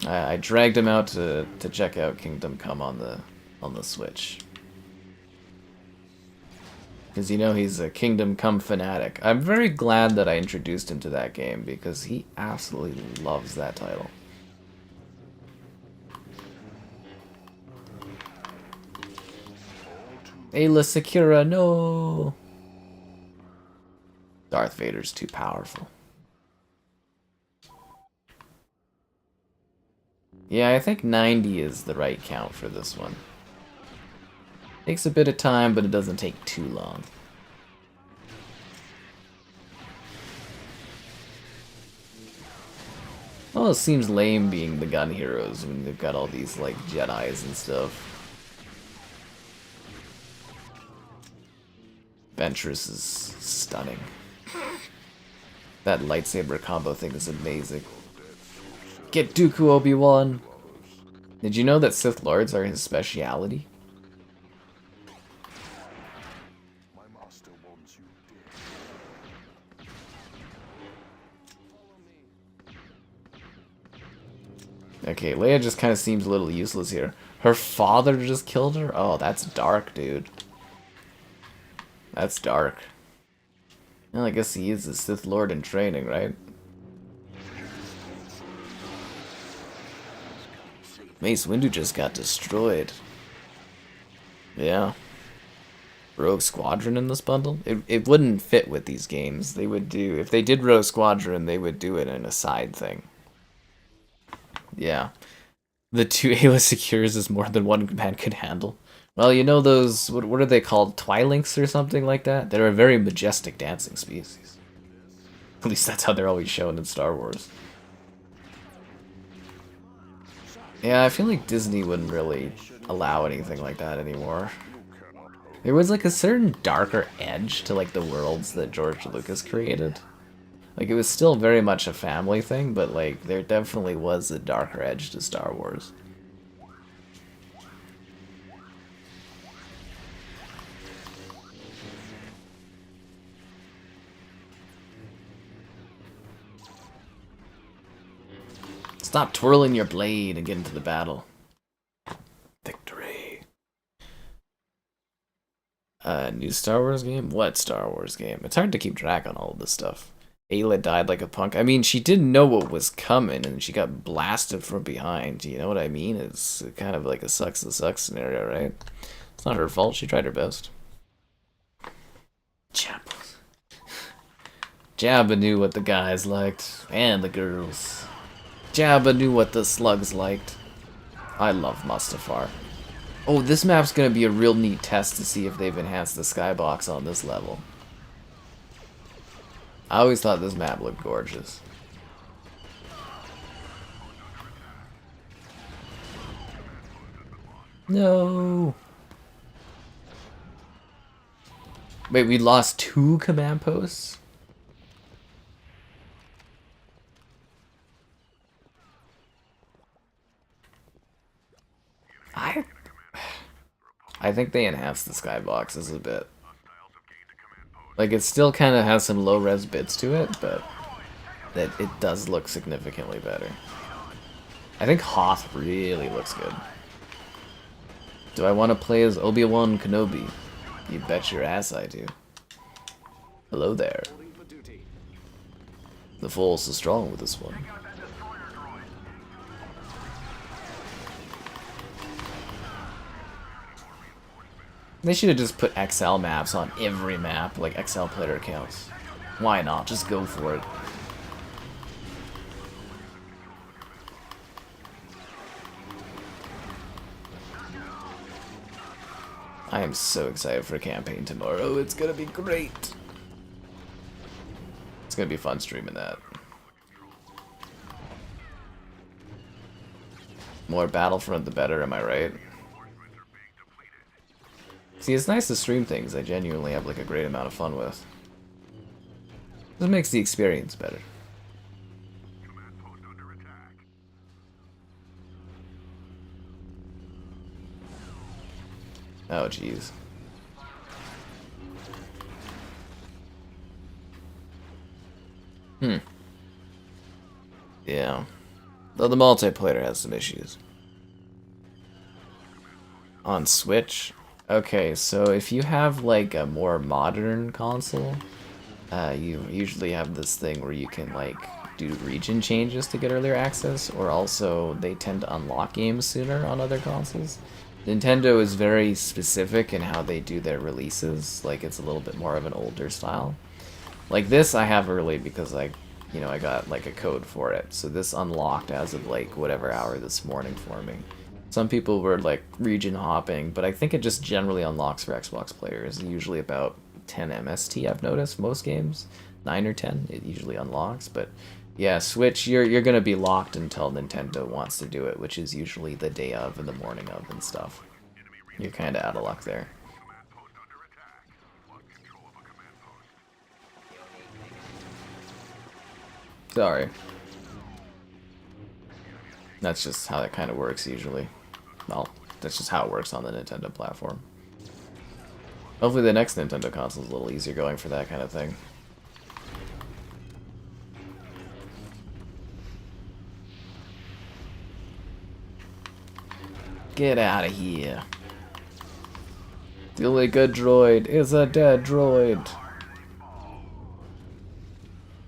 I dragged him out to check out Kingdom Come on the Switch. Because you know he's a Kingdom Come fanatic. I'm very glad that I introduced him to that game because he absolutely loves that title. Ayla Secura, no! Darth Vader's too powerful. Yeah, I think 90 is the right count for this one. Takes a bit of time, but it doesn't take too long. Well, it seems lame being the gun heroes when they've got all these, like, Jedis and stuff. Ventress is stunning. That lightsaber combo thing is amazing. Get Dooku, Obi-Wan! Did you know that Sith Lords are his speciality? Okay, Leia just kind of seems a little useless here. Her father just killed her? Oh, that's dark, dude. That's dark. Well, I guess he is a Sith Lord in training, right? Mace Windu just got destroyed. Yeah. Rogue Squadron in this bundle? It wouldn't fit with these games. They would do... If they did Rogue Squadron, they would do it in a side thing. Yeah. The 2 Ayla secures is more than one man could handle. Well, you know those... What are they called? Twilinks or something like that? They're a very majestic dancing species. At least that's how they're always shown in Star Wars. Yeah, I feel like Disney wouldn't really allow anything like that anymore. There was like a certain darker edge to like the worlds that George Lucas created. Like it was still very much a family thing, but like there definitely was a darker edge to Star Wars. Stop twirling your blade and get into the battle. Victory. New Star Wars game? What Star Wars game? It's hard to keep track on all of this stuff. Ayla died like a punk. I mean, she didn't know what was coming, and she got blasted from behind. You know what I mean? It's kind of like a sucks to sucks scenario, right? It's not her fault. She tried her best. Jabba. Jabba knew what the guys liked, and the girls. Jabba knew what the slugs liked. I love Mustafar. Oh, this map's gonna be a real neat test to see if they've enhanced the skybox on this level. I always thought this map looked gorgeous. No. Wait, we lost 2 command posts? I think they enhanced the skyboxes a bit. Like, it still kind of has some low-res bits to it, but it does look significantly better. I think Hoth really looks good. Do I want to play as Obi-Wan Kenobi? You bet your ass I do. Hello there. The Force is strong with this one. They should have just put XL maps on every map, like XL player accounts. Why not? Just go for it. I am so excited for campaign tomorrow. It's gonna be great. It's gonna be fun streaming that. More Battlefront the better, am I right? See, it's nice to stream things I genuinely have like a great amount of fun with. This makes the experience better. Oh, jeez. Yeah. Though the multiplayer has some issues. On Switch? Okay, so if you have like a more modern console, you usually have this thing where you can like do region changes to get earlier access, or also they tend to unlock games sooner on other consoles. Nintendo is very specific in how they do their releases, like it's a little bit more of an older style. Like this I have early because I you know, I got like a code for it. So this unlocked as of like whatever hour this morning for me. Some people were like region hopping, but I think it just generally unlocks for Xbox players. Usually about 10 MST I've noticed most games. 9 or 10 it usually unlocks, but yeah, Switch you're going to be locked until Nintendo wants to do it, which is usually the day of and the morning of and stuff. You're kind of out of luck there. Sorry. That's just how it kind of works usually. Well, that's just how it works on the Nintendo platform. Hopefully the next Nintendo console is a little easier going for that kind of thing. Get out of here. The only good droid is a dead droid.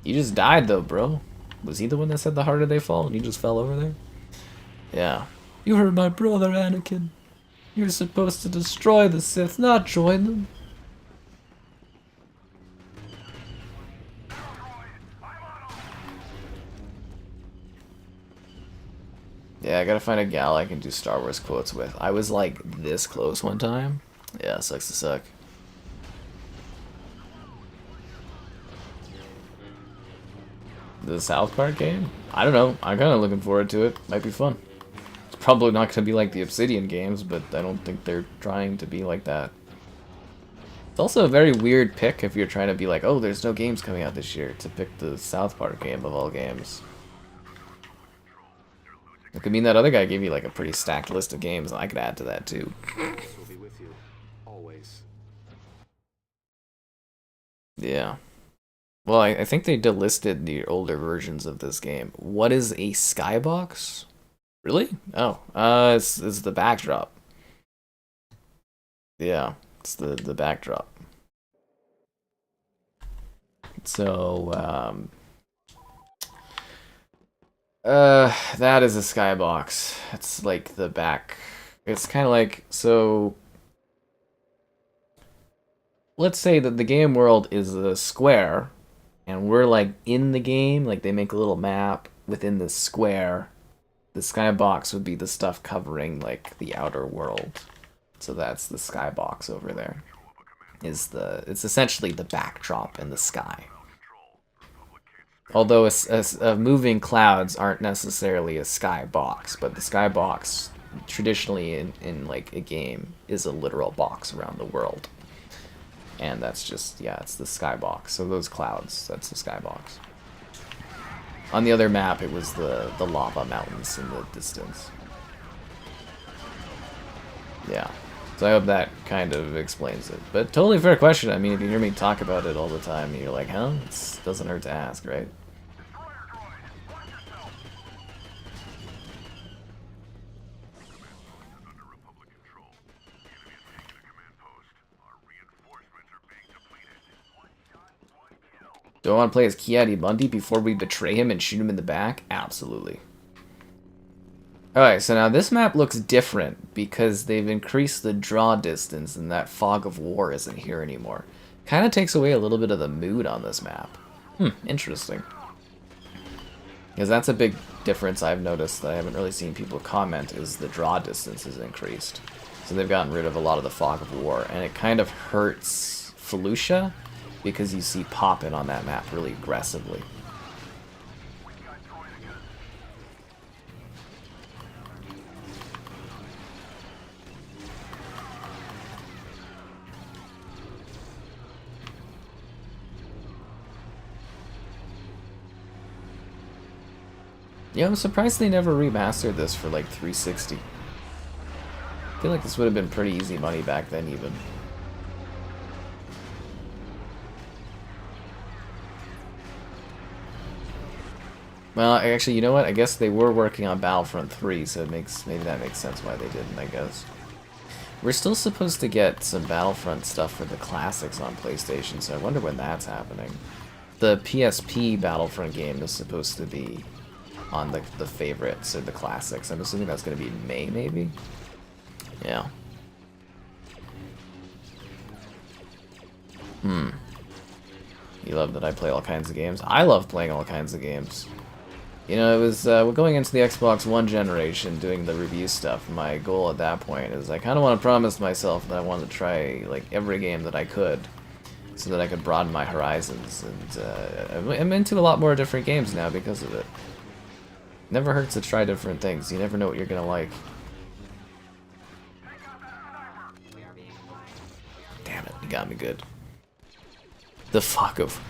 You just died though, bro. Was he the one that said the harder they fall and you just fell over there? Yeah. You heard my brother, Anakin. You're supposed to destroy the Sith, not join them. Yeah, I gotta find a gal I can do Star Wars quotes with. I was like this close one time. Yeah, sucks to suck. The South Park game? I don't know. I'm kind of looking forward to it. Might be fun. It's probably not going to be like the Obsidian games, but I don't think they're trying to be like that. It's also a very weird pick if you're trying to be like, oh, there's no games coming out this year, to pick the South Park game of all games. It could mean that other guy gave you like a pretty stacked list of games, and I could add to that too. Yeah. Well, I think they delisted the older versions of this game. What is a skybox? Really? Oh, it's the backdrop. Yeah, it's the backdrop. So, that is a skybox. It's like the back. It's kind of like, so let's say that the game world is a square, and we're like in the game, like they make a little map within this square. The skybox would be the stuff covering like the outer world. So that's the skybox over there. It's essentially the backdrop in the sky. Although moving clouds aren't necessarily a skybox, but the skybox traditionally in like a game is a literal box around the world. And that's just, yeah, it's the skybox. So those clouds, that's the skybox. On the other map, it was the lava mountains in the distance. Yeah. So I hope that kind of explains it. But totally fair question. I mean, if you hear me talk about it all the time, you're like, huh? It doesn't hurt to ask, right? Do I want to play as Ki-Adi-Mundi before we betray him and shoot him in the back? Absolutely. Alright, so now this map looks different because they've increased the draw distance and that fog of war isn't here anymore. Kind of takes away a little bit of the mood on this map. Interesting. Because that's a big difference I've noticed that I haven't really seen people comment, is the draw distance is increased. So they've gotten rid of a lot of the fog of war, and it kind of hurts Felucia, because you see popping on that map really aggressively. Yeah, I'm surprised they never remastered this for like 360. I feel like this would have been pretty easy money back then even. Well, actually, you know what? I guess they were working on Battlefront 3, so maybe that makes sense why they didn't, I guess. We're still supposed to get some Battlefront stuff for the classics on PlayStation, so I wonder when that's happening. The PSP Battlefront game is supposed to be on the favorites or the classics. I'm assuming that's going to be in May, maybe? Yeah. You love that I play all kinds of games. I love playing all kinds of games. You know, it was going into the Xbox One generation, doing the review stuff. My goal at that point is I kind of want to promise myself that I want to try like every game that I could, so that I could broaden my horizons. And I'm into a lot more different games now because of it. Never hurts to try different things. You never know what you're gonna like. Damn it, you got me good. The fog of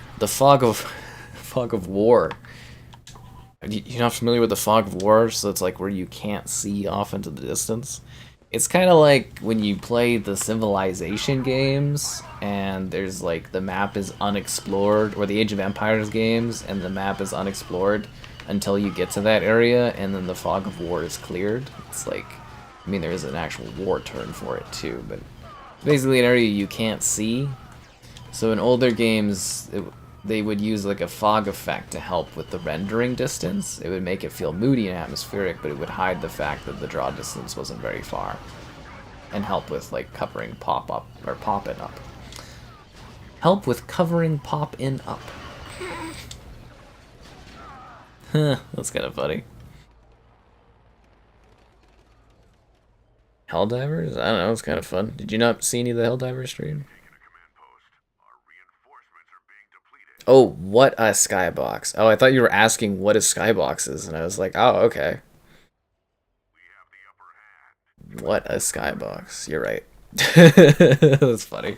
war. You're not familiar with the fog of war, so it's like where you can't see off into the distance. It's kind of like when you play the Civilization games, and there's like the map is unexplored, or the Age of Empires games, and the map is unexplored until you get to that area, and then the fog of war is cleared. It's like, I mean, there is an actual war term for it too, but basically an area you can't see. So in older games, they would use like a fog effect to help with the rendering distance. It would make it feel moody and atmospheric, but it would hide the fact that the draw distance wasn't very far, and help with like covering pop-up or pop-in up. Help with covering pop-in up. Huh, that's kind of funny. Helldivers? I don't know, it's kind of fun. Did you not see any of the Helldiver stream? Oh, what a skybox. Oh, I thought you were asking what a skybox is, and I was like, oh, okay. What a skybox. You're right. That's funny.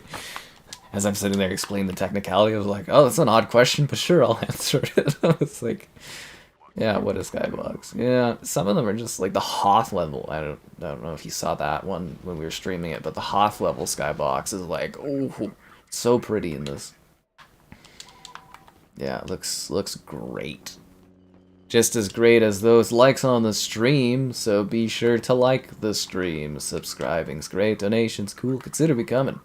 As I'm sitting there explaining the technicality, I was like, oh, that's an odd question, but sure, I'll answer it. I was like, yeah, what a skybox. Yeah, some of them are just like the Hoth level. I don't know if you saw that one when we were streaming it, but the Hoth level skybox is like, oh, so pretty in this. Yeah, it looks great. Just as great as those likes on the stream, so be sure to like the stream. Subscribing's great, donations cool, consider becoming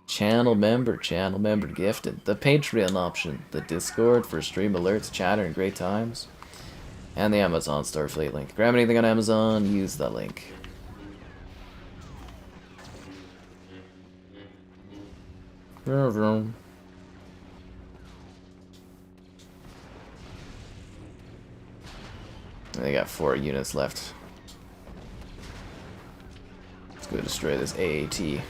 channel member gifted, the Patreon option, the Discord for stream alerts, chatter, and great times, and the Amazon Starfleet link. Grab anything on Amazon, use the link. Vroom, vroom. They got 4 units left. Let's go destroy this AAT.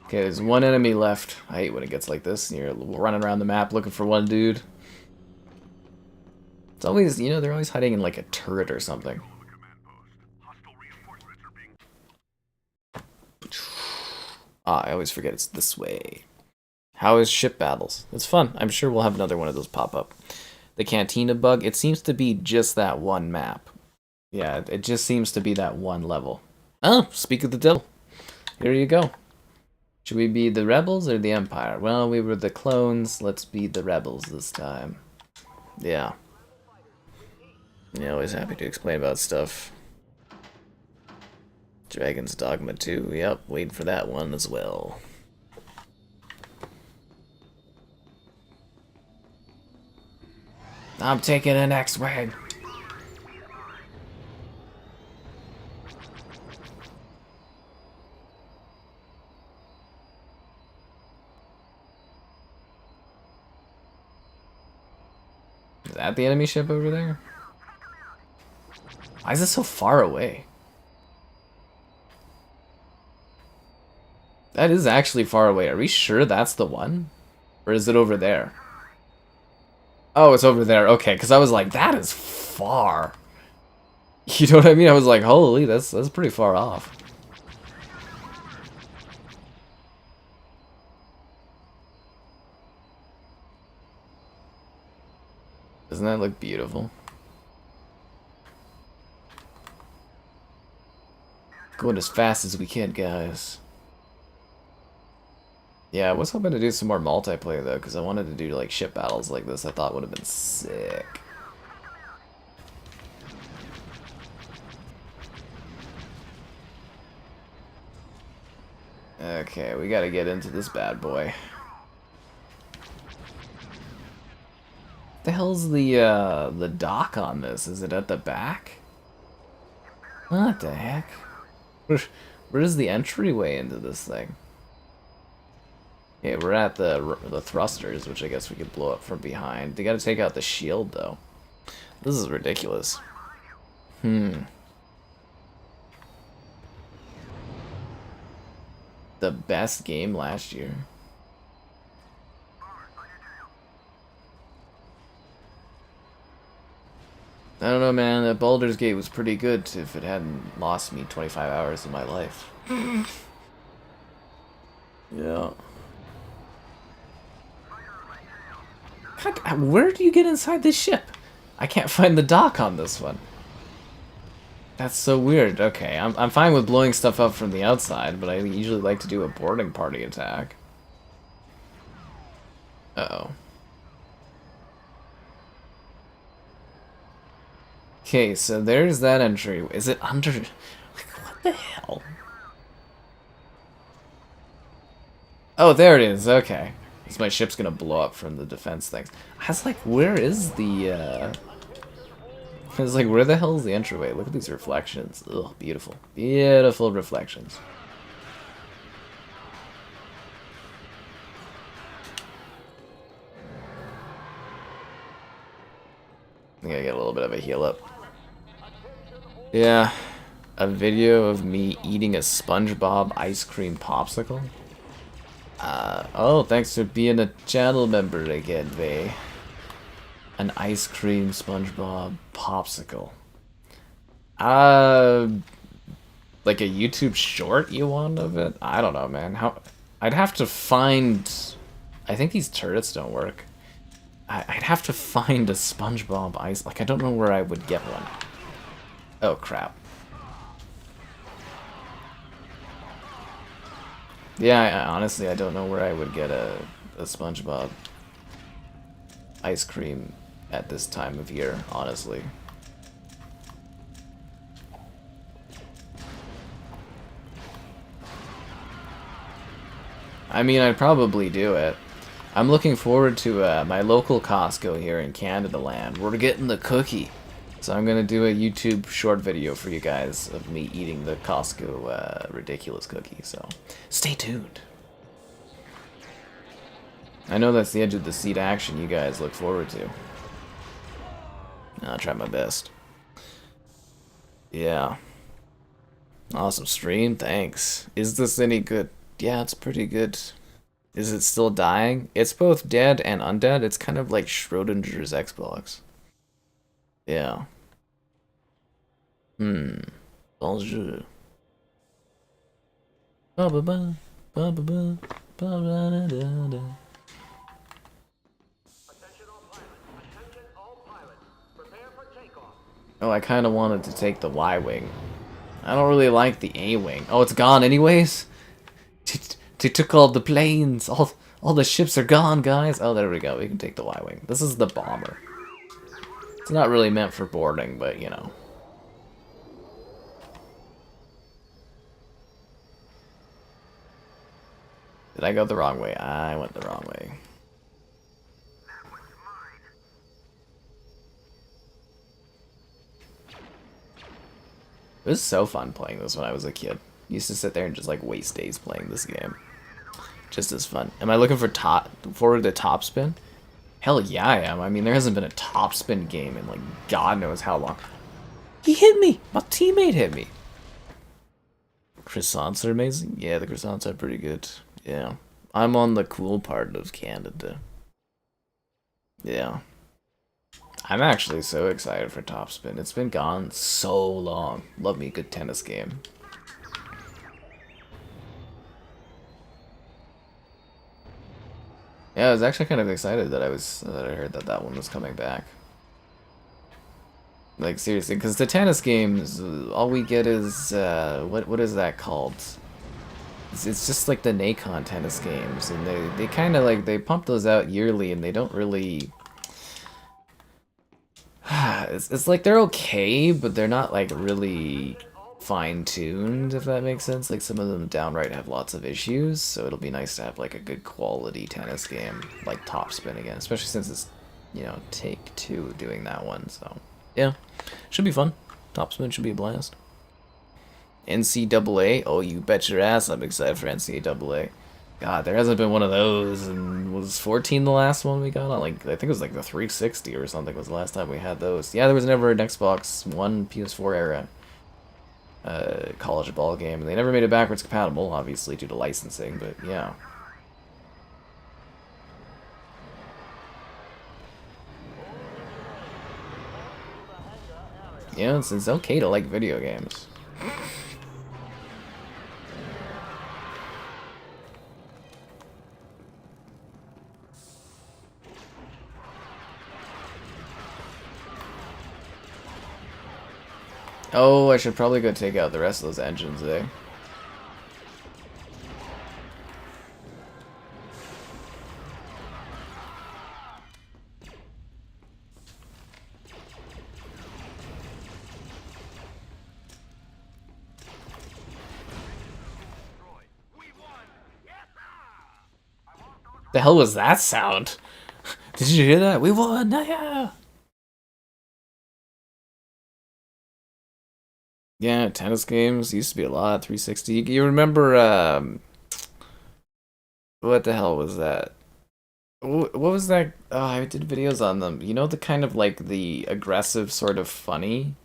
Okay, there's 1 enemy left. I hate when it gets like this, and you're running around the map looking for one dude. It's always, you know, they're always hiding in like a turret or something. Ah, I always forget it's this way. How is ship battles? It's fun. I'm sure we'll have another one of those pop up. The Cantina bug, it seems to be just that one map. Yeah, it just seems to be that one level. Oh, speak of the devil. Here you go. Should we be the rebels or the Empire? Well, we were the clones. Let's be the rebels this time. Yeah. Yeah, always happy to explain about stuff. Dragon's Dogma 2, yep, waiting for that one as well. I'm taking an X-Wing. Is that the enemy ship over there? Why is it so far away? That is actually far away. Are we sure that's the one? Or is it over there? Oh, it's over there. Okay, because I was like, that is far. You know what I mean? I was like, holy, that's pretty far off. Doesn't that look beautiful? Going as fast as we can, guys. Yeah, I was hoping to do some more multiplayer though, because I wanted to do like ship battles like this. I thought would have been sick. Okay, we gotta get into this bad boy. The hell's the dock on this? Is it at the back? What the heck? Where is the entryway into this thing? Yeah, we're at the thrusters, which I guess we could blow up from behind. They gotta take out the shield, though. This is ridiculous. The best game last year. I don't know, man. That Baldur's Gate was pretty good if it hadn't lost me 25 hours of my life. Yeah. God, where do you get inside this ship? I can't find the dock on this one. That's so weird. Okay, I'm fine with blowing stuff up from the outside, but I usually like to do a boarding party attack. Uh-oh. Okay, so there's that entry. Is it under... Like, what the hell? Oh, there it is. Okay. So my ship's gonna blow up from the defense things. I was like, where is the, I was like, where the hell is the entryway? Look at these reflections. Ugh, beautiful. Beautiful reflections. I gotta get a little bit of a heal up. Yeah, a video of me eating a SpongeBob ice cream popsicle. Oh, thanks for being a channel member again, Vay. An ice cream SpongeBob popsicle. Like a YouTube short you want of it? I don't know, man. I'd have to find... I think these turrets don't work. I'd have to find a SpongeBob ice... Like, I don't know where I would get one. Oh, crap. Yeah, honestly, I don't know where I would get a SpongeBob ice cream at this time of year, honestly. I mean, I'd probably do it. I'm looking forward to my local Costco here in Canada land. We're getting the cookie. So I'm going to do a YouTube short video for you guys of me eating the Costco ridiculous cookie. So stay tuned. I know that's the edge of the seat action you guys look forward to. I'll try my best. Yeah. Awesome stream, thanks. Is this any good? Yeah, it's pretty good. Is it still dying? It's both dead and undead. It's kind of like Schrodinger's Xbox. Yeah. Bonjour. Ba ba ba ba ba ba ba da da da. Oh, I kind of wanted to take the Y-wing. I don't really like the A-wing. Oh, it's gone anyways? They took all the planes. All the ships are gone, guys. Oh, there we go. We can take the Y-wing. This is the bomber. It's not really meant for boarding, but, you know. Did I go the wrong way? I went the wrong way. It was so fun playing this when I was a kid. Used to sit there and just like waste days playing this game. Just as fun. Am I looking for forward to top spin? Hell yeah I am. I mean, there hasn't been a top spin game in like God knows how long. He hit me! My teammate hit me! Croissants are amazing? Yeah, the croissants are pretty good. Yeah. I'm on the cool part of Canada. Yeah. I'm actually so excited for Topspin. It's been gone so long. Love me a good tennis game. Yeah, I was actually kind of excited that I heard that one was coming back. Like seriously, because the tennis games, all we get is what is that called? It's just like the Nacon tennis games, and they kind of like they pump those out yearly, and they don't really. It's like they're okay, but they're not like really fine-tuned, if that makes sense. Like some of them downright have lots of issues, so it'll be nice to have like a good quality tennis game like Topspin again, especially since it's you know, take two doing that one. So yeah, should be fun. Top Spin should be a blast. NCAA, oh you bet your ass I'm excited for NCAA. God, there hasn't been one of those, and was 14 the last one we got on? Like, I think it was like the 360 or something was the last time we had those. Yeah, there was never an Xbox One, PS4 era college ball game, and they never made it backwards compatible, obviously due to licensing, but yeah. Yeah, it's okay to like video games. Oh, I should probably go take out the rest of those engines, eh? The hell was that sound? Did you hear that? We won! Yeah! Yeah, tennis games used to be a lot. 360. You remember, what the hell was that? What was that? Oh, I did videos on them. You know the kind of like the aggressive sort of funny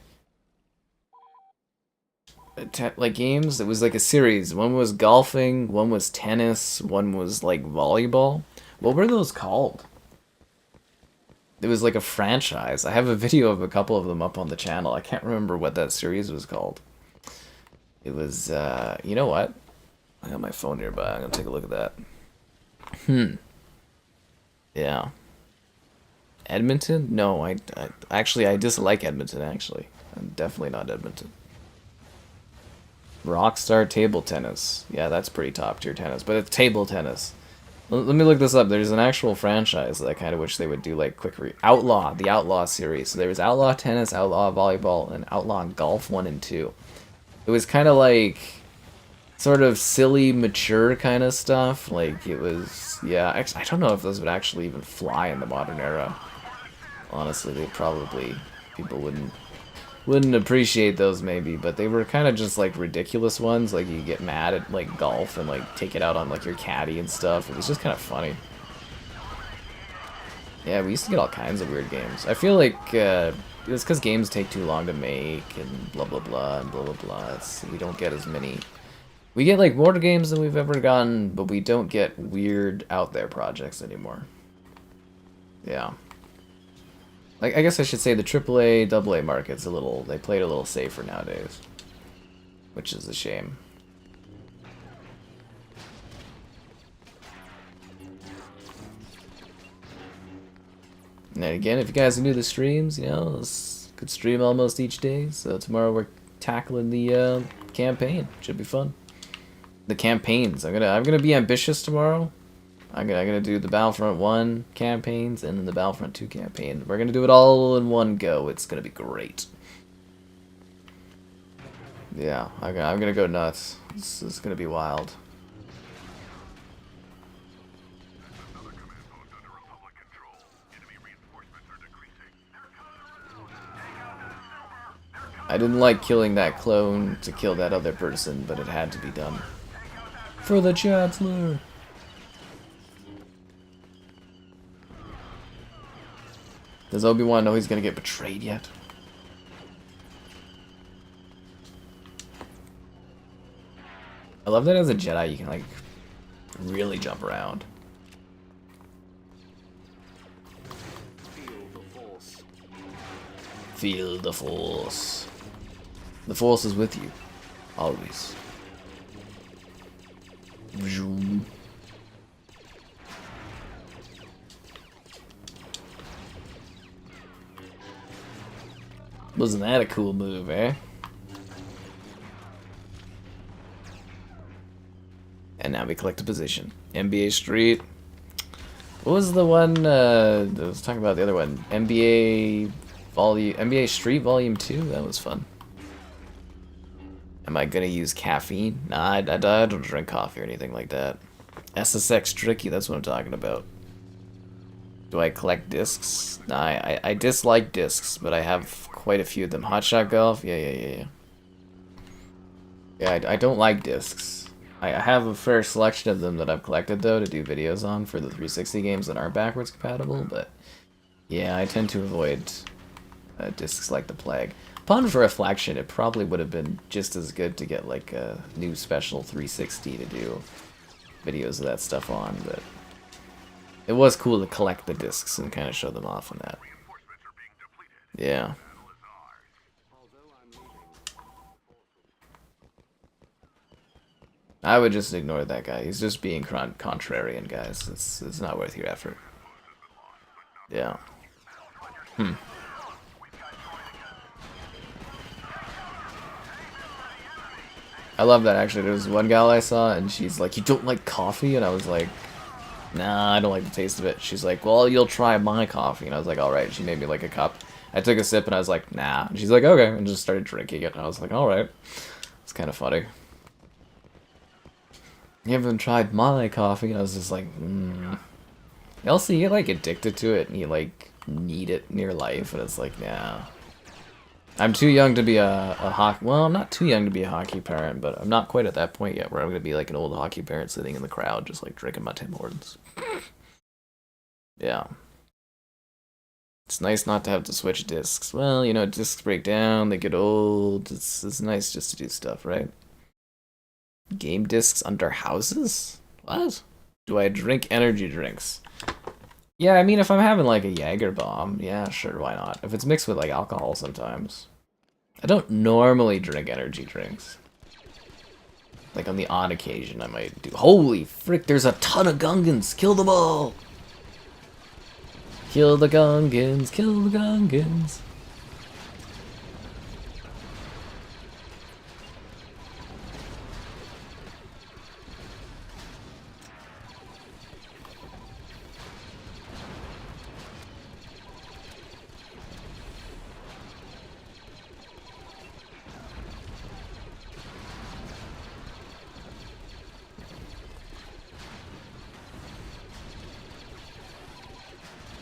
like games? It was like a series. One was golfing, one was tennis, one was like volleyball. What were those called? It was like a franchise. I have a video of a couple of them up on the channel. I can't remember what that series was called. It was, you know what? I got my phone nearby. I'm gonna take a look at that. Yeah. Edmonton? No, I actually, I dislike Edmonton, actually. I'm definitely not Edmonton. Rockstar Table Tennis. Yeah, that's pretty top tier tennis, but it's table tennis. Let me look this up. There's an actual franchise that I kind of wish they would do like quick Outlaw, the Outlaw series. So there was Outlaw Tennis, Outlaw Volleyball, and Outlaw Golf 1 and 2. It was kind of like sort of silly, mature kind of stuff. Like it was, yeah. I don't know if those would actually even fly in the modern era. Honestly, they probably people wouldn't appreciate those maybe, but they were kind of just like ridiculous ones. Like you get mad at like golf and like take it out on like your caddy and stuff. It was just kind of funny. Yeah, we used to get all kinds of weird games. I feel like it's because games take too long to make and blah blah blah and blah blah blah. We don't get as many. We get like more games than we've ever gotten, but we don't get weird out there projects anymore. Yeah. Like, I guess I should say the AAA, AA market's a little, they play it a little safer nowadays. Which is a shame. And then again, if you guys are new to the streams, you know, this could stream almost each day. So tomorrow we're tackling the campaign. Should be fun. The campaigns. I'm gonna be ambitious tomorrow. I'm gonna do the Battlefront 1 campaigns and then the Battlefront 2 campaign. We're gonna do it all in one go. It's gonna be great. Yeah, I'm gonna go nuts. This is gonna be wild. I didn't like killing that clone to kill that other person, but it had to be done. For the Chancellor! Does Obi-Wan know he's gonna get betrayed yet? I love that as a Jedi you can like really jump around. Feel the Force. The Force is with you. Always. Vroom. Wasn't that a cool move, eh? And now we collect a position. NBA Street. What was the one, I was talking about the other one. NBA Street Volume 2? That was fun. Am I gonna use caffeine? Nah, I don't drink coffee or anything like that. SSX Tricky, that's what I'm talking about. Do I collect discs? Nah, I dislike discs, but I have quite a few of them. Hotshot Golf? Yeah. Yeah, I don't like discs. I have a fair selection of them that I've collected, though, to do videos on for the 360 games that aren't backwards compatible, but yeah, I tend to avoid discs like the plague. Upon for reflection, it probably would have been just as good to get like a new special 360 to do videos of that stuff on, but it was cool to collect the discs and kind of show them off on that. Yeah. I would just ignore that guy. He's just being contrarian, guys. It's not worth your effort. Yeah. I love that, actually. There was one gal I saw, and she's like, "You don't like coffee?" And I was like, "Nah, I don't like the taste of it." She's like, "Well, you'll try my coffee." And I was like, "Alright." She made me like a cup. I took a sip, and I was like, "Nah." And she's like, "Okay." And just started drinking it. And I was like, "Alright." It's kind of funny. You haven't tried my coffee? And I was just like, Also, you get like addicted to it, and you like need it in your life, and it's like, nah. I'm too young to be a hockey... Well, I'm not too young to be a hockey parent, but I'm not quite at that point yet where I'm going to be like an old hockey parent sitting in the crowd just like drinking my Tim Hortons. Yeah. It's nice not to have to switch discs. Well, you know, discs break down, they get old. It's nice just to do stuff, right? Game discs under houses? What? Do I drink energy drinks? Yeah, I mean, if I'm having like a Jaeger bomb, yeah, sure, why not? If it's mixed with like alcohol sometimes. I don't normally drink energy drinks. Like on the odd occasion I might do. Holy frick, there's a ton of Gungans! Kill them all! Kill the Gungans, kill the Gungans.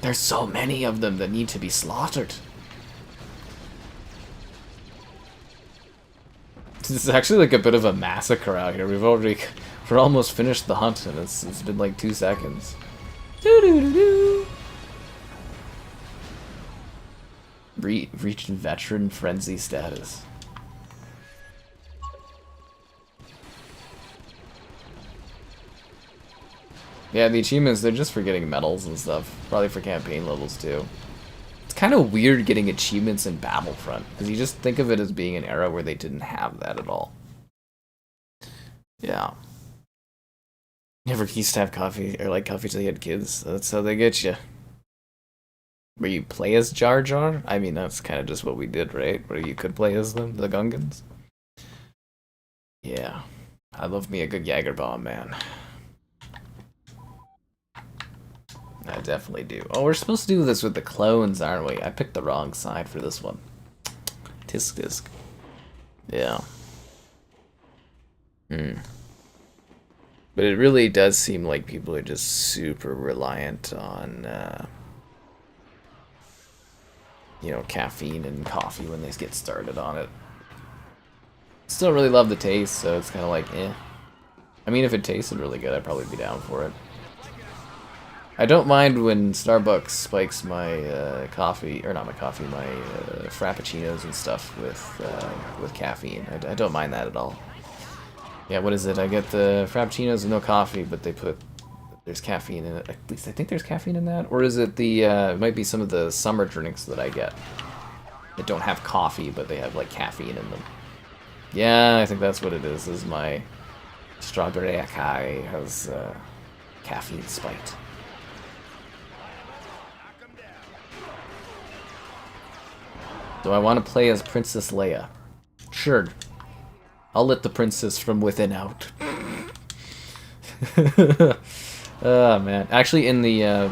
There's so many of them that need to be slaughtered. This is actually like a bit of a massacre out here. We're almost finished the hunt, and it's been like 2 seconds. Reached veteran frenzy status. Yeah, the achievements, they're just for getting medals and stuff. Probably for campaign levels, too. It's kind of weird getting achievements in Battlefront, because you just think of it as being an era where they didn't have that at all. Yeah. Never used to have coffee, or like coffee till you had kids. That's how they get you. Where you play as Jar Jar? I mean, that's kind of just what we did, right? Where you could play as them, the Gungans. Yeah. I love me a good Jaeger bomb, man. I definitely do. Oh, we're supposed to do this with the clones, aren't we? I picked the wrong side for this one. Tisk tisk. Yeah. But it really does seem like people are just super reliant on, you know, caffeine and coffee when they get started on it. Still really love the taste, so it's kind of like, eh. I mean, if it tasted really good, I'd probably be down for it. I don't mind when Starbucks spikes my coffee, or not my coffee, my frappuccinos and stuff with caffeine. I don't mind that at all. Yeah, what is it? I get the frappuccinos with no coffee, but there's caffeine in it. At least I think there's caffeine in that. Or is it it might be some of the summer drinks that I get that don't have coffee, but they have like caffeine in them. Yeah, I think that's what it is. This is my strawberry acai has caffeine spiked. Do I want to play as Princess Leia? Sure. I'll let the princess from within out. Oh, man. Actually, in the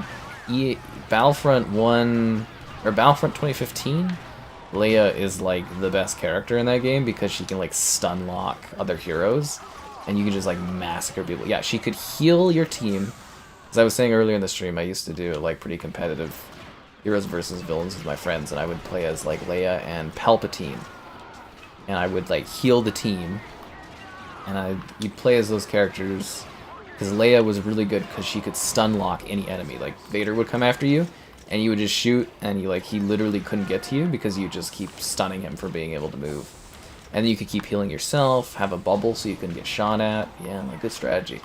Battlefront 1... or Battlefront 2015, Leia is, like, the best character in that game because she can, like, stun lock other heroes. And you can just, like, massacre people. Yeah, she could heal your team, As I was saying earlier in the stream, I used to do like pretty competitive heroes versus villains with my friends, and I would play as like Leia and Palpatine, and I would like heal the team, and you'd play as those characters because Leia was really good because she could stun lock any enemy. Like Vader would come after you, and you would just shoot, and he literally couldn't get to you because you just keep stunning him for being able to move. And then you could keep healing yourself, have a bubble so you can get shot at. Yeah, like good strategy.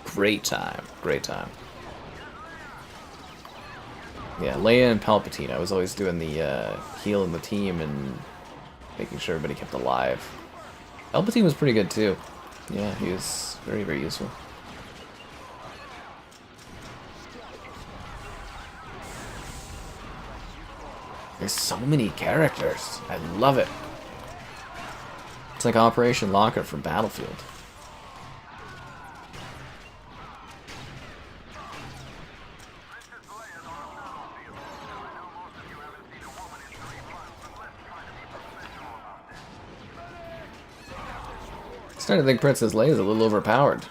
Great time. Great time. Yeah, Leia and Palpatine. I was always doing the healing the team and making sure everybody kept alive. Palpatine was pretty good too. Yeah, he was very, very useful. There's so many characters. I love it. It's like Operation Locker from Battlefield. I'm starting to think Princess Leia is a little overpowered.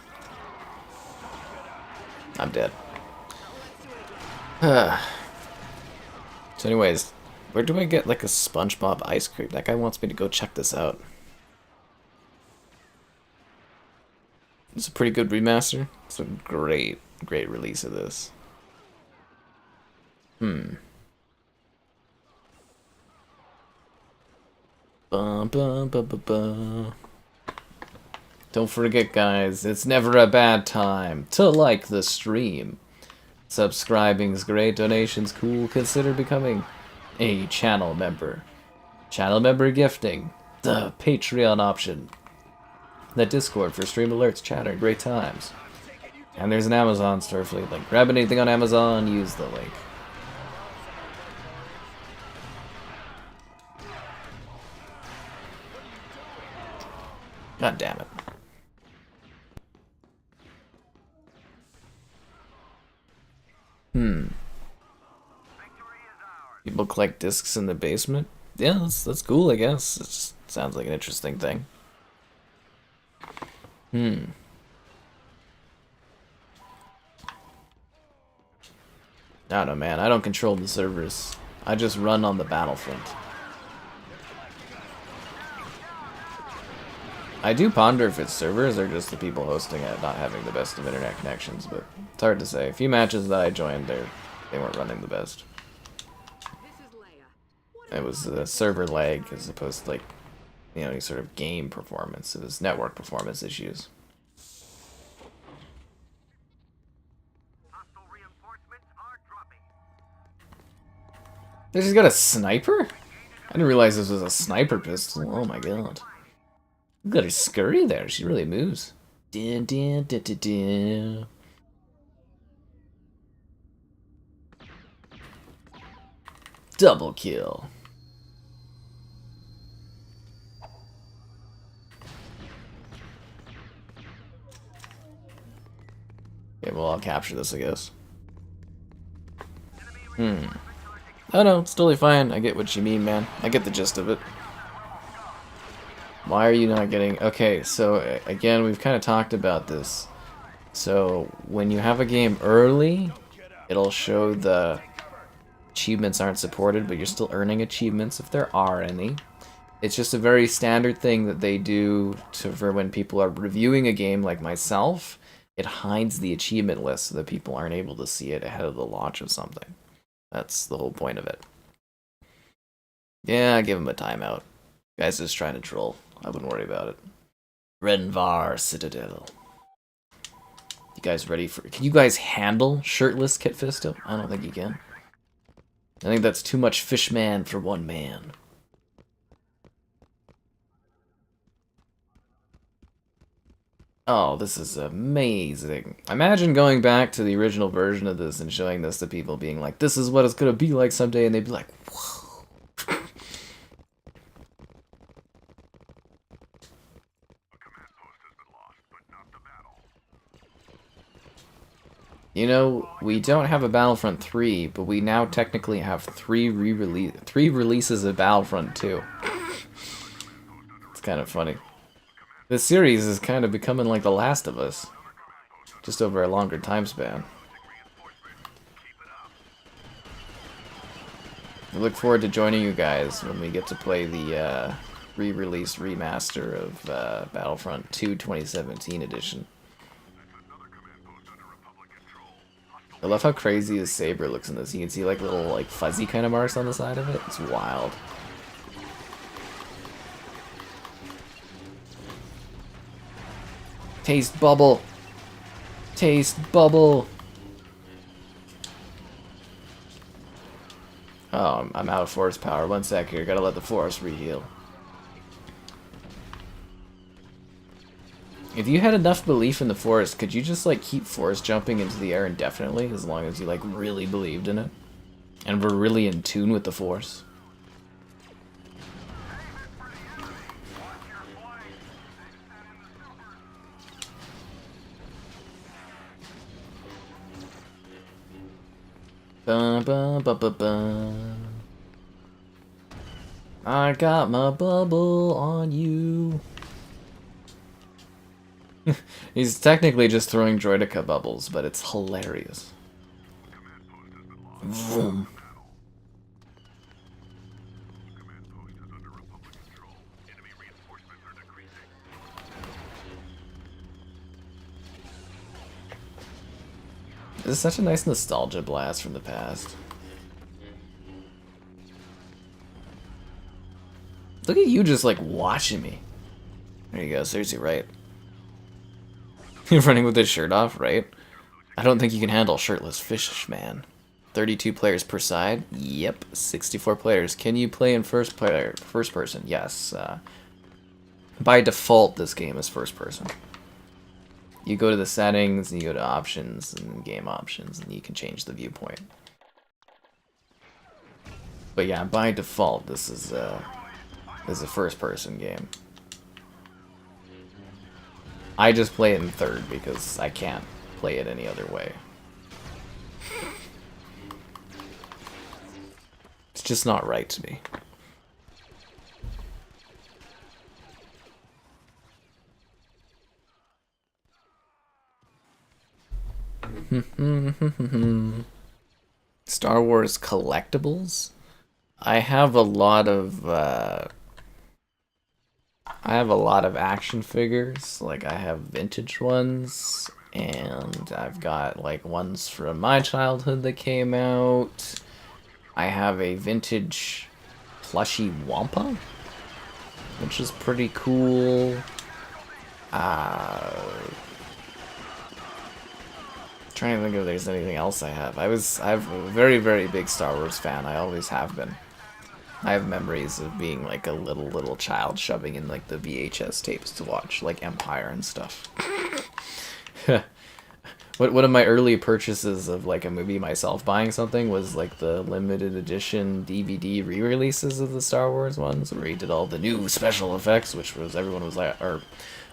I'm dead. So anyways, where do I get like a SpongeBob ice cream? That guy wants me to go check this out. It's a pretty good remaster. It's a great, great release of this. Don't forget, guys, it's never a bad time to like the stream. Subscribing's great, donations cool. Consider becoming a channel member. Channel member gifting, the Patreon option, the Discord for stream alerts, chatter, great times. And there's an Amazon Starfleet link. Grab anything on Amazon, use the link. God damn it. People collect discs in the basement? Yeah, that's cool, I guess. It just sounds like an interesting thing. I don't know, man. I don't control the servers. I just run on the Battlefront. I do ponder if it's servers or just the people hosting it not having the best of internet connections, but it's hard to say. A few matches that I joined, they weren't running the best. It was a server lag as opposed to, like, you know, any sort of game performance. It was network performance issues. They just got a sniper? I didn't realize this was a sniper pistol. Oh my god. Look at her scurry there. She really moves. Dun, dun, dun, dun, dun. Double kill. Okay, well, I'll capture this, I guess. Oh no, it's totally fine. I get what you mean, man. I get the gist of it. Why are you not getting... Okay, so again, we've kind of talked about this. So when you have a game early, it'll show the achievements aren't supported, but you're still earning achievements if there are any. It's just a very standard thing that they do for when people are reviewing a game like myself. It hides the achievement list so that people aren't able to see it ahead of the launch of something. That's the whole point of it. Yeah, give him a timeout. Guy's just trying to troll. I wouldn't worry about it. Rhen Var Citadel. You guys ready for... Can you guys handle shirtless Kit Fisto? I don't think you can. I think that's too much fishman for one man. Oh, this is amazing. Imagine going back to the original version of this and showing this to people being like, this is what it's gonna be like someday, and they'd be like, whoa. You know, we don't have a Battlefront 3, but we now technically have three releases of Battlefront 2. It's kind of funny. This series is kind of becoming like The Last of Us. just over a longer time span. I look forward to joining you guys when we get to play the re-release remaster of Battlefront 2 2017 edition. I love how crazy his saber looks in this. You can see like little like fuzzy kind of marks on the side of it. It's wild. Taste bubble. Taste bubble. Oh, I'm out of force power. 1 sec here. Gotta let the force reheal. If you had enough belief in the force, could you just like keep force jumping into the air indefinitely as long as you like really believed in it? And were really in tune with the force? Ba, ba, ba, ba, ba. I got my bubble on you. He's technically just throwing Droideka bubbles, but it's hilarious. Vroom. This is such a nice nostalgia blast from the past. Look at you just like watching me. There you go, seriously, right? You're running with his shirt off, right? I don't think you can handle shirtless fish, man. 32 players per side? Yep. 64 players. Can you play in first person? Yes. By default, this game is first person. You go to the settings, and you go to options, and game options, and you can change the viewpoint. But yeah, by default, this is a first person game. I just play it in third because I can't play it any other way. It's just not right to me. Star Wars collectibles? I have a lot of action figures. Like I have vintage ones, and I've got like ones from my childhood that came out. I have a vintage plushy Wampa, which is pretty cool. Trying to think if there's anything else I have. I'm a very, very big Star Wars fan. I always have been. I have memories of being like a little child shoving in like the VHS tapes to watch like Empire and stuff. One of my early purchases of like a movie myself buying something was like the limited edition DVD re-releases of the Star Wars ones where he did all the new special effects, which was everyone was like, or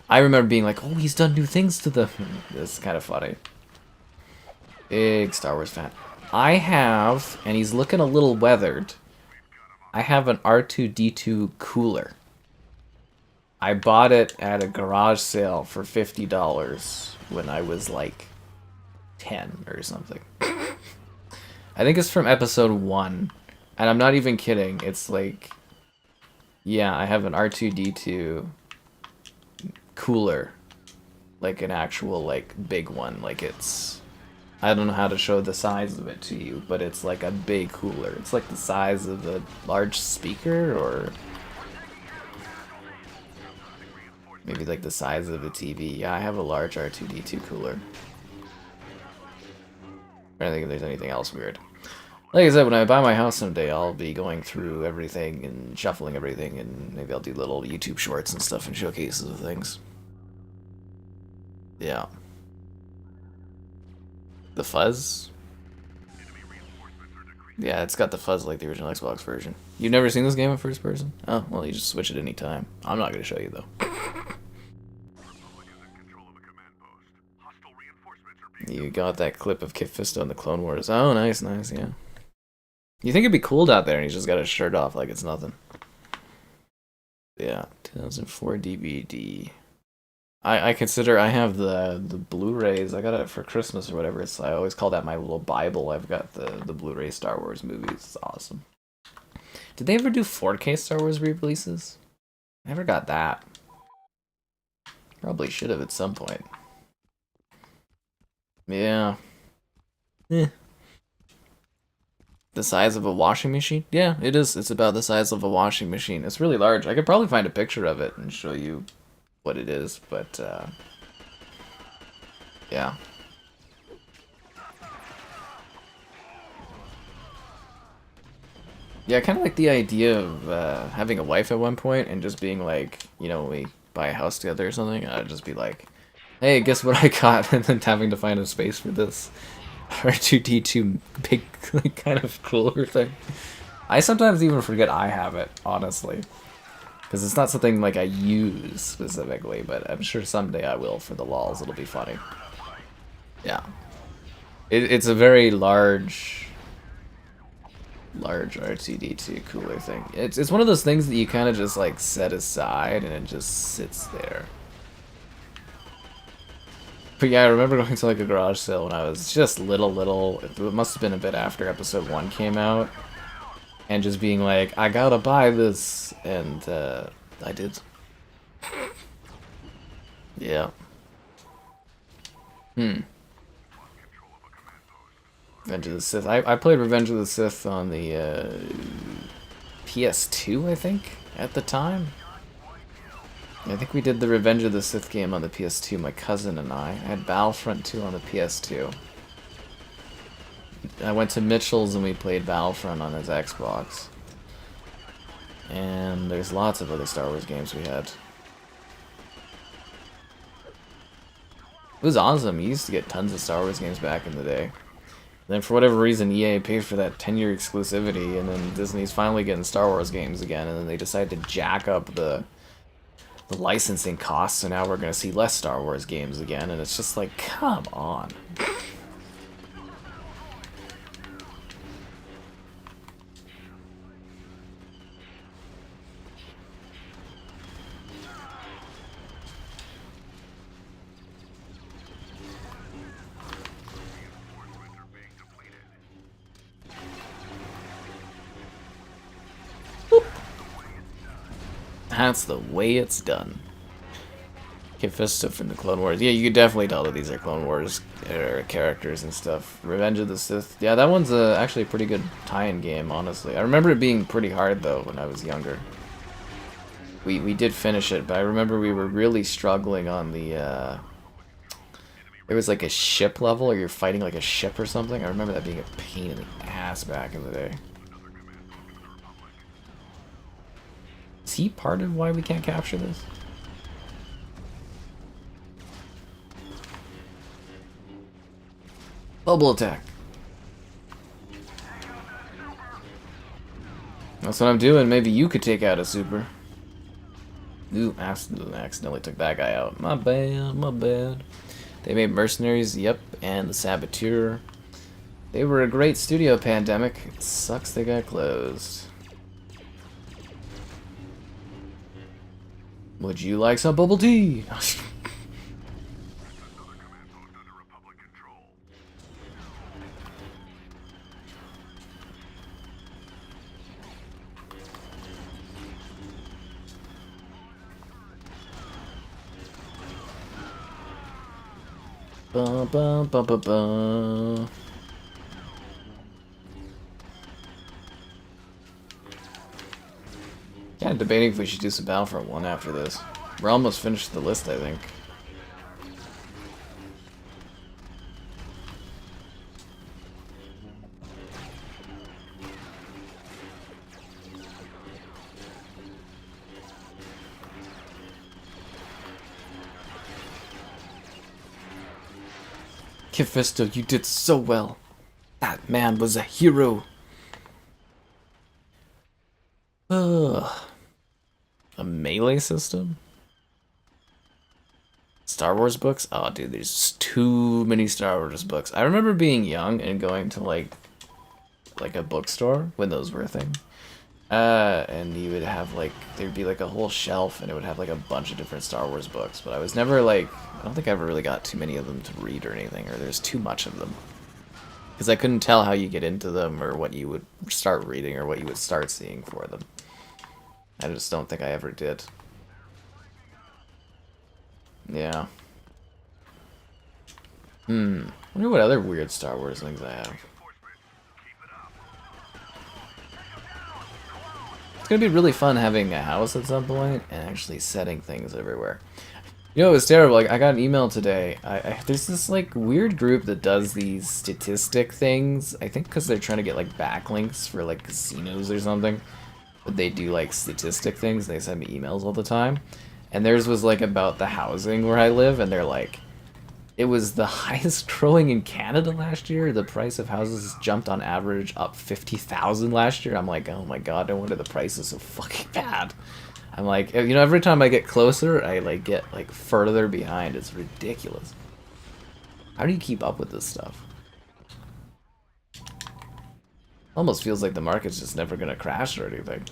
I remember being like, oh, he's done new things to them. It's kind of funny. Big Star Wars fan. I have, and he's looking a little weathered, I have an R2-D2 cooler. I bought it at a garage sale for $50 when I was like 10 or something. I think it's from episode 1. And I'm not even kidding. It's like, yeah, I have an R2-D2 cooler. Like an actual like big one. Like it's, I don't know how to show the size of it to you, but it's like a big cooler. It's like the size of a large speaker, or maybe like the size of a TV. Yeah, I have a large R2-D2 cooler. I don't think if there's anything else weird. Like I said, when I buy my house someday, I'll be going through everything and shuffling everything, and maybe I'll do little YouTube shorts and stuff and showcases of things. Yeah. The fuzz? Yeah, it's got the fuzz like the original Xbox version. You've never seen this game in first person? Oh, well, you just switch it anytime. I'm not going to show you, though. You got that clip of Kit Fisto in the Clone Wars. Oh, nice, nice, yeah. You think it'd be cold out there, and he's just got his shirt off like it's nothing. Yeah, 2004 DVD. I consider I have the Blu-rays. I got it for Christmas or whatever. So I always call that my little Bible. I've got the Blu-ray Star Wars movies. It's awesome. Did they ever do 4K Star Wars re-releases? I never got that. Probably should have at some point. Yeah. Eh. The size of a washing machine? Yeah, it is. It's about the size of a washing machine. It's really large. I could probably find a picture of it and show you what it is, but yeah. Yeah, I kind of like the idea of having a wife at one point and just being like, you know, we buy a house together or something. I'd just be like, hey, guess what I got? And then having to find a space for this R2D2 big, like, kind of cooler thing. I sometimes even forget I have it, honestly. Because it's not something like I use specifically, but I'm sure someday I will for the lols. It'll be funny. Yeah. It's a very large R2D2 cooler thing. It's one of those things that you kind of just like set aside and it just sits there. But yeah, I remember going to like a garage sale when I was just little. It must have been a bit after episode 1 came out. And just being like, I gotta buy this. And I did. Yeah. Revenge of the Sith. I played Revenge of the Sith on the PS2, I think, at the time. I think we did the Revenge of the Sith game on the PS2, my cousin and I. I had Battlefront 2 on the PS2. I went to Mitchell's and we played Battlefront on his Xbox. And there's lots of other Star Wars games we had. It was awesome. You used to get tons of Star Wars games back in the day. And then for whatever reason, EA paid for that 10-year exclusivity, and then Disney's finally getting Star Wars games again, and then they decided to jack up the licensing costs, so now we're going to see less Star Wars games again, and it's just like, come on. That's the way it's done. Fisto from the Clone Wars. Yeah, you could definitely tell that these are Clone Wars characters and stuff. Revenge of the Sith. Yeah, that one's actually a pretty good tie-in game, honestly. I remember it being pretty hard, though, when I was younger. We did finish it, but I remember we were really struggling on the... There was like a ship level, or you're fighting like a ship or something. I remember that being a pain in the ass back in the day. Is he part of why we can't capture this? Bubble attack. That's what I'm doing. Maybe you could take out a super. Ooh, accidentally took that guy out. My bad, my bad. They made Mercenaries, yep, and The Saboteur. They were a great studio, Pandemic. It sucks they got closed. Would you like some bubble tea? Ba, ba, ba, ba, ba. Yeah, debating if we should do some Battlefront 1 after this. We're almost finished the list, I think. Fisto, you did so well. That man was a hero. Ugh. A melee system? Star Wars books? Oh, dude, there's too many Star Wars books. I remember being young and going to like a bookstore when those were a thing. And you would have like, there'd be like a whole shelf and it would have like a bunch of different Star Wars books, but I was never like, I don't think I ever really got too many of them to read or anything, or there's too much of them. Because I couldn't tell how you get into them or what you would start reading or what you would start seeing for them. I just don't think I ever did. Yeah. I wonder what other weird Star Wars things I have. It's gonna be really fun having a house at some point and actually setting things everywhere. You know, it was terrible. Like, I got an email today. There's this like weird group that does these statistic things. I think because they're trying to get like backlinks for like casinos or something. But they do like statistic things. They send me emails all the time. And theirs was like about the housing where I live, and they're like, it was the highest growing in Canada last year. The price of houses jumped on average up 50,000 last year. I'm like, oh my god, no wonder the price is so fucking bad. I'm like, you know, every time I get closer, I like get like further behind. It's ridiculous. How do you keep up with this stuff? Almost feels like the market's just never gonna crash or anything.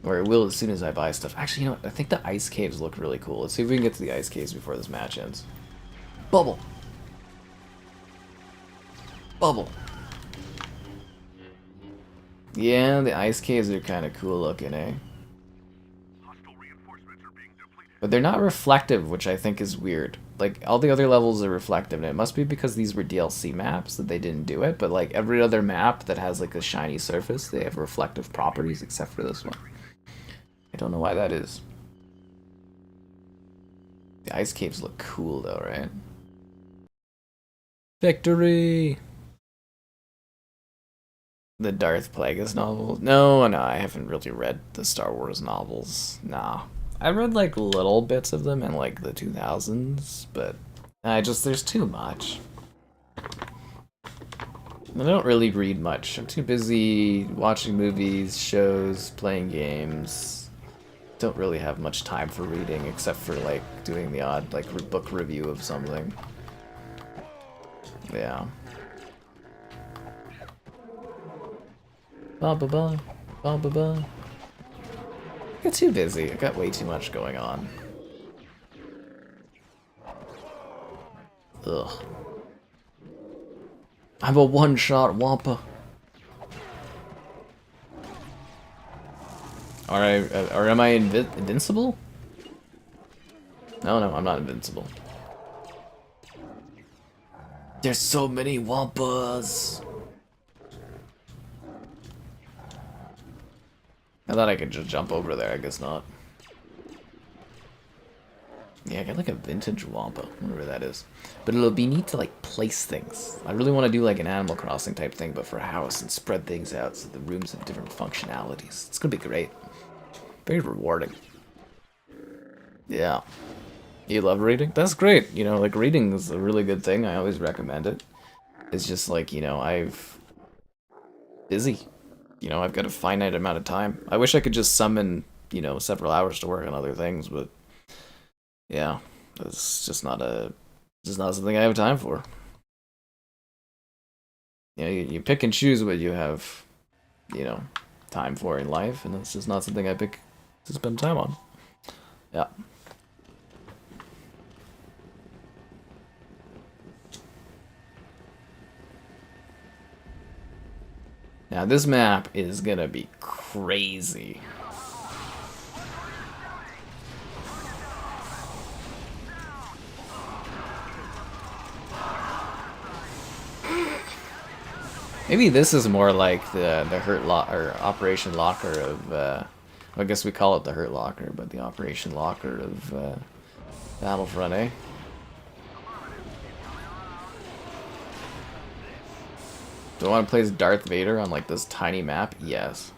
Or it will as soon as I buy stuff. Actually, you know what? I think the ice caves look really cool. Let's see if we can get to the ice caves before this match ends. Bubble! Bubble! Yeah, the ice caves are kind of cool looking, eh? But they're not reflective, which I think is weird. Like, all the other levels are reflective, and it must be because these were DLC maps that they didn't do it, but like every other map that has like a shiny surface, they have reflective properties except for this one. I don't know why that is. The ice caves look cool though, right? Victory! The Darth Plagueis novel? No, I haven't really read the Star Wars novels. Nah. I read like little bits of them in like the 2000s, but there's too much. I don't really read much. I'm too busy watching movies, shows, playing games. Don't really have much time for reading except for like doing the odd like book review of something. Yeah. Ba ba ba, ba ba ba. I got too busy. I got way too much going on. Ugh. I'm a one-shot Wampa. Or am I invincible? No, I'm not invincible. There's so many Wampas. I thought I could just jump over there, I guess not. Yeah, I got like a vintage Wampa, whatever that is. But it'll be neat to like place things. I really want to do like an Animal Crossing type thing, but for a house and spread things out so the rooms have different functionalities. It's gonna be great. Very rewarding. Yeah. You love reading? That's great. You know, like reading is a really good thing. I always recommend it. It's just like, you know, busy. You know, I've got a finite amount of time. I wish I could just summon, you know, several hours to work on other things, but yeah, it's just not something I have time for. You know, you pick and choose what you have, you know, time for in life, and it's just not something I pick to spend time on. Yeah. Now this map is gonna be crazy. Maybe this is more like the Hurt Locker or Operation Locker of well, I guess we call it the Hurt Locker, but the Operation Locker of Battlefront, eh? Do I want to play as Darth Vader on like this tiny map? Yes.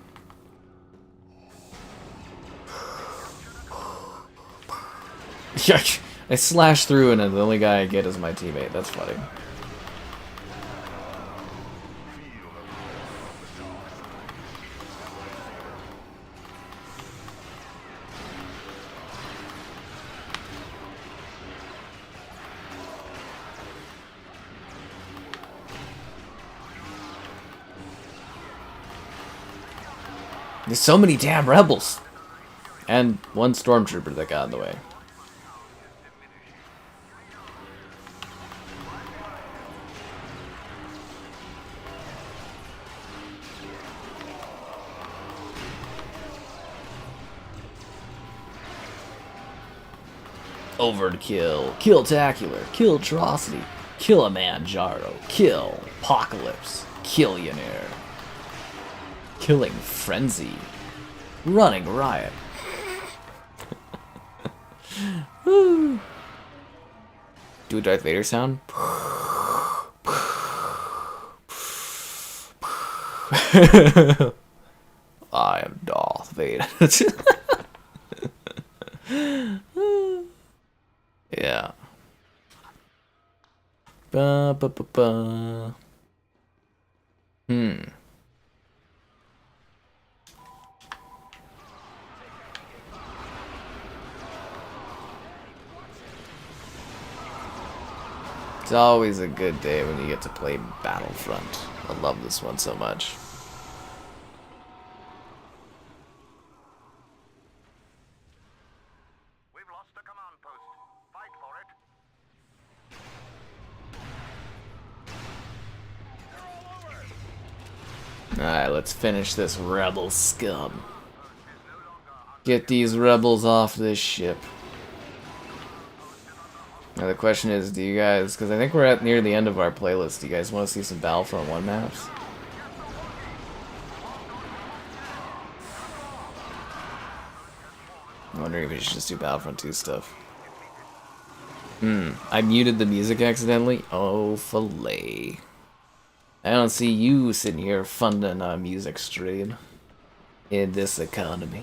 I slash through and the only guy I get is my teammate. That's funny. There's so many damn rebels! And one stormtrooper that got in the way. Overkill, Kill-tacular, Kill-trocity, Kill-a-man-jaro, Kill, Apocalypse, Killionaire, Killing Frenzy, Running Riot. Woo. Do a Darth Vader sound. I am Darth Vader. Yeah. Ba, ba, ba, ba. It's always a good day when you get to play Battlefront. I love this one so much. We've lost the command post. Fight for it. Alright, let's finish this rebel scum. Get these rebels off this ship. Now the question is, do you guys, because I think we're at near the end of our playlist, do you guys want to see some Battlefront 1 maps? I'm wondering if we should just do Battlefront 2 stuff. I muted the music accidentally. Oh, fillet. I don't see you sitting here funding a music stream in this economy.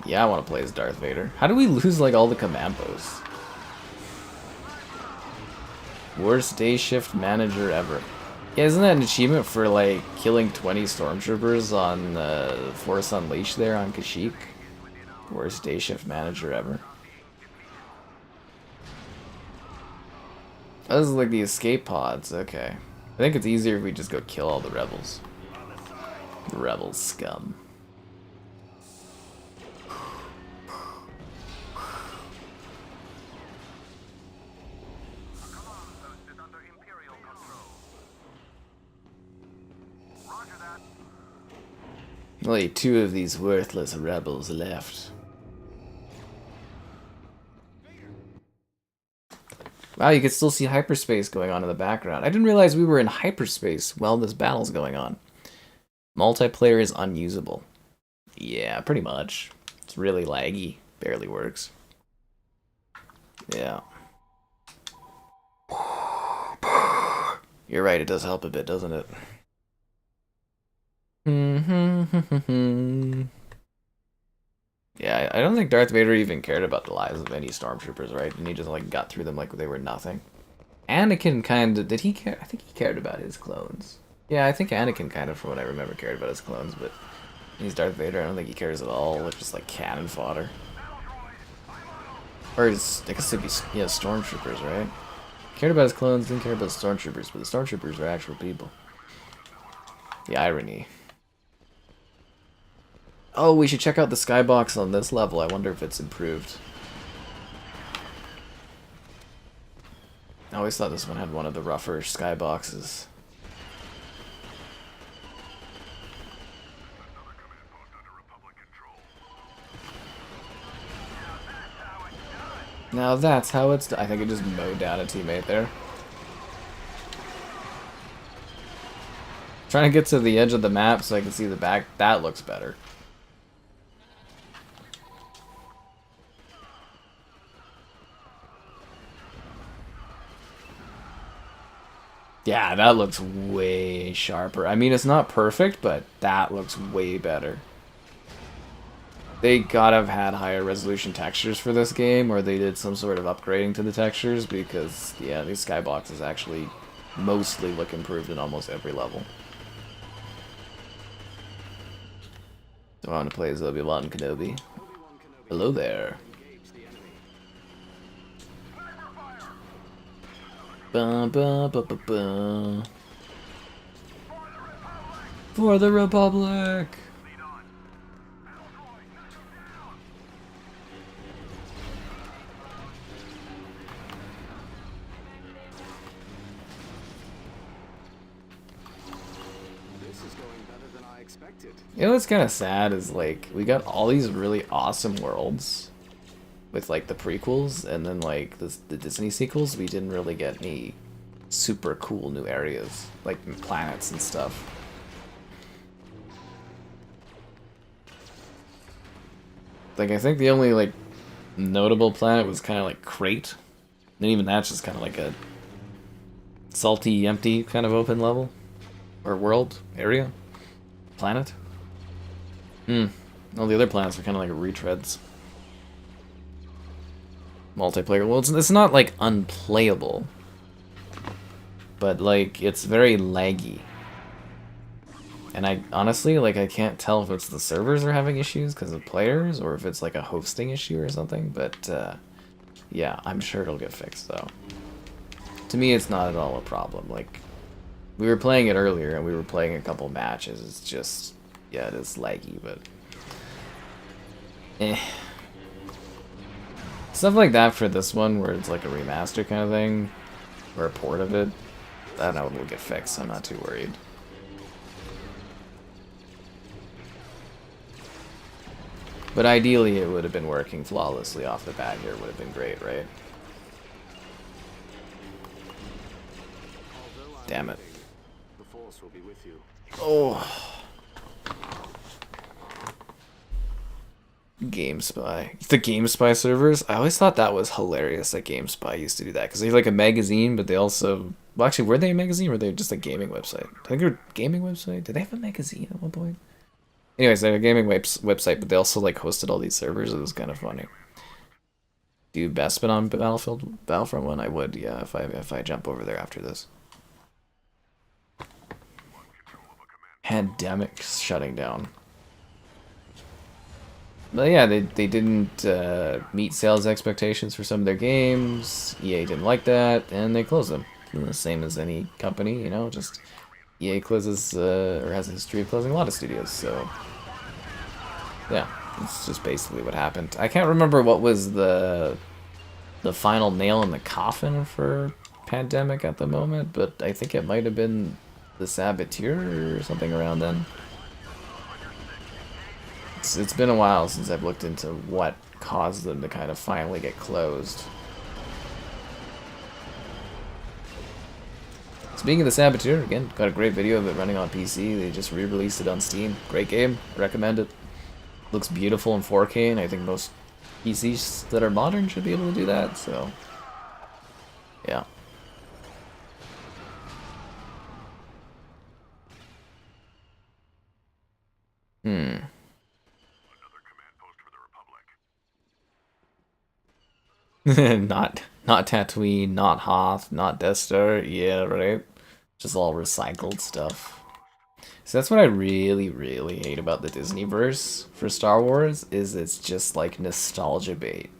Yeah, I want to play as Darth Vader. How do we lose, like, all the command posts? Worst day shift manager ever. Yeah, isn't that an achievement for, like, killing 20 stormtroopers on Force Unleashed there on Kashyyyk? Worst day shift manager ever. Oh, this is like the escape pods, okay. I think it's easier if we just go kill all the rebels. The rebels scum. Only 2 of these worthless rebels left. Wow, you can still see hyperspace going on in the background. I didn't realize we were in hyperspace while this battle's going on. Multiplayer is unusable. Yeah, pretty much. It's really laggy. Barely works. Yeah. You're right, it does help a bit, doesn't it? Yeah, I don't think Darth Vader even cared about the lives of any stormtroopers, right? And he just like got through them like they were nothing. Anakin kind of, did he care? I think he cared about his clones. Yeah, I think Anakin kind of, from what I remember, cared about his clones, but he's Darth Vader. I don't think he cares at all. It's just like cannon fodder. Or it's, I guess it'd be, yeah, stormtroopers, right? Cared about his clones, didn't care about the stormtroopers, but the stormtroopers are actual people. The irony. Oh, we should check out the skybox on this level. I wonder if it's improved. I always thought this one had one of the rougher skyboxes. Now that's how it's done. I think it just mowed down a teammate there. Trying to get to the edge of the map so I can see the back. That looks better. Yeah, that looks way sharper. I mean, it's not perfect, but that looks way better. They gotta have had higher resolution textures for this game, or they did some sort of upgrading to the textures, because, yeah, these skyboxes actually mostly look improved in almost every level. So I want to play as Obi-Wan Kenobi. Hello there. Ba, ba, ba, ba, ba. For the Republic! You know what's kind of sad is, like, we got all these really awesome worlds with, like, the prequels, and then, like, the Disney sequels, we didn't really get any super cool new areas, like planets and stuff. Like, I think the only, like, notable planet was kind of like Crate, and even that's just kind of like a salty, empty kind of open level, or world, area, planet. All the other planets are kind of like retreads. Multiplayer. Well, it's not like unplayable, but like it's very laggy. And I honestly, like, I can't tell if it's the servers are having issues because of players or if it's like a hosting issue or something, but yeah, I'm sure it'll get fixed though. To me, it's not at all a problem. Like, we were playing it earlier and we were playing a couple matches. It's just, yeah, it is laggy, but stuff like that for this one, where it's like a remaster kind of thing, or a port of it, I don't know, it'll get fixed, so I'm not too worried. But ideally, it would have been working flawlessly off the bat here, would have been great, right? Damn it. Oh. GameSpy. The GameSpy servers? I always thought that was hilarious that GameSpy used to do that. Because they're like a magazine, but they also... Well, actually, were they a magazine or were they just a gaming website? I think they were a gaming website. Did they have a magazine at one point? Anyways, they had a gaming website, but they also like hosted all these servers. It was kind of funny. Do Bespin on Battlefront 1? I would, yeah, if I jump over there after this. Pandemic's shutting down. But yeah, they didn't meet sales expectations for some of their games. EA didn't like that, and they closed them. The same as any company, you know, just EA closes, or has a history of closing a lot of studios, so yeah, it's just basically what happened. I can't remember what was the final nail in the coffin for Pandemic at the moment, but I think it might have been the Saboteur or something around then. It's been a while since I've looked into what caused them to kind of finally get closed. Speaking of the Saboteur, again, got a great video of it running on PC. They just re-released it on Steam. Great game. Recommend it. Looks beautiful in 4K, and I think most PCs that are modern should be able to do that, so yeah. not Tatooine, not Hoth, not Death Star. Yeah, right. Just all recycled stuff. So that's what I really, really hate about the Disneyverse for Star Wars, is it's just like nostalgia bait.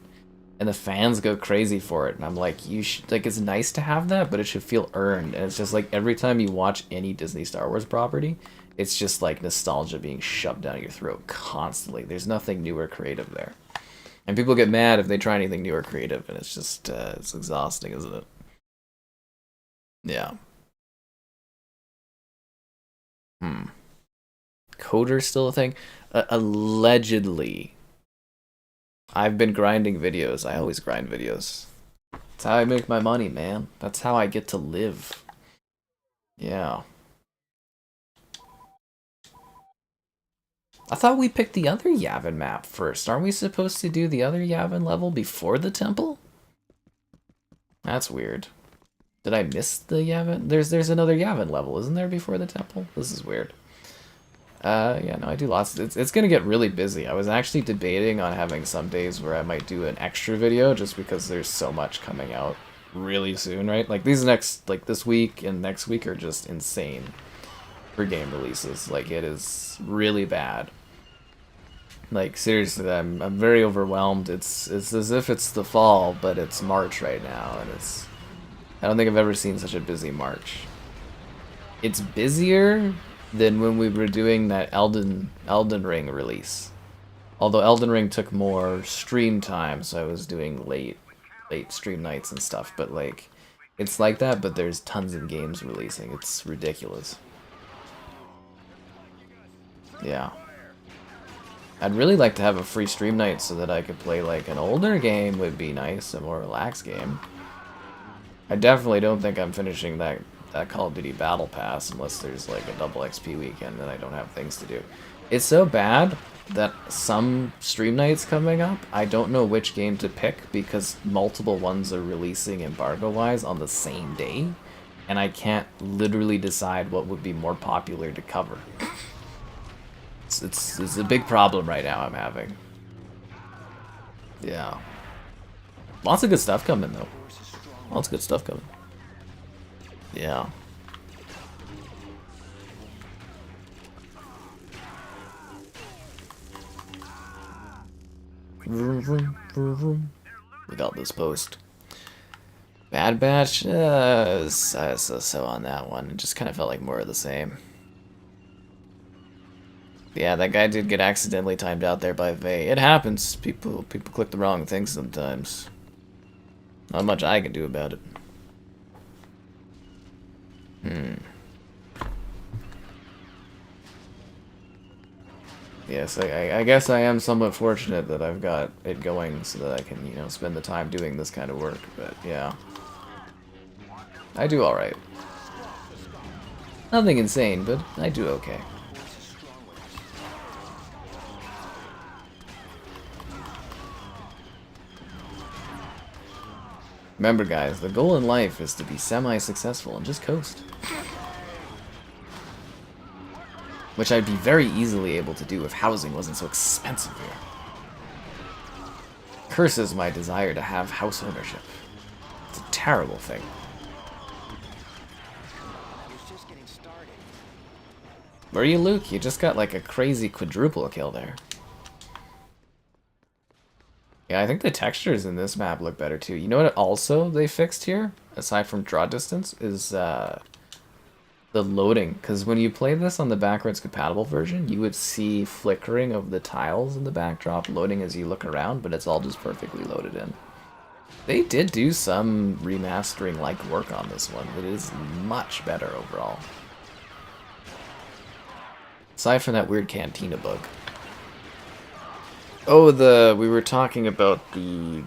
And the fans go crazy for it, and I'm like, you should, like, it's nice to have that, but it should feel earned. And it's just like every time you watch any Disney Star Wars property, it's just like nostalgia being shoved down your throat constantly. There's nothing new or creative there. And people get mad if they try anything new or creative, and it's just, it's exhausting, isn't it? Yeah. Coder's still a thing? Allegedly. I've been grinding videos. I always grind videos. That's how I make my money, man. That's how I get to live. Yeah. I thought we picked the other Yavin map first. Aren't we supposed to do the other Yavin level before the temple? That's weird. Did I miss the Yavin? There's another Yavin level, isn't there, before the temple? This is weird. Yeah, no, I do lots. It's gonna get really busy. I was actually debating on having some days where I might do an extra video just because there's so much coming out really soon, right? Like these next, like this week and next week are just insane for game releases. Like it is really bad. Like seriously, I'm very overwhelmed. It's as if it's the fall, but it's March right now, and I don't think I've ever seen such a busy March. It's busier, than when we were doing that Elden Ring release. Although Elden Ring took more stream time, so I was doing late stream nights and stuff. But like, it's like that. But there's tons of games releasing. It's ridiculous. Yeah. I'd really like to have a free stream night so that I could play like an older game would be nice, a more relaxed game. I definitely don't think I'm finishing that Call of Duty Battle Pass unless there's like a double XP weekend and I don't have things to do. It's so bad that some stream nights coming up, I don't know which game to pick because multiple ones are releasing embargo-wise on the same day, and I can't literally decide what would be more popular to cover. It's a big problem right now I'm having. Yeah. Lots of good stuff coming though. Lots of good stuff coming. Yeah. Vroom, vroom, vroom, vroom. Without this post. Bad Batch, so on that one. It just kind of felt like more of the same. Yeah, that guy did get accidentally timed out there by Vey. It happens. People click the wrong things sometimes. Not much I can do about it. Yes, I guess I am somewhat fortunate that I've got it going so that I can, you know, spend the time doing this kind of work, but yeah. I do alright. Nothing insane, but I do okay. Remember guys, the goal in life is to be semi-successful and just coast. Which I'd be very easily able to do if housing wasn't so expensive here. Curses my desire to have house ownership. It's a terrible thing. Where are you, Luke? You just got like a crazy quadruple kill there. Yeah, I think the textures in this map look better too. You know what also they fixed here, aside from draw distance, is the loading. Because when you play this on the backwards compatible version, you would see flickering of the tiles in the backdrop loading as you look around, but it's all just perfectly loaded in. They did do some remastering-like work on this one. It is much better overall. Aside from that weird cantina bug. Oh, we were talking about the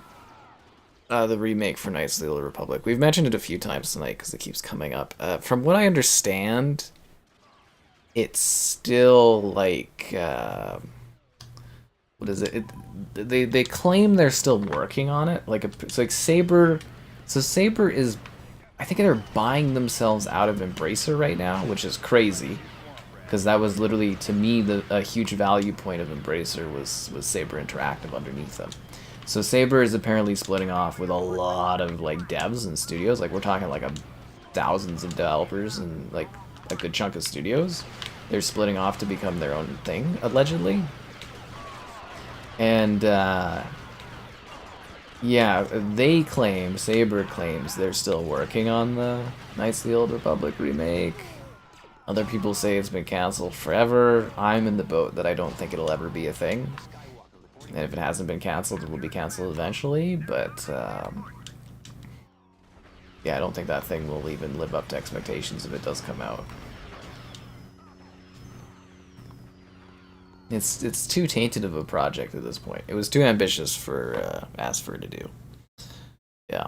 remake for Knights of the Old Republic. We've mentioned it a few times tonight because it keeps coming up. From what I understand, it's still like what is it? They claim they're still working on it. Like it's like Saber. So Saber is, I think they're buying themselves out of Embracer right now, which is crazy. Because that was literally, to me, a huge value point of Embracer was Saber Interactive underneath them. So Saber is apparently splitting off with a lot of like devs and studios. Like we're talking like thousands of developers and like a good chunk of studios. They're splitting off to become their own thing, allegedly. And yeah, Saber claims they're still working on the Knights of the Old Republic remake. Other people say it's been cancelled forever. I'm in the boat that I don't think it'll ever be a thing. And if it hasn't been cancelled, it will be cancelled eventually, but yeah, I don't think that thing will even live up to expectations if it does come out. It's too tainted of a project at this point. It was too ambitious for Asfer to do. Yeah.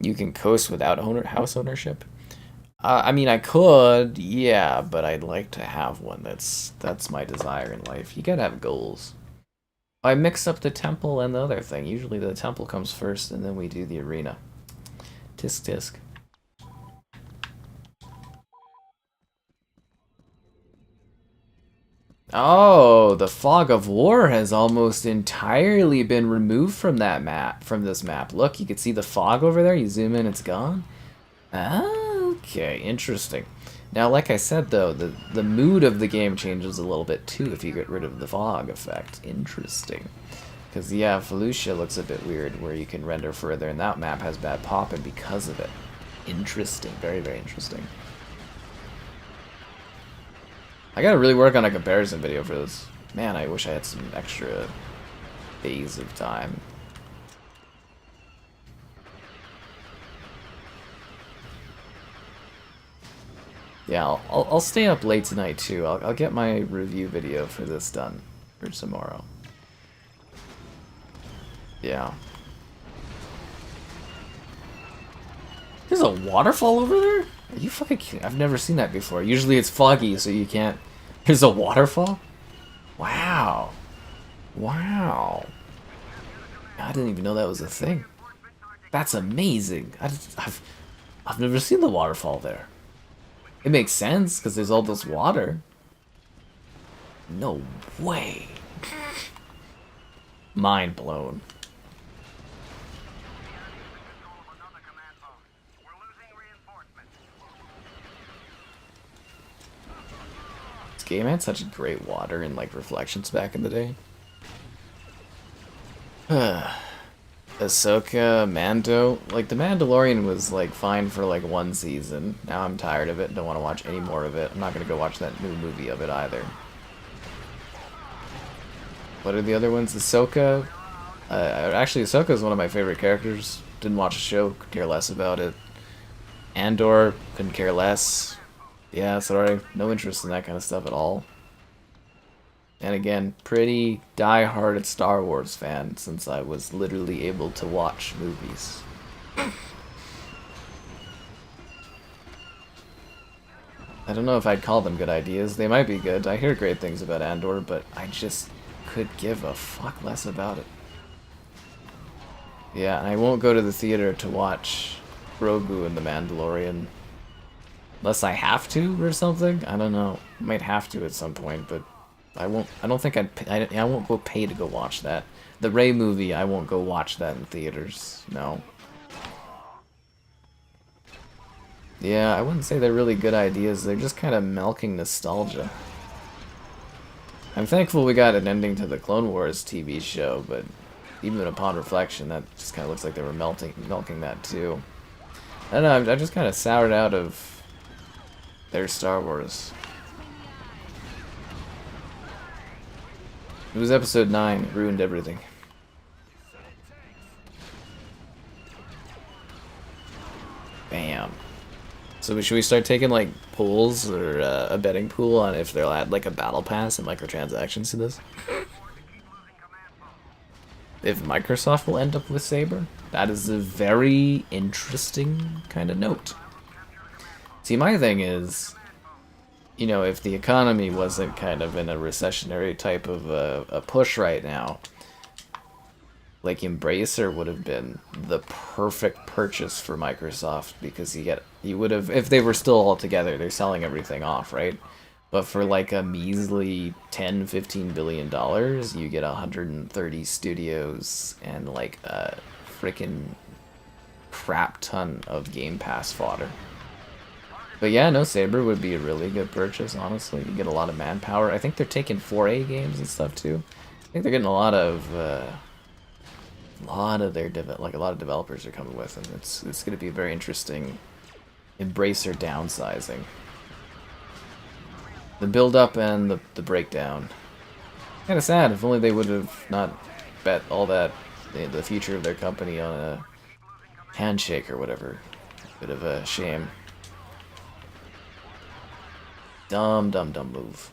You can coast without house ownership? I mean, I could, yeah, but I'd like to have one. That's my desire in life. You gotta have goals. I mix up the temple and the other thing. Usually the temple comes first, and then we do the arena. Tisk tisk. Oh, the fog of war has almost entirely been removed from that map, from this map. Look, you can see the fog over there. You zoom in, it's gone. Okay, interesting. Now, like I said, though, the mood of the game changes a little bit, too, if you get rid of the fog effect. Interesting. Because, yeah, Felucia looks a bit weird where you can render further, and that map has bad popping because of it. Interesting. Very, very interesting. I gotta really work on a comparison video for this. Man, I wish I had some extra days of time. Yeah, I'll stay up late tonight too. I'll get my review video for this done for tomorrow. Yeah. There's a waterfall over there? Are you fucking kidding? I've never seen that before. Usually it's foggy, so you can't... There's a waterfall? Wow. Wow. I didn't even know that was a thing. That's amazing. I've never seen the waterfall there. It makes sense, because there's all this water. No way. Mind blown. This game had such great water and like reflections back in the day. Ahsoka, Mando, like the Mandalorian was like fine for like one season. Now I'm tired of it, don't want to watch any more of it. I'm not gonna go watch that new movie of it either. What are the other ones? Ahsoka. Actually, Ahsoka is one of my favorite characters. Didn't watch the show, could care less about it. Andor, couldn't care less. Yeah, sorry, no interest in that kind of stuff at all. And again, pretty die-hearted Star Wars fan since I was literally able to watch movies. I don't know if I'd call them good ideas. They might be good. I hear great things about Andor, but I just could give a fuck less about it. Yeah, and I won't go to the theater to watch Grogu and the Mandalorian. Unless I have to or something? I don't know. Might have to at some point, but I won't. I don't think I won't go pay to go watch that. The Rey movie, I won't go watch that in theaters. No. Yeah, I wouldn't say they're really good ideas. They're just kind of milking nostalgia. I'm thankful we got an ending to the Clone Wars TV show, but even upon reflection, that just kind of looks like they were milking that too. I don't know. I just kind of soured out of their Star Wars. It was episode 9, it ruined everything. Bam. So should we start taking like polls or a betting pool on if they'll add like a battle pass and microtransactions to this? If Microsoft will end up with Saber? That is a very interesting kind of note. See, my thing is, you know, if the economy wasn't kind of in a recessionary type of a push right now, like Embracer would have been the perfect purchase for Microsoft because you would have, if they were still all together, they're selling everything off, right? But for like a measly $10-15 billion, you get 130 studios and like a freaking crap ton of Game Pass fodder. But yeah, no, Saber would be a really good purchase, honestly. You get a lot of manpower. I think they're taking 4A games and stuff too. I think they're getting a lot of developers are coming with them. It's going to be very interesting. Embracer downsizing. The build up and the breakdown. Kind of sad. If only they would have not bet all that the future of their company on a handshake or whatever. Bit of a shame. Dumb move.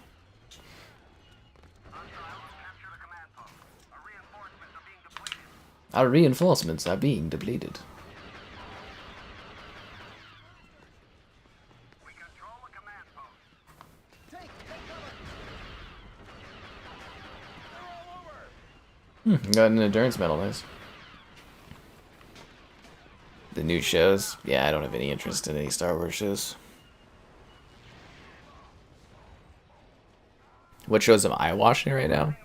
Our reinforcements are being depleted. Got an endurance medal, nice. The new shows? Yeah, I don't have any interest in any Star Wars shows. What shows am I watching right now?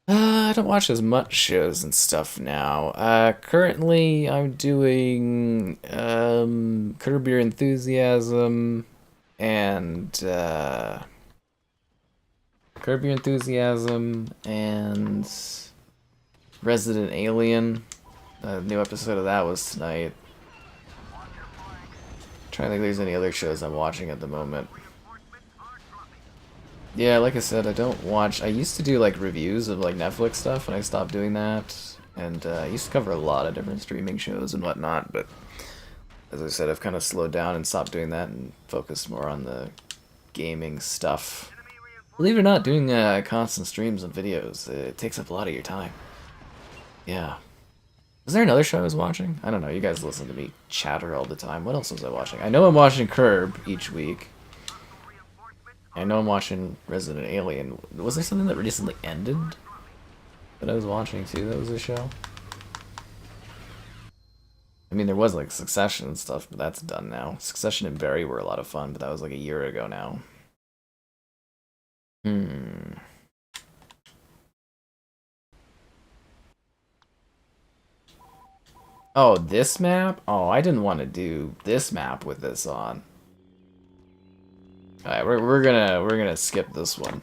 I don't watch as much shows and stuff now. Currently, I'm doing Curb Your Enthusiasm and Curb Your Enthusiasm and Resident Alien. A new episode of that was tonight. Trying to think if there's any other shows I'm watching at the moment. Yeah, like I said, I don't watch. I used to do like reviews of like Netflix stuff, and I stopped doing that. And I used to cover a lot of different streaming shows and whatnot, but as I said, I've kind of slowed down and stopped doing that and focused more on the gaming stuff. Believe it or not, doing constant streams and videos, it takes up a lot of your time. Yeah. Was there another show I was watching? I don't know, you guys listen to me chatter all the time. What else was I watching? I know I'm watching Curb each week. I know I'm watching Resident Alien. Was there something that recently ended that I was watching too that was a show? I mean, there was like Succession and stuff, but that's done now. Succession and Barry were a lot of fun, but that was like a year ago now. Oh, this map? Oh, I didn't want to do this map with this on. Alright, we're gonna skip this one.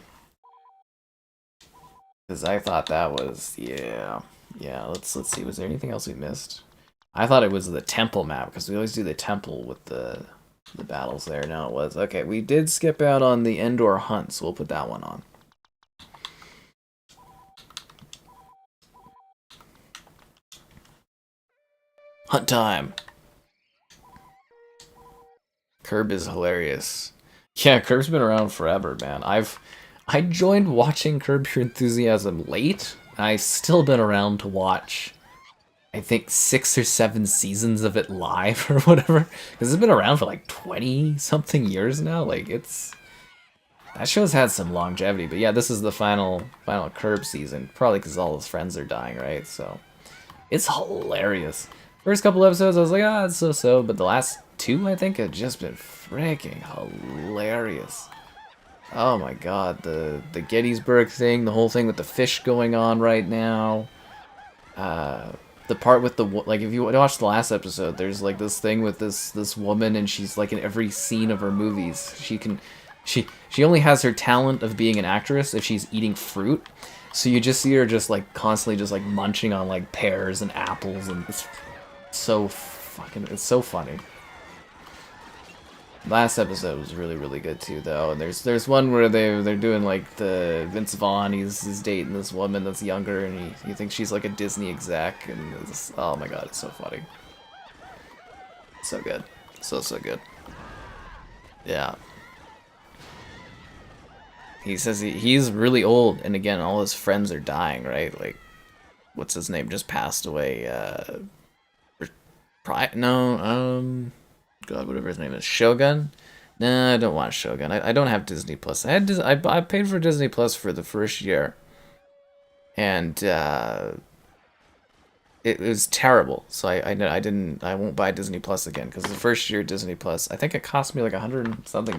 Because I thought that was, yeah. Let's see, was there anything else we missed? I thought it was the temple map, because we always do the temple with the battles there. No, it was. Okay, we did skip out on the Endor hunt, so we'll put that one on. Hunt time! Curb is hilarious. Yeah, Curb's been around forever, man. I joined watching Curb Your Enthusiasm late, and I've still been around to watch, I think, 6 or 7 seasons of it live or whatever. Because it's been around for like 20-something years now. Like, that show's had some longevity. But yeah, this is the final Curb season. Probably because all his friends are dying, right? So, it's hilarious. First couple episodes, I was like, ah, it's so-so. But the last 2, I think, have just been freaking hilarious. Oh my god, the Gettysburg thing, the whole thing with the fish going on right now. The part with the, like, if you watch the last episode, there's like this thing with this woman, and she's like in every scene of her movies. She only has her talent of being an actress if she's eating fruit. So you just see her just like constantly just like munching on like pears and apples, and it's so funny. Last episode was really, really good too, though. And there's one where they're doing like the Vince Vaughn. He's dating this woman that's younger, and he thinks she's like a Disney exec, and it's, oh my god, it's so funny, so good, so good. Yeah. He says he's really old, and again, all his friends are dying, right? Like, what's his name just passed away? God, whatever his name is, Shogun. Nah, I don't want Shogun. I don't have Disney Plus. I paid for Disney Plus for the first year, and it was terrible. So I won't buy Disney Plus again, because the first year Disney Plus, I think it cost me like $100 and something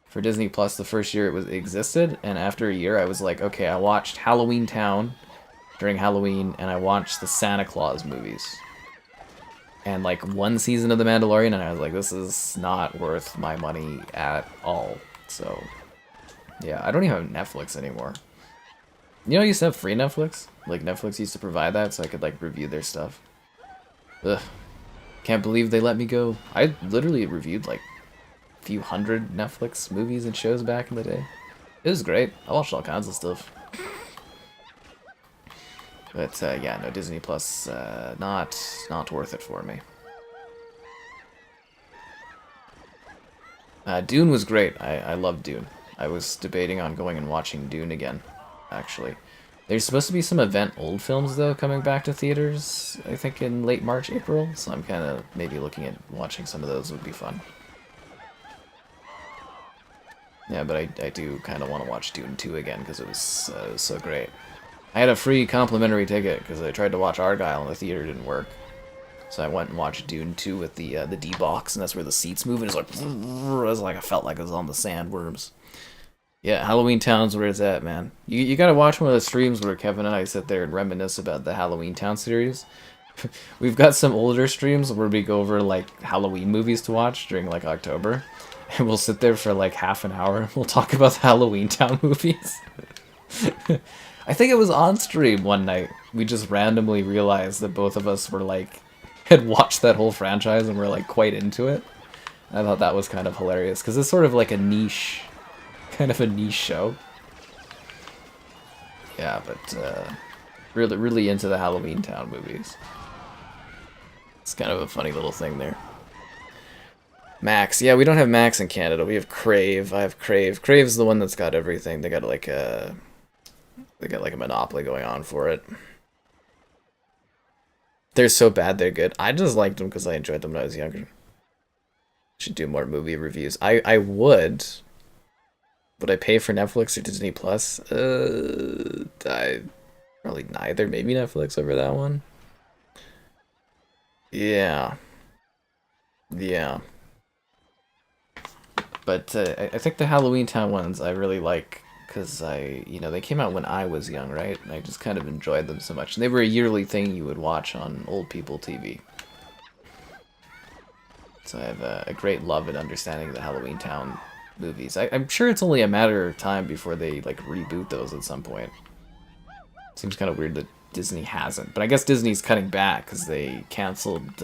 for Disney Plus the first year it existed, and after a year I was like, okay, I watched Halloween Town during Halloween, and I watched the Santa Claus movies. And like 1 season of The Mandalorian, and I was like, this is not worth my money at all. So, yeah, I don't even have Netflix anymore. You know, I used to have free Netflix. Like, Netflix used to provide that, so I could like review their stuff. Ugh. Can't believe they let me go. I literally reviewed like a few hundred Netflix movies and shows back in the day. It was great. I watched all kinds of stuff. But yeah, no, Disney Plus, not worth it for me. Dune was great. I love Dune. I was debating on going and watching Dune again, actually. There's supposed to be some event old films, though, coming back to theaters, I think in late March, April, so I'm kind of maybe looking at watching some of those. Would be fun. Yeah, but I do kind of want to watch Dune 2 again, because it was so great. I had a free complimentary ticket because I tried to watch Argyle and the theater didn't work. So I went and watched Dune 2 with the D-box, and that's where the seats move, and it's like I felt like I was on the sandworms. Yeah, Halloween Town's where it's at, man. You gotta watch one of the streams where Kevin and I sit there and reminisce about the Halloween Town series. We've got some older streams where we go over like Halloween movies to watch during like October, and we'll sit there for like half an hour and we'll talk about the Halloween Town movies. I think it was on stream one night. We just randomly realized that both of us were like had watched that whole franchise and were like quite into it. I thought that was kind of hilarious because it's sort of like a niche, kind of a niche show. Yeah, but really into the Halloween Town movies. It's kind of a funny little thing there. Max, yeah, we don't have Max in Canada. We have Crave. I have Crave. Crave's the one that's got everything. They got like a monopoly going on for it. They're so bad they're good. I just liked them because I enjoyed them when I was younger. Should do more movie reviews. I would. Would I pay for Netflix or Disney Plus? I probably neither. Maybe Netflix over that one. Yeah. Yeah. But I think the Halloween Town ones I really like because they came out when I was young, right? And I just kind of enjoyed them so much. And they were a yearly thing you would watch on old people TV. So I have a great love and understanding of the Halloween Town movies. I'm sure it's only a matter of time before they like reboot those at some point. Seems kind of weird that Disney hasn't, but I guess Disney's cutting back because they canceled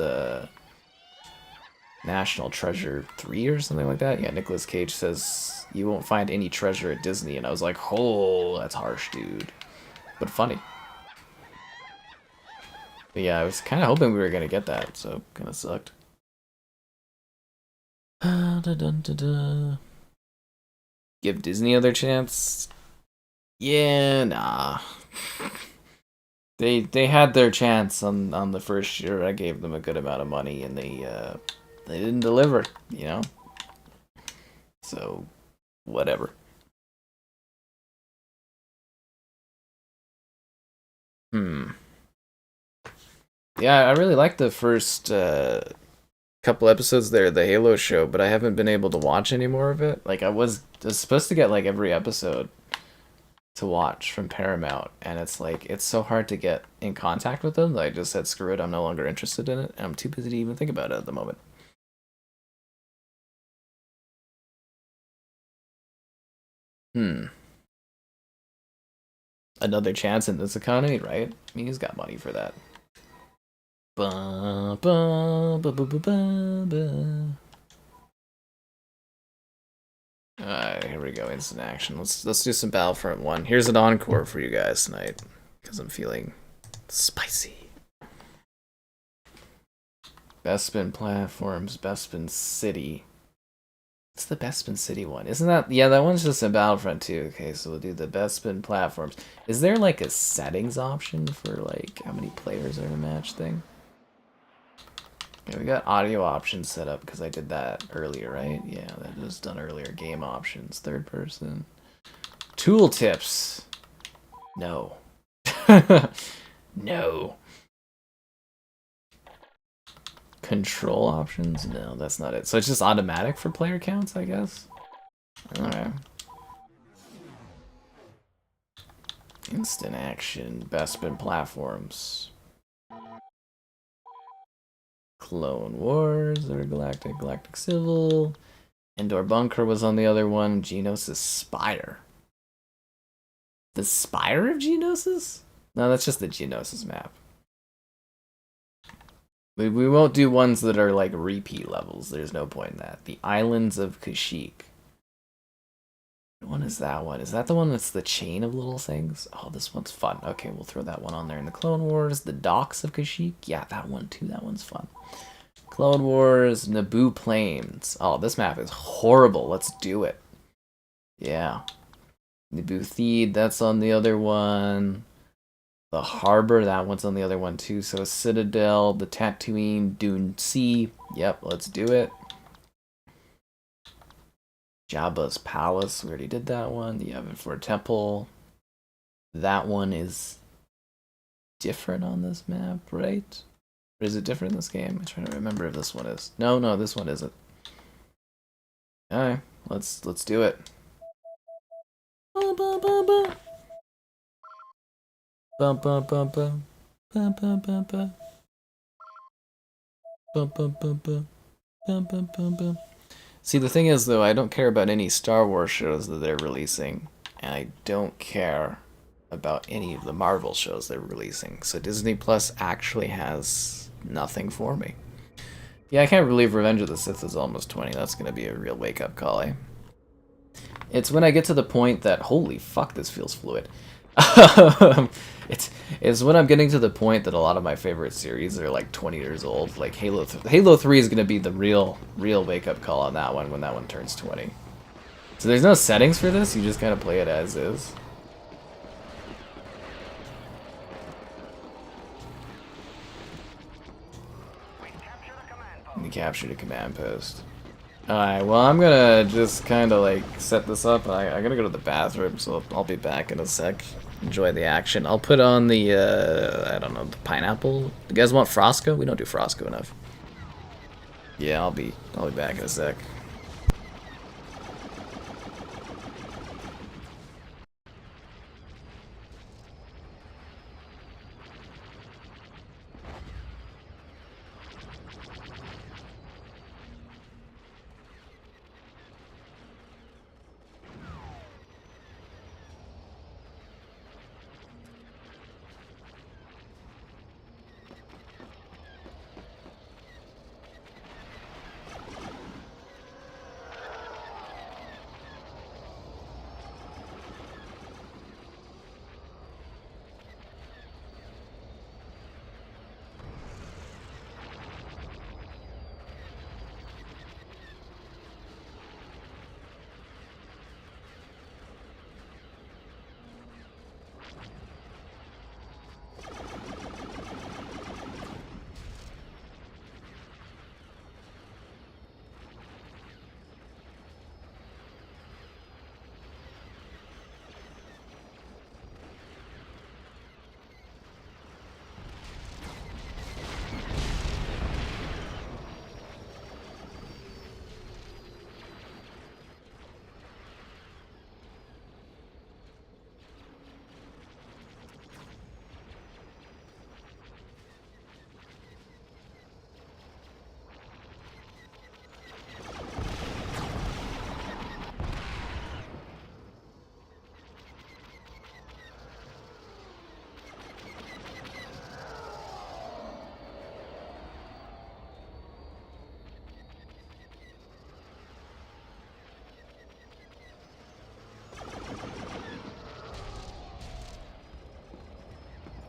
National Treasure 3 or something like that. Yeah, Nicolas Cage says you won't find any treasure at Disney, and I was like, oh, that's harsh, dude. But funny. But yeah, I was kind of hoping we were gonna get that, so kind of sucked. Give Disney another chance? Yeah, nah. They had their chance on the first year. I gave them a good amount of money, and they didn't deliver, you know? So, whatever. Yeah, I really liked the first couple episodes there, the Halo show, but I haven't been able to watch any more of it. Like, I was supposed to get, like, every episode to watch from Paramount, and it's, like, it's so hard to get in contact with them that I just said, screw it, I'm no longer interested in it, and I'm too busy to even think about it at the moment. Another chance in this economy, right? I mean, he's got money for that. Ba, ba, ba, ba, ba, ba, ba. Alright, here we go, instant action. Let's do some Battlefront 1. Here's an encore for you guys tonight, because I'm feeling spicy. Bespin platforms, Bespin City. What's the Bespin City one? Isn't that... Yeah, that one's just in Battlefront 2. Okay, so we'll do the Bespin platforms. Is there, like, a settings option for, like, how many players are in a match thing? Yeah, we got audio options set up because I did that earlier, right? Yeah, that was done earlier. Game options, third person. Tool tips. No. No. Control options? No, that's not it. So it's just automatic for player counts, I guess? Alright. Instant action, Bespin platforms. Clone Wars, or Galactic Civil. Endor Bunker was on the other one. Geonosis Spire. The Spire of Geonosis? No, that's just the Geonosis map. We won't do ones that are like repeat levels. There's no point in that. The Islands of Kashyyyk. What one is that one? Is that the one that's the chain of little things? Oh, this one's fun. Okay, we'll throw that one on there. In the Clone Wars, the Docks of Kashyyyk. Yeah, that one too. That one's fun. Clone Wars, Naboo Plains. Oh, this map is horrible. Let's do it. Yeah. Naboo Theed, that's on the other one. The Harbor, that one's on the other one too. So Citadel, the Tatooine, Dune Sea. Yep, let's do it. Jabba's Palace, we already did that one. The Yavin for Temple. That one is different on this map, right? Or is it different in this game? I'm trying to remember if this one is. No, this one isn't. Alright, let's do it. Bum bum bum bum. Bum bum bum bum. Bum bum bum bum. Bum bum bum bum. Bum bum bum bum. See, the thing is, though, I don't care about any Star Wars shows that they're releasing, and I don't care about any of the Marvel shows they're releasing. So Disney Plus actually has nothing for me. Yeah, I can't believe Revenge of the Sith is almost 20. That's going to be a real wake-up call, eh? It's when I get to the point that, holy fuck, this feels fluid. it's when I'm getting to the point that a lot of my favorite series are like 20 years old. Like Halo 3 is going to be the real wake-up call on that one when that one turns 20. So there's no settings for this, you just kind of play it as is. We captured a command post. Alright, well I'm gonna just kind of like set this up. I gotta go to the bathroom, so I'll be back in a sec. Enjoy the action. I'll put on the, I don't know, the pineapple. You guys want Frosco? We don't do Frosco enough. Yeah, I'll be back in a sec.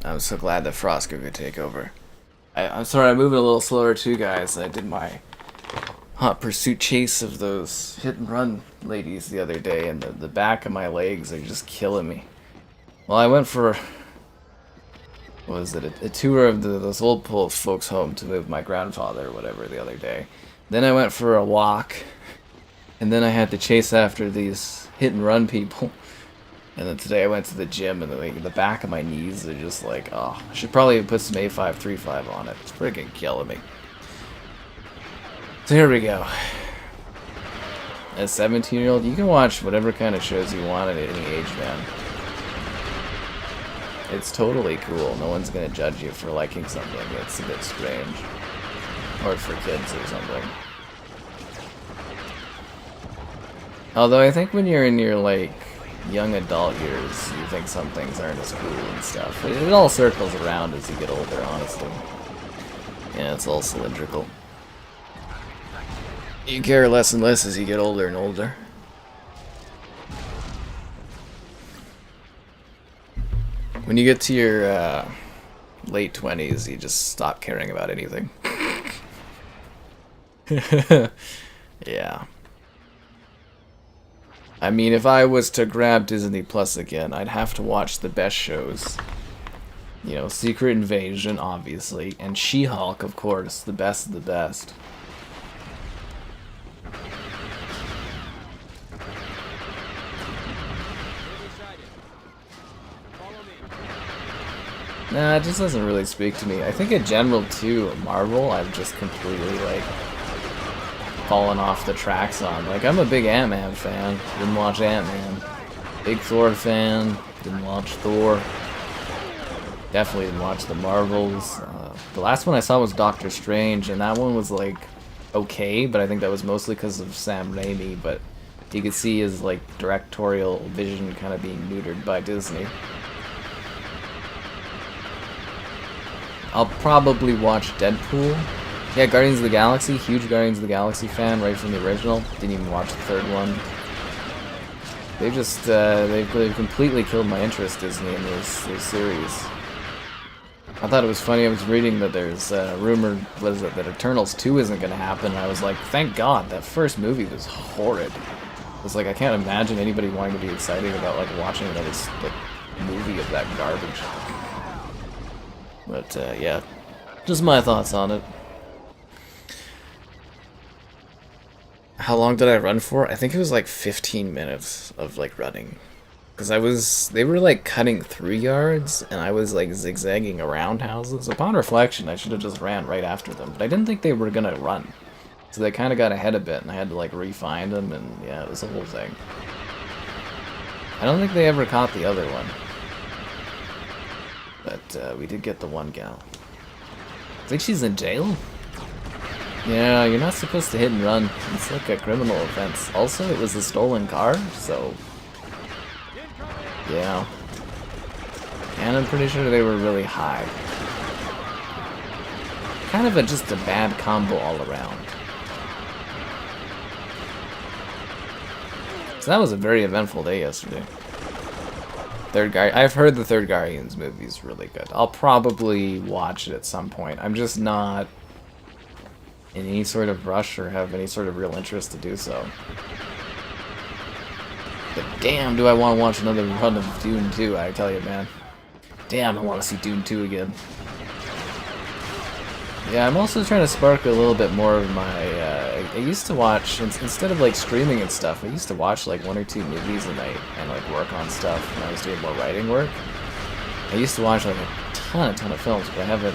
I'm so glad that Frosco could take over. I'm sorry I'm moving a little slower too, guys. I did my hot pursuit chase of those hit and run ladies the other day, and the back of my legs are just killing me. Well, I went for, what was it, a tour of those old folks' home to move my grandfather or whatever the other day. Then I went for a walk, and then I had to chase after these hit and run people. And then today I went to the gym, and the back of my knees are just like, oh, I should probably put some A535 on it. It's freaking killing me. So here we go. As a 17-year-old, you can watch whatever kind of shows you want at any age, man. It's totally cool. No one's gonna judge you for liking something that's a bit strange. Or for kids or something. Although I think when you're in your, like, young adult years, you think some things aren't as cool and stuff. It all circles around as you get older, honestly. Yeah, it's all cylindrical. You care less and less as you get older and older. When you get to your late 20s, you just stop caring about anything. Yeah. I mean, if I was to grab Disney Plus again, I'd have to watch the best shows. You know, Secret Invasion, obviously, and She-Hulk, of course, the best of the best. Nah, it just doesn't really speak to me. I think in general, too, Marvel, I've just completely, like, fallen off the tracks on. Like, I'm a big Ant-Man fan. Didn't watch Ant-Man. Big Thor fan. Didn't watch Thor. Definitely didn't watch the Marvels. The last one I saw was Doctor Strange, and that one was, like, okay, but I think that was mostly because of Sam Raimi, but you could see his, like, directorial vision kind of being neutered by Disney. I'll probably watch Deadpool. Yeah, Guardians of the Galaxy, huge Guardians of the Galaxy fan, right from the original. Didn't even watch the third one. They just, they've completely killed my interest, Disney, in this series. I thought it was funny, I was reading that there's rumor, what is it, that Eternals 2 isn't going to happen, and I was like, thank God, that first movie was horrid. It's like, I can't imagine anybody wanting to be excited about, like, watching another, like, movie of that garbage. But, yeah, just my thoughts on it. How long did I run for? I think it was like 15 minutes of like running. Because they were like cutting 3 yards, and I was like zigzagging around houses. Upon reflection, I should have just ran right after them. But I didn't think they were gonna run. So they kind of got ahead a bit, and I had to like re-find them, and yeah, it was a whole thing. I don't think they ever caught the other one. But we did get the one gal. I think she's in jail? Yeah, you're not supposed to hit and run. It's like a criminal offense. Also, it was a stolen car, so... yeah. And I'm pretty sure they were really high. Kind of just a bad combo all around. So that was a very eventful day yesterday. I've heard the third Guardians movie is really good. I'll probably watch it at some point. I'm just not in any sort of rush or have any sort of real interest to do so. But damn, do I want to watch another run of Dune 2, I tell you, man. Damn, I want to see Dune 2 again. Yeah, I'm also trying to spark a little bit more of my, I used to watch, instead of like streaming and stuff, I used to watch like 1 or 2 movies a night and like work on stuff when I was doing more writing work. I used to watch like a ton of films, but I haven't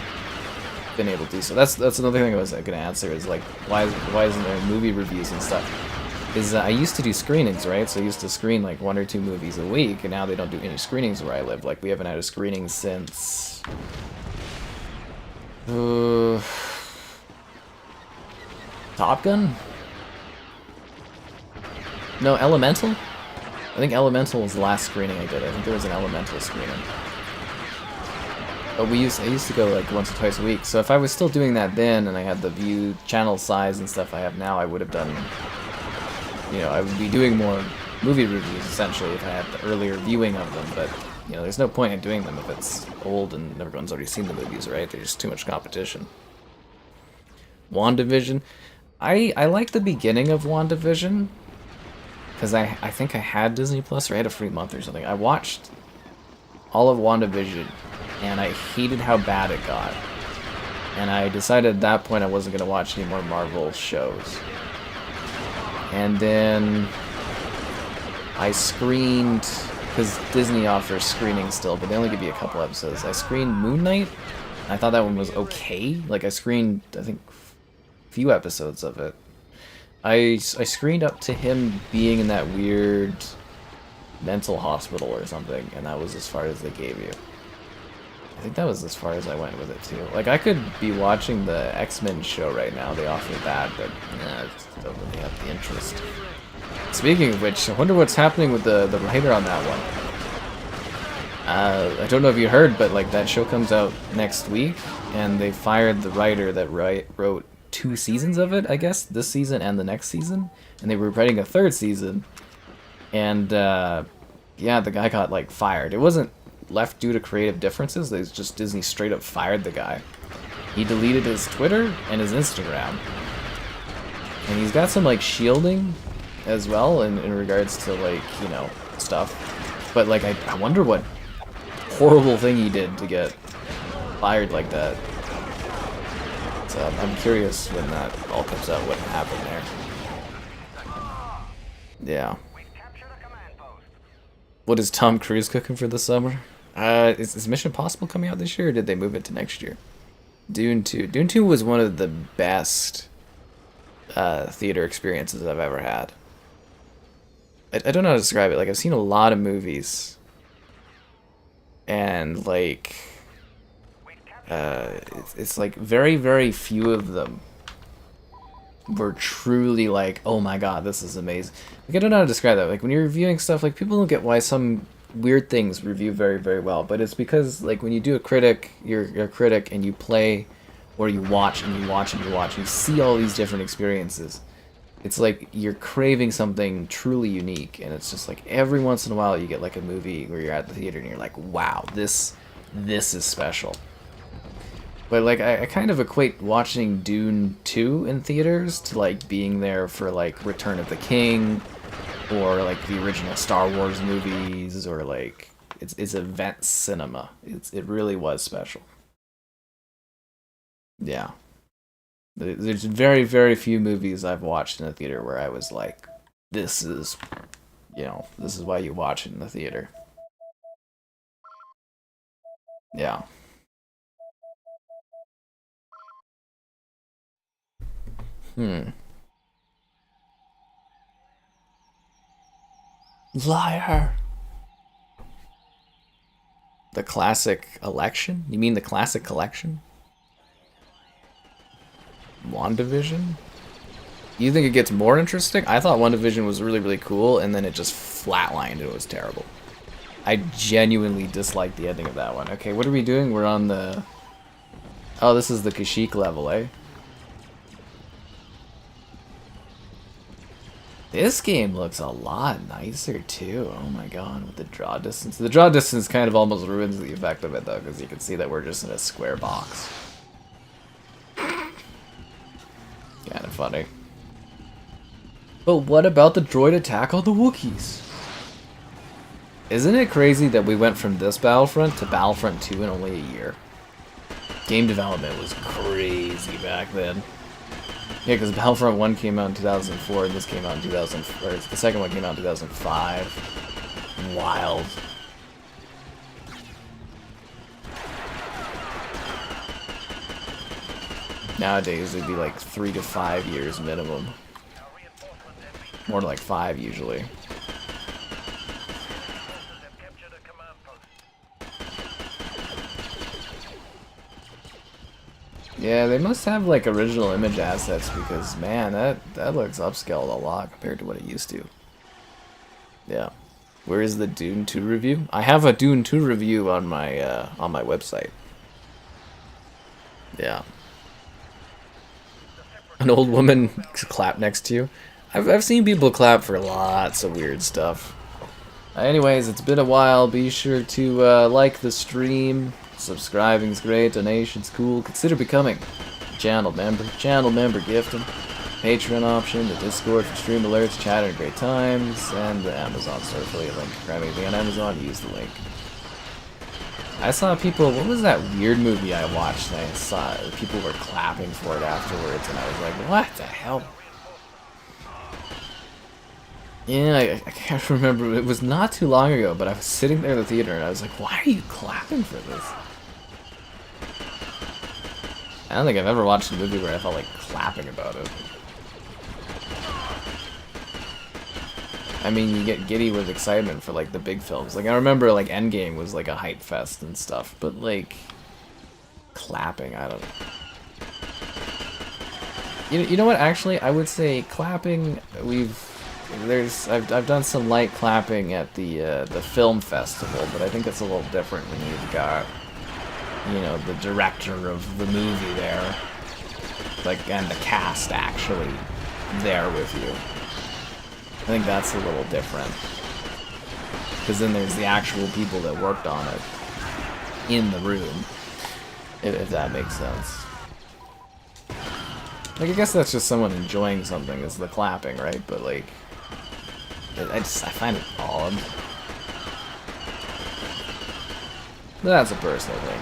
been able to do so. That's another thing I was gonna answer is like why isn't there movie reviews and stuff? Is I used to do screenings, right? So I used to screen like 1 or 2 movies a week, and now they don't do any screenings where I live. Like we haven't had a screening since Top Gun? No, Elemental? I think Elemental was the last screening I did. I think there was an Elemental screening. But I used to go like once or twice a week. So if I was still doing that then, and I had the view channel size and stuff I have now, I would have done, you know, I would be doing more movie reviews essentially if I had the earlier viewing of them. But you know, there's no point in doing them if it's old and everyone's already seen the movies, right? There's too much competition. WandaVision, I like the beginning of WandaVision because I think I had Disney Plus or I had a free month or something. I watched all of WandaVision, and I hated how bad it got. And I decided at that point I wasn't going to watch any more Marvel shows. And then I screened, because Disney offers screenings still, but they only give you a couple episodes. I screened Moon Knight. I thought that one was okay. Like I screened, I think, a few episodes of it. I screened up to him being in that weird mental hospital or something, and that was as far as they gave you. I think that was as far as I went with it too. Like I could be watching the X-Men show right now, they offer that, but nah, I just don't really have the interest. Speaking of which, I wonder what's happening with the writer on that one. I don't know if you heard, but like that show comes out next week, and they fired the writer that wrote 2 seasons of it, I guess, this season and the next season, and they were writing a 3rd season, and yeah, the guy got like fired. It wasn't left due to creative differences, it's just Disney straight up fired the guy. He deleted his Twitter and his Instagram, and he's got some like shielding as well in regards to like, you know, stuff, but like I wonder what horrible thing he did to get fired like that. So I'm curious when that all comes out what happened there. Yeah. What is Tom Cruise cooking for the summer? Is Mission Impossible coming out this year, or did they move it to next year? Dune 2. Dune 2 was one of the best theater experiences I've ever had. I don't know how to describe it. Like, I've seen a lot of movies, and like, it's like very, very few of them were truly like, oh my god, this is amazing. Like, I don't know how to describe that. Like, when you're reviewing stuff, like, people don't get why some weird things review very, very well, but it's because like when you do a critic, you're a critic and you play or you watch and you watch and you watch, and you see all these different experiences. It's like you're craving something truly unique, and it's just like every once in a while you get like a movie where you're at the theater and you're like, wow, this is special. But like I kind of equate watching Dune 2 in theaters to like being there for like Return of the King or like the original Star Wars movies, or like it's event cinema. It really was special. Yeah. There's very, very few movies I've watched in a theater where I was like, this is, this is why you watch it in the theater. Yeah. Hmm. Liar. The classic election? You mean the classic collection? WandaVision? You think it gets more interesting? I thought WandaVision was really, really cool, and then it just flatlined and it was terrible. I genuinely disliked the ending of that one. Okay, what are we doing? We're on the... Oh, this is the Kashyyyk level, eh? This game looks a lot nicer, too. Oh my god, with the draw distance. The draw distance kind of almost ruins the effect of it, though, because you can see that we're just in a square box. Kind of funny. But what about the droid attack on the Wookiees? Isn't it crazy that we went from this Battlefront to Battlefront 2 in only a year? Game development was crazy back then. Yeah, because Battlefront 1 came out in 2004, and this came out in 2000, or the second one came out in 2005. Wild. Nowadays, it'd be like 3 to 5 years minimum. More like 5 usually. Yeah, they must have like original image assets because man, that looks upscaled a lot compared to what it used to. Yeah. Where is the Dune 2 review? I have a Dune 2 review on my website. Yeah. An old woman clap next to you. I've seen people clap for lots of weird stuff. Anyways, it's been a while. Be sure to like the stream. Subscribing's great. Donation's cool. Consider becoming a channel member. Channel member gifting. Patreon option. The Discord for stream alerts, chat, and great times. And the Amazon store affiliate link. Grab anything on Amazon. Use the link. I saw people... What was that weird movie I watched? And I saw people were clapping for it afterwards. And I was like, what the hell? Yeah, I can't remember. It was not too long ago, but I was sitting there in the theater and I was like, why are you clapping for this? I don't think I've ever watched a movie where I felt like clapping about it. I mean, you get giddy with excitement for like the big films. Like I remember like Endgame was like a hype fest and stuff, but like clapping, I don't know. You know what? Actually, I would say clapping. I've done some light clapping at the film festival, but I think it's a little different when you've got, you know, the director of the movie there, like, and the cast actually there with you. I think that's a little different, because then there's the actual people that worked on it in the room, if that makes sense. Like, I guess that's just someone enjoying something, is the clapping, right? But like, I find it odd. But that's a personal thing.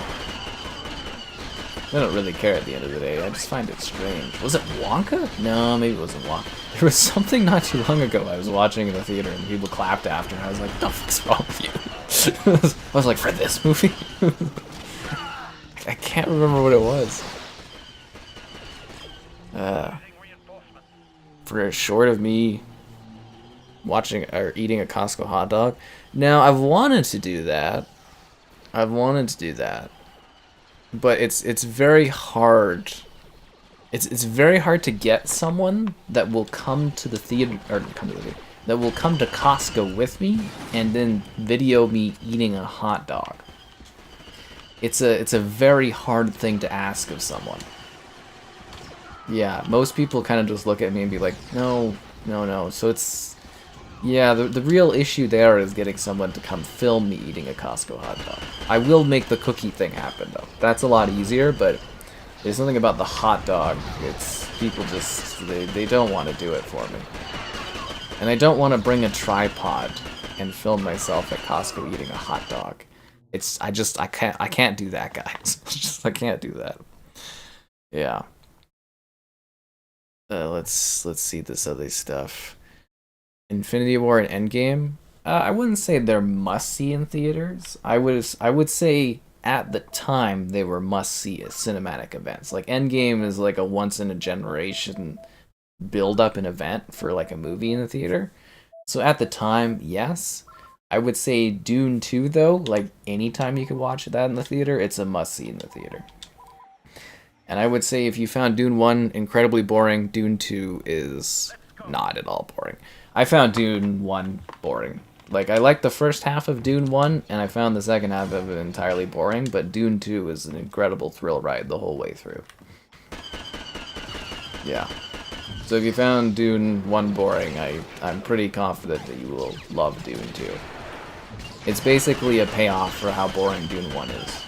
I don't really care at the end of the day. I just find it strange. Was it Wonka? No, maybe it wasn't Wonka. There was something not too long ago I was watching in the theater and people clapped after, and I was like, what the fuck's wrong with you? I was like, for this movie? I can't remember what it was. For a short of me watching or eating a Costco hot dog. Now, I've wanted to do that. But it's very hard. It's very hard to get someone that will come to the theater, or come to the theater, that will come to Costco with me and then video me eating a hot dog. It's a very hard thing to ask of someone. Yeah, most people kind of just look at me and be like, no, no, no. So it's, yeah, the real issue there is getting someone to come film me eating a Costco hot dog. I will make the cookie thing happen though. That's a lot easier, but there's something about the hot dog. It's, people just, they don't want to do it for me. And I don't want to bring a tripod and film myself at Costco eating a hot dog. It's, I can't do that, guys. I can't do that. Yeah. Let's see this other stuff. Infinity War and Endgame. I wouldn't say they're must see in theaters. I would say at the time they were must see as cinematic events. Like Endgame is like a once in a generation build up an event for like a movie in the theater. So at the time, yes. I would say Dune 2 though, like anytime you could watch that in the theater, it's a must see in the theater. And I would say if you found Dune 1 incredibly boring, Dune 2 is not at all boring. I found Dune 1 boring. Like, I liked the first half of Dune 1, and I found the second half of it entirely boring, but Dune 2 is an incredible thrill ride the whole way through. Yeah. So if you found Dune 1 boring, I'm pretty confident that you will love Dune 2. It's basically a payoff for how boring Dune 1 is.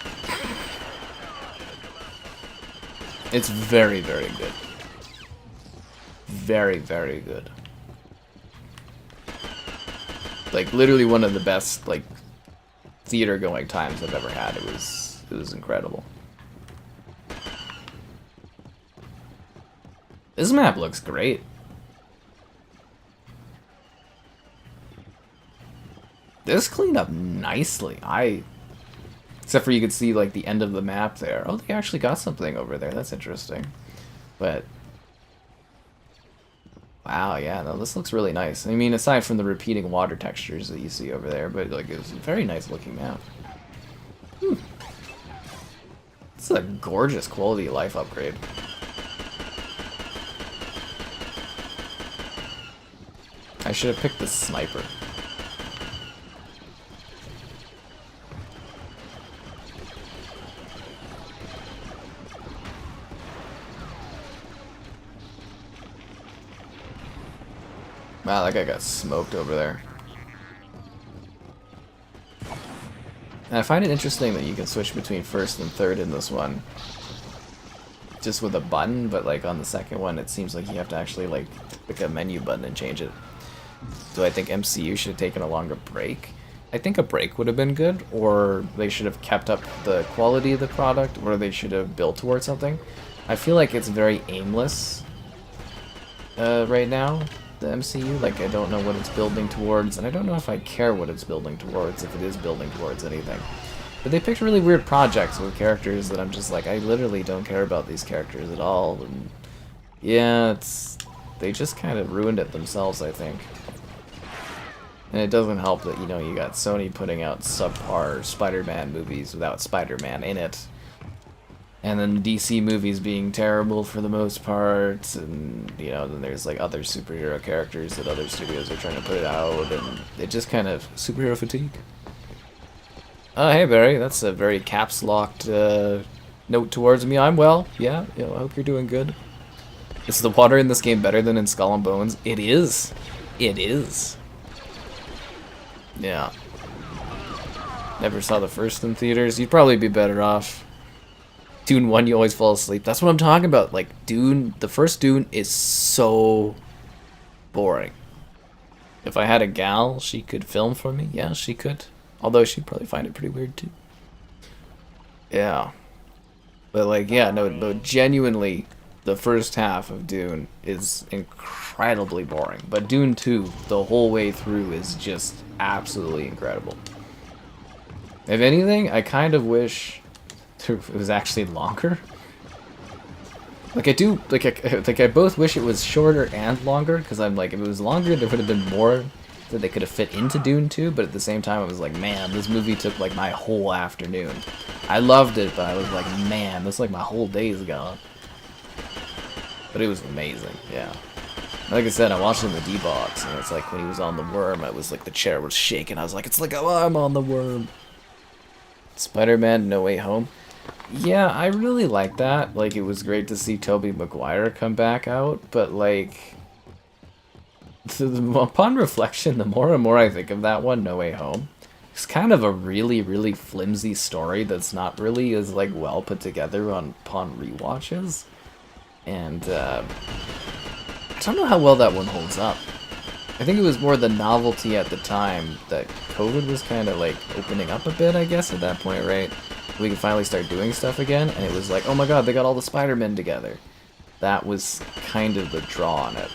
It's very, very good. Very, very good. Like, literally one of the best, like, theater-going times I've ever had. It was incredible. This map looks great. This cleaned up nicely. Except for you could see, like, the end of the map there. Oh, they actually got something over there. That's interesting. But wow, yeah, no, this looks really nice. I mean, aside from the repeating water textures that you see over there, but like it's a very nice looking map. It's a gorgeous quality of life upgrade. I should have picked the sniper. Wow, that guy got smoked over there. And I find it interesting that you can switch between first and third in this one. Just with a button, but like on the second one it seems like you have to actually like pick a menu button and change it. Do I think MCU should have taken a longer break? I think a break would have been good, or they should have kept up the quality of the product, or they should have built towards something. I feel like it's very aimless right now. The MCU, like I don't know what it's building towards, and I don't know if I care what it's building towards, if it is building towards anything. But they picked really weird projects with characters that I'm just like, I literally don't care about these characters at all, and yeah, they just kind of ruined it themselves, I think. And it doesn't help that, you know, you got Sony putting out subpar Spider-Man movies without Spider-Man in it. And then DC movies being terrible for the most part, and, you know, then there's, like, other superhero characters that other studios are trying to put out, and it just kind of... superhero fatigue. Hey, Barry, that's a very caps-locked note towards me. I'm well, yeah, you know, I hope you're doing good. Is the water in this game better than in Skull and Bones? It is. It is. Yeah. Never saw the first in theaters. You'd probably be better off. Dune 1, you always fall asleep. That's what I'm talking about. Like, Dune, the first Dune is so boring. If I had a gal, she could film for me. Yeah, she could. Although she'd probably find it pretty weird, too. Yeah. But, like, yeah, no, genuinely, the first half of Dune is incredibly boring. But Dune 2, the whole way through, is just absolutely incredible. If anything, I kind of wish... it was actually longer. Like I do, like I both wish it was shorter and longer, because I'm like, if it was longer, there would have been more that they could have fit into Dune 2, but at the same time, I was like, man, this movie took like my whole afternoon. I loved it, but I was like, man, this like my whole day is gone. But it was amazing, yeah. Like I said, I watched it in the D-Box, and it's like when he was on the worm, I was like, the chair was shaking. I was like, it's like, oh, I'm on the worm. Spider-Man No Way Home. Yeah, I really like that. Like, it was great to see Tobey Maguire come back out, but like, upon reflection, the more and more I think of that one, No Way Home, it's kind of a really, really flimsy story that's not really as like well put together upon rewatches, and I don't know how well that one holds up. I think it was more the novelty at the time that COVID was kind of like opening up a bit, I guess, at that point, right? We could finally start doing stuff again, and it was like, oh my god, they got all the Spider-Men together. That was kind of the draw on it.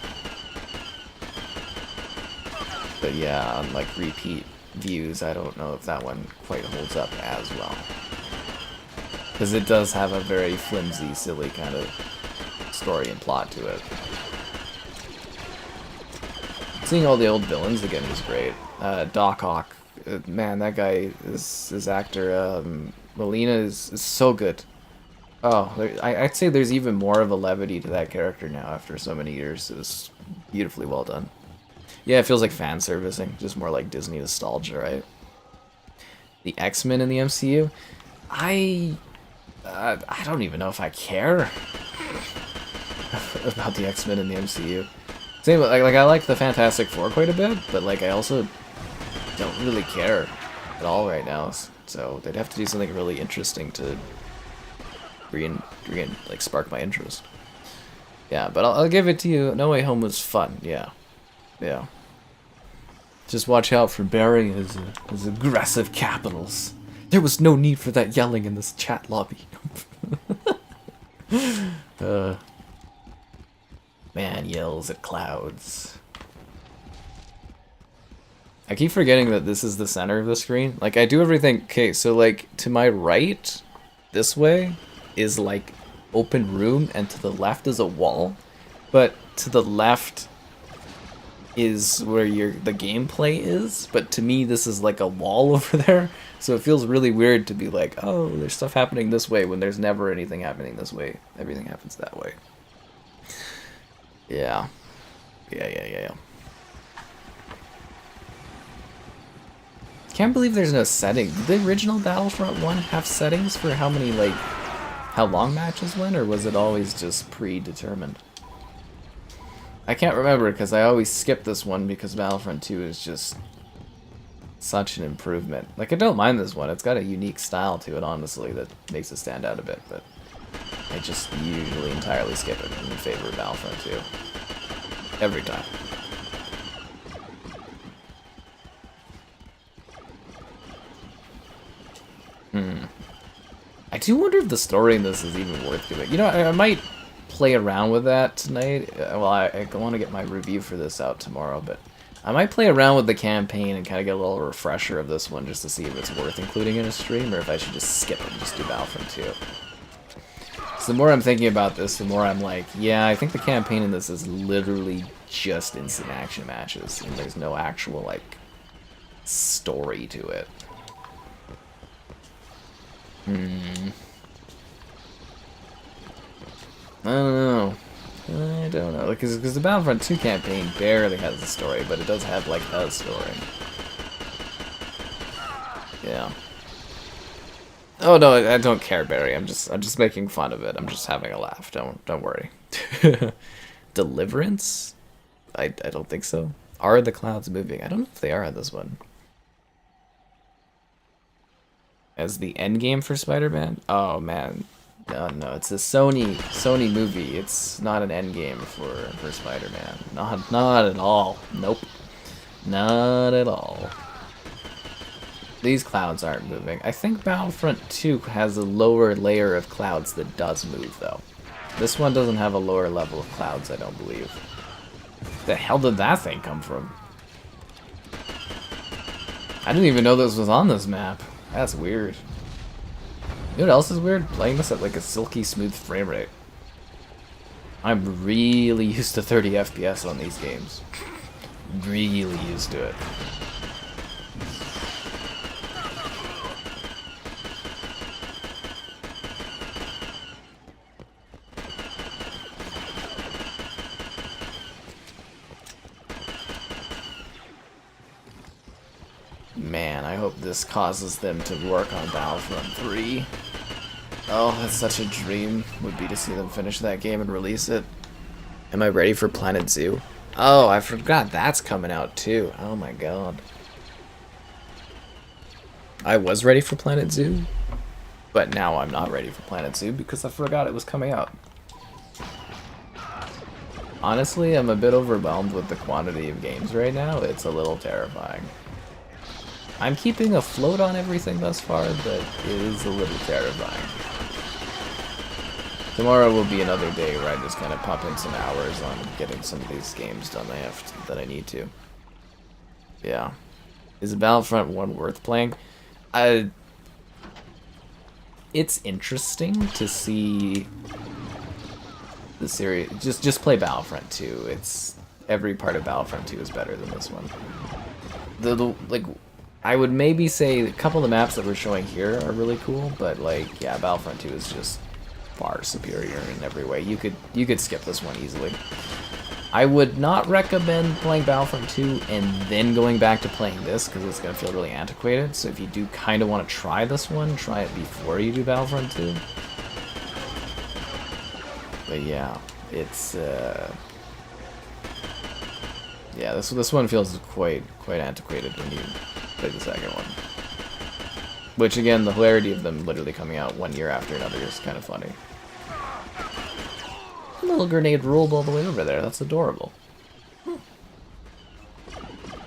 But yeah, on like repeat views, I don't know if that one quite holds up as well. Because it does have a very flimsy, silly kind of story and plot to it. Seeing all the old villains again was great. Doc Ock, man, that guy, his actor, Molina is so good. Oh, I'd say there's even more of a levity to that character now after so many years. It was beautifully well done. Yeah, it feels like fan servicing, just more like Disney nostalgia, right? The X-Men in the MCU? I don't even know if I care about the X-Men in the MCU. Same, like I like the Fantastic Four quite a bit, but like I also don't really care at all right now. So they'd have to do something really interesting to like spark my interest. Yeah, but I'll give it to you. No Way Home was fun. Yeah, yeah. Just watch out for Barry and his aggressive capitals. There was no need for that yelling in this chat lobby. Man yells at clouds. I keep forgetting that this is the center of the screen. Like, I do everything... Okay, so, like, to my right, this way, is, like, open room, and to the left is a wall. But to the left is where the gameplay is. But to me, this is, like, a wall over there. So it feels really weird to be like, oh, there's stuff happening this way when there's never anything happening this way. Everything happens that way. Yeah. Yeah. Can't believe there's no setting. Did the original Battlefront 1 have settings for how many, like, how long matches went, or was it always just predetermined? I can't remember, because I always skip this one because Battlefront 2 is just such an improvement. Like, I don't mind this one. It's got a unique style to it, honestly, that makes it stand out a bit, but I just usually entirely skip it in favor of Battlefront 2. Every time. I do wonder if the story in this is even worth doing. You know, I might play around with that tonight. Well, I want to get my review for this out tomorrow, but I might play around with the campaign and kind of get a little refresher of this one just to see if it's worth including in a stream or if I should just skip it and just do Battlefront 2. So the more I'm thinking about this, the more I'm like, yeah, I think the campaign in this is literally just instant action matches, and there's no actual, like, story to it. I don't know. Because the Battlefront 2 campaign barely has a story, but it does have, like, a story. Yeah. Oh no, I don't care, Barry. I'm just making fun of it. I'm just having a laugh. Don't worry. Deliverance? I don't think so. Are the clouds moving? I don't know if they are on this one. As the end game for Spider-Man? Oh man. No, it's a Sony movie. It's not an end game for Spider-Man. Not at all. Nope. Not at all. These clouds aren't moving. I think Battlefront 2 has a lower layer of clouds that does move, though. This one doesn't have a lower level of clouds, I don't believe. The hell did that thing come from? I didn't even know this was on this map. That's weird. You know what else is weird? Playing this at like a silky smooth frame rate. I'm really used to 30 FPS on these games. Really used to it. hope this causes them to work on Battlefront 3. Oh, that's such a dream, would be to see them finish that game and release it. Am I ready for Planet Zoo? Oh, I forgot that's coming out too. Oh my god. I was ready for Planet Zoo, but now I'm not ready for Planet Zoo because I forgot it was coming out. Honestly, I'm a bit overwhelmed with the quantity of games right now. It's a little terrifying. I'm keeping afloat on everything thus far, but it is a little terrifying. Tomorrow will be another day where I just kind of pump in some hours on getting some of these games done that I need to. Yeah. Is Battlefront 1 worth playing? It's interesting to see the series. Just play Battlefront 2. It's every part of Battlefront 2 is better than this one. Like, I would maybe say a couple of the maps that we're showing here are really cool, but like, yeah, Battlefront 2 is just far superior in every way. You could skip this one easily. I would not recommend playing Battlefront 2 and then going back to playing this because it's going to feel really antiquated. So if you do kind of want to try this one, try it before you do Battlefront 2. But yeah, it's yeah, this one feels quite antiquated when you play the second one. Which again, the hilarity of them literally coming out 1 year after another is kind of funny. A little grenade rolled all the way over there. That's adorable.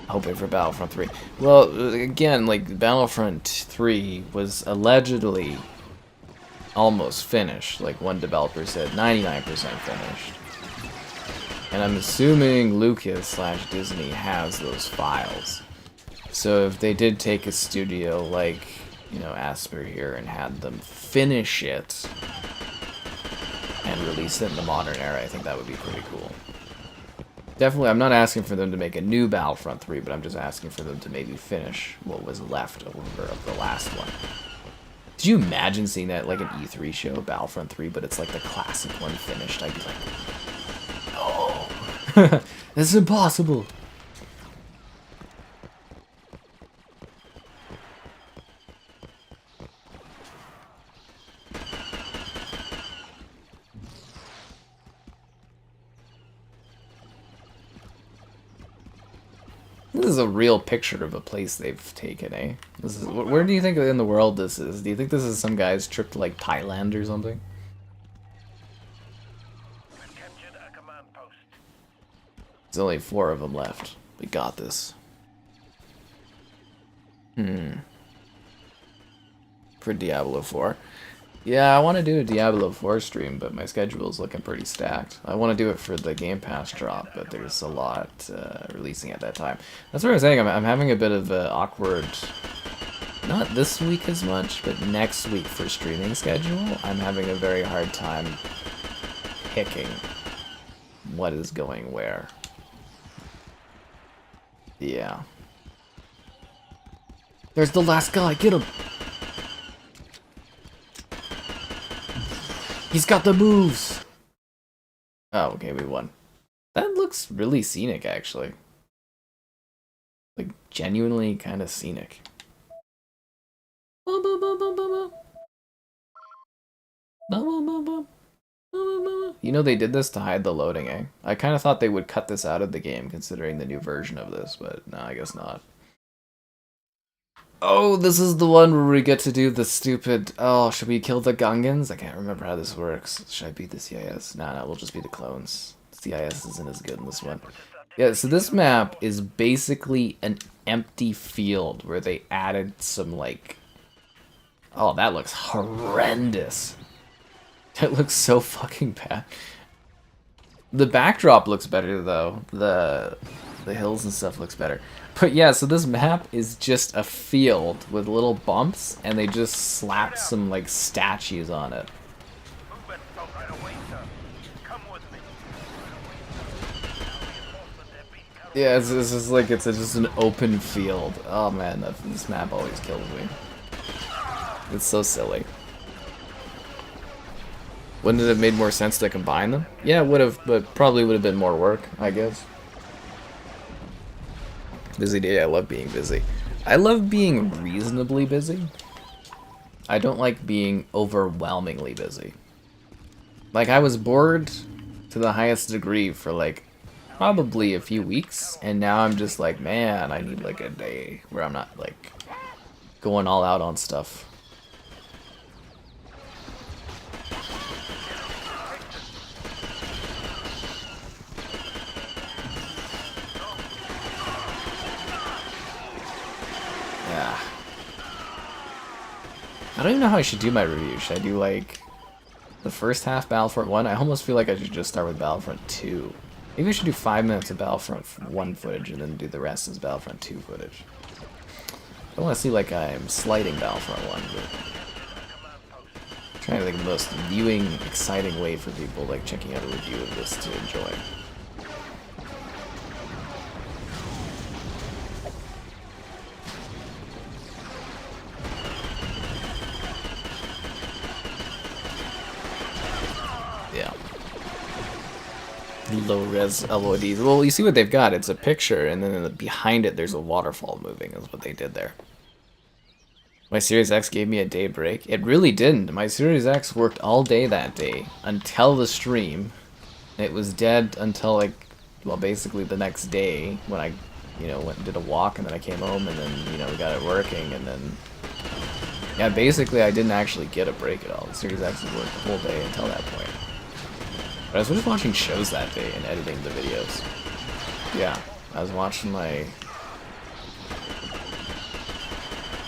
Hoping for Battlefront 3. Well, again, like, Battlefront 3 was allegedly almost finished. Like, one developer said 99% finished. And I'm assuming Lucas/Disney has those files. So if they did take a studio like, you know, Asper here and had them finish it and release it in the modern era, I think that would be pretty cool. Definitely, I'm not asking for them to make a new Battlefront 3, but I'm just asking for them to maybe finish what was left over of the last one. Could you imagine seeing that, like an E3 show, Battlefront 3, but it's like the classic one finished? I'd be like, no, this is impossible. This is a real picture of a place they've taken, eh? This is, where do you think in the world this is? Do you think this is some guy's trip to, like, Thailand or something? There's only 4 of them left. We got this. For Diablo 4. Yeah, I want to do a Diablo 4 stream, but my schedule's looking pretty stacked. I want to do it for the Game Pass drop, but there's a lot releasing at that time. That's what I was saying. I'm having a bit of an awkward, not this week as much, but next week for streaming schedule. I'm having a very hard time picking what is going where. Yeah. There's the last guy. Get him. He's got the moves! Oh, okay, we won. That looks really scenic, actually. Like, genuinely kind of scenic. You know, they did this to hide the loading, eh? I kind of thought they would cut this out of the game, considering the new version of this, but no, I guess not. Oh, this is the one where we get to do the stupid... Oh, should we kill the Gungans? I can't remember how this works. Should I beat the CIS? No, we'll just be the clones. CIS isn't as good in this one. Yeah, so this map is basically an empty field where they added some, like... Oh, that looks horrendous. That looks so fucking bad. The backdrop looks better, though. The hills and stuff looks better. But yeah, so this map is just a field with little bumps, and they just slapped some, like, statues on it. Yeah, it's just like, it's just an open field. Oh man, this map always kills me. It's so silly. Wouldn't it have made more sense to combine them? Yeah, it would have, but probably would have been more work, I guess. Busy day, I love being busy. I love being reasonably busy. I don't like being overwhelmingly busy. Like, I was bored to the highest degree for, like, probably a few weeks, and now I'm just like, man, I need, like, a day where I'm not, like, going all out on stuff. Yeah. I don't even know how I should do my review. Should I do, like, the first half Battlefront 1? I almost feel like I should just start with Battlefront 2. Maybe I should do 5 minutes of Battlefront 1 footage and then do the rest as Battlefront 2 footage. I don't want to see like I'm slighting Battlefront 1, but I'm trying to think of the most viewing, exciting way for people like checking out a review of this to enjoy. Yeah. Low-res LODs. Well, you see what they've got. It's a picture, and then behind it there's a waterfall moving, is what they did there. My Series X gave me a day break. It really didn't. My Series X worked all day that day until the stream. It was dead until, like, well, basically the next day when I, you know, went and did a walk, and then I came home, and then, you know, we got it working, and then... Yeah, basically I didn't actually get a break at all. The Series X worked the whole day until that point. But I was just watching shows that day and editing the videos. Yeah, I was watching my...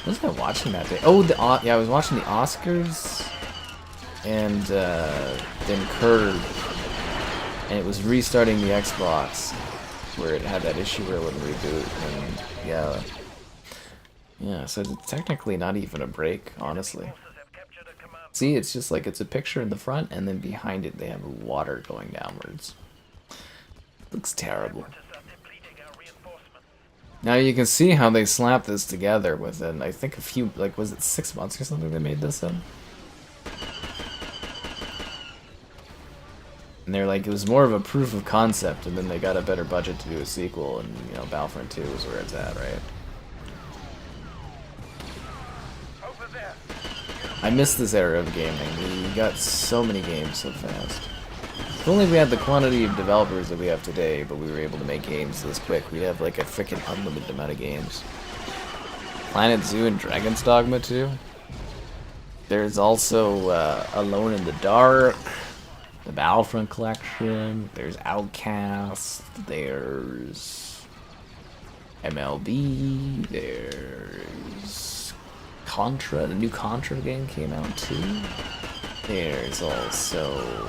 What was I watching that day? Oh, yeah, I was watching the Oscars and then Curb, and it was restarting the Xbox where it had that issue where it wouldn't reboot, and yeah, so it's technically not even a break, honestly. See, it's just like it's a picture in the front, and then behind it they have water going downwards. Looks terrible. Now you can see how they slapped this together within, I think, a few, like, was it 6 months or something they made this in? And they're like, it was more of a proof of concept, and then they got a better budget to do a sequel, and, you know, Battlefront 2 is where it's at, right? I miss this era of gaming. We got so many games so fast. If only we had the quantity of developers that we have today, but we were able to make games this quick, we'd have like a freaking unlimited amount of games. Planet Zoo and Dragon's Dogma 2. There's also Alone in the Dark, the Battlefront Collection, there's Outcast, there's MLB, there's Contra, the new Contra game came out too. There's also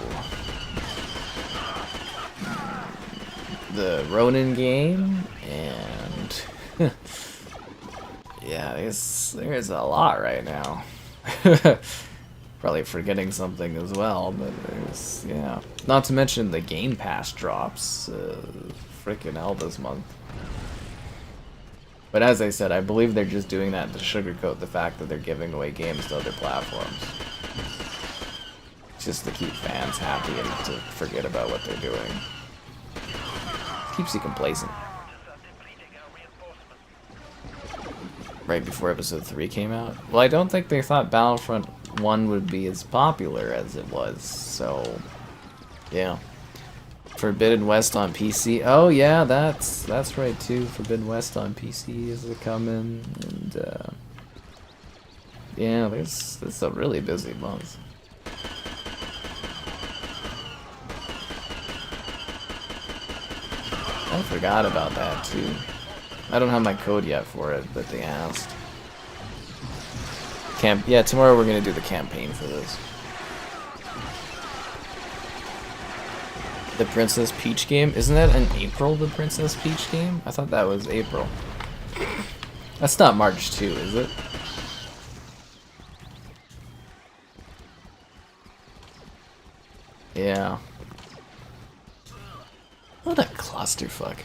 the Ronin game, and yeah, there's a lot right now. Probably forgetting something as well, but there's, yeah. Not to mention the Game Pass drops, freaking hell this month. But as I said, I believe they're just doing that to sugarcoat the fact that they're giving away games to other platforms. Just to keep fans happy and to forget about what they're doing. Keeps you complacent. Right before episode 3 came out? Well, I don't think they thought Battlefront 1 would be as popular as it was, so yeah. Forbidden West on PC. Oh yeah, that's right too. Forbidden West on PC is coming, and yeah, this is a really busy month. I forgot about that too. I don't have my code yet for it, but they asked. Yeah, tomorrow we're gonna do the campaign for this. The Princess Peach game? Isn't that in April, the Princess Peach game? I thought that was April. That's not March 2, is it? Yeah. What a clusterfuck.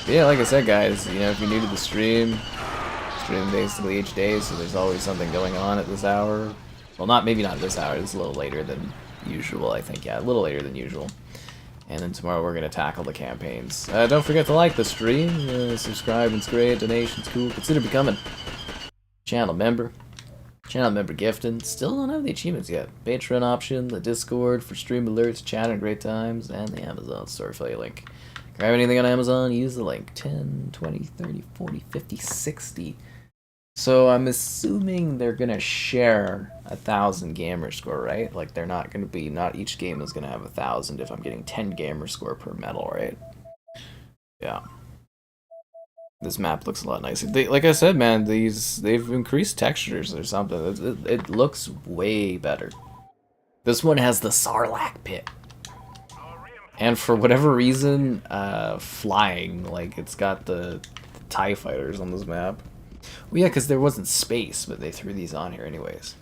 Yeah, like I said, guys, you know, if you're new to the stream basically each day, so there's always something going on at this hour. Well, maybe not this hour, it's a little later than usual, I think. Yeah, a little later than usual. And then tomorrow we're going to tackle the campaigns. Don't forget to like the stream, subscribe, it's great, donations cool, consider becoming channel member gifting. Still don't have the achievements yet. Patreon option, the Discord for stream alerts, chat and great times, and the Amazon store affiliate link. Grab anything on Amazon, use the link. 10, 20, 30, 40, 50, 60. So I'm assuming they're gonna share 1,000 gamer score, right? Like they're not gonna be, not each game is gonna have 1,000 if I'm getting 10 gamer score per medal, right? Yeah. This map looks a lot nicer. Like I said, man, they've increased textures or something. It looks way better. This one has the Sarlacc pit. And for whatever reason, flying, like it's got the TIE fighters on this map. Well, yeah, because there wasn't space, but they threw these on here anyways.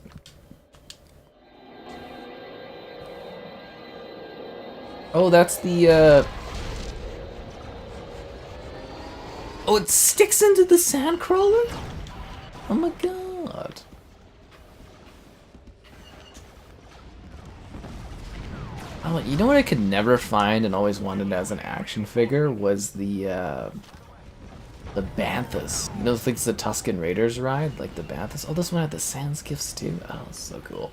Oh, that's the, Oh, it sticks into the sandcrawler? Oh my god. Oh, you know what I could never find and always wanted as an action figure was the Banthas. You know the things the Tusken Raiders ride? Like the Banthas? Oh, this one had the sand skiffs too? Oh, so cool.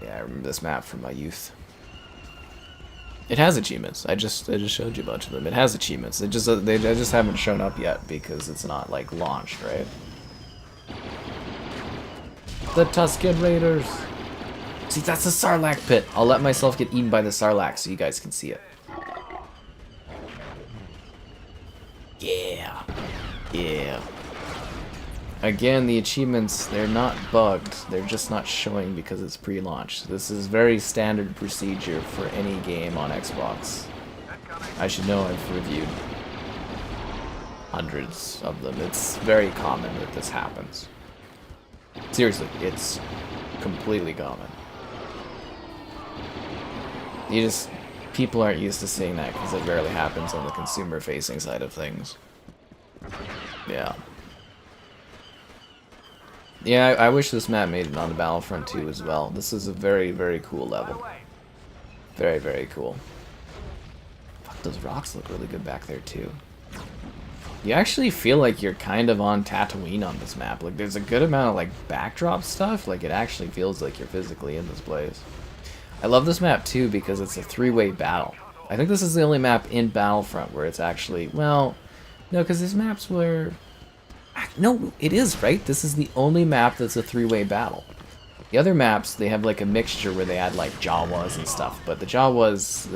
Yeah, I remember this map from my youth. It has achievements. I just showed you a bunch of them. It has achievements. They just haven't shown up yet because it's not like launched, right? The Tusken Raiders. See, that's the Sarlacc pit. I'll let myself get eaten by the Sarlacc so you guys can see it. Yeah. Yeah. Again, the achievements, they're not bugged. They're just not showing because it's pre-launch. This is very standard procedure for any game on Xbox. I should know, I've reviewed hundreds of them. It's very common that this happens. Seriously, it's completely common. People aren't used to seeing that because it rarely happens on the consumer-facing side of things. Yeah. Yeah, I wish this map made it on the Battlefront 2 as well. This is a very, very cool level. Very, very cool. Fuck, those rocks look really good back there too. You actually feel like you're kind of on Tatooine on this map. Like, there's a good amount of, like, backdrop stuff. Like, it actually feels like you're physically in this place. I love this map too because it's a three-way battle. I think this is the only map in Battlefront where it's actually, well, no, because there's maps where... No, it is, right? This is the only map that's a three-way battle. The other maps, they have like a mixture where they add like Jawas and stuff, but the Jawas,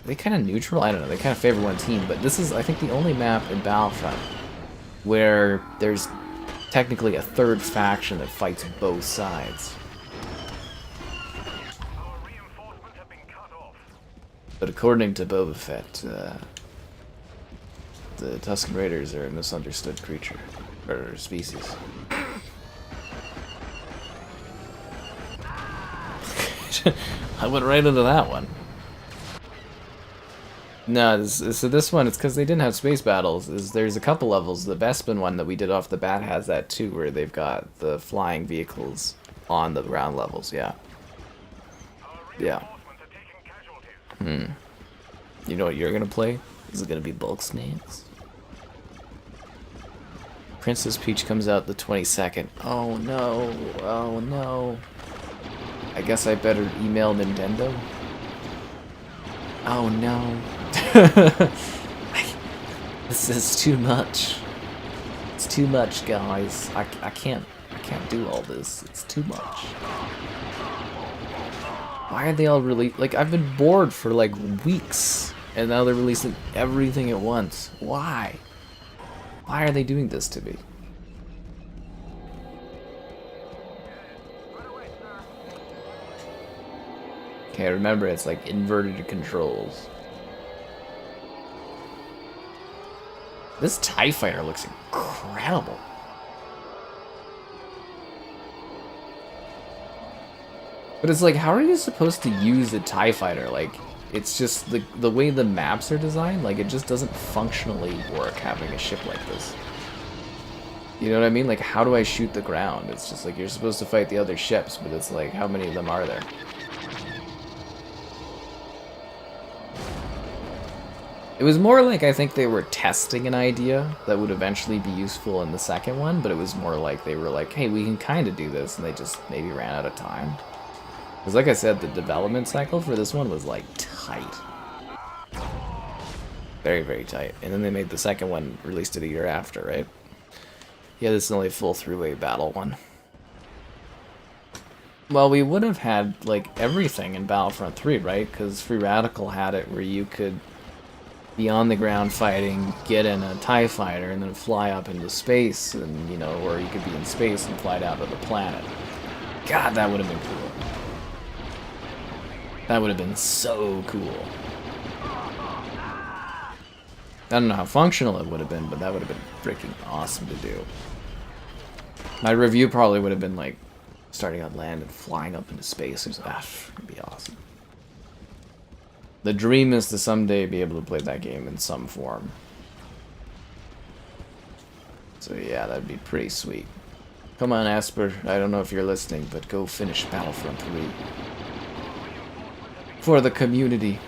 they kind of neutral? I don't know, they kind of favor one team, but this is, I think, the only map in Battlefront where there's technically a third faction that fights both sides. But according to Boba Fett, the Tusken Raiders are a misunderstood creature, or species. I went right into that one. No, so this one, it's because they didn't have space battles. There's a couple levels. The Bespin one that we did off the bat has that too, where they've got the flying vehicles on the ground levels, yeah. Yeah. You know what you're gonna play? Is it gonna be bulk snakes? Princess Peach comes out the 22nd. Oh no, oh no. I guess I better email Nintendo. Oh no. This is too much. It's too much, guys. I can't do all this. It's too much. Why are they all like, I've been bored for like weeks, and now they're releasing everything at once. Why? Why are they doing this to me? Okay, remember, it's like inverted controls. This TIE fighter looks incredible. But it's like, how are you supposed to use a TIE fighter? Like, it's just the way the maps are designed, like, it just doesn't functionally work having a ship like this. You know what I mean? Like, how do I shoot the ground? It's just like, you're supposed to fight the other ships, but it's like, how many of them are there? It was more like I think they were testing an idea that would eventually be useful in the second one, but it was more like they were like, hey, we can kind of do this, and they just maybe ran out of time. Because like I said, the development cycle for this one was like tight. Very, very tight. And then they made the second one, released it a year after, right? Yeah, this is only a full three-way battle one. Well, we would have had, like, everything in Battlefront 3, right? Because Free Radical had it where you could be on the ground fighting, get in a TIE fighter, and then fly up into space, and, you know, or you could be in space and fly down to the planet. God, that would have been cool. That would have been so cool. I don't know how functional it would have been, but that would have been freaking awesome to do. My review probably would have been like starting on land and flying up into space. It would be awesome. The dream is to someday be able to play that game in some form. So yeah, that'd be pretty sweet. Come on, Asper. I don't know if you're listening, but go finish Battlefront 3. For the community.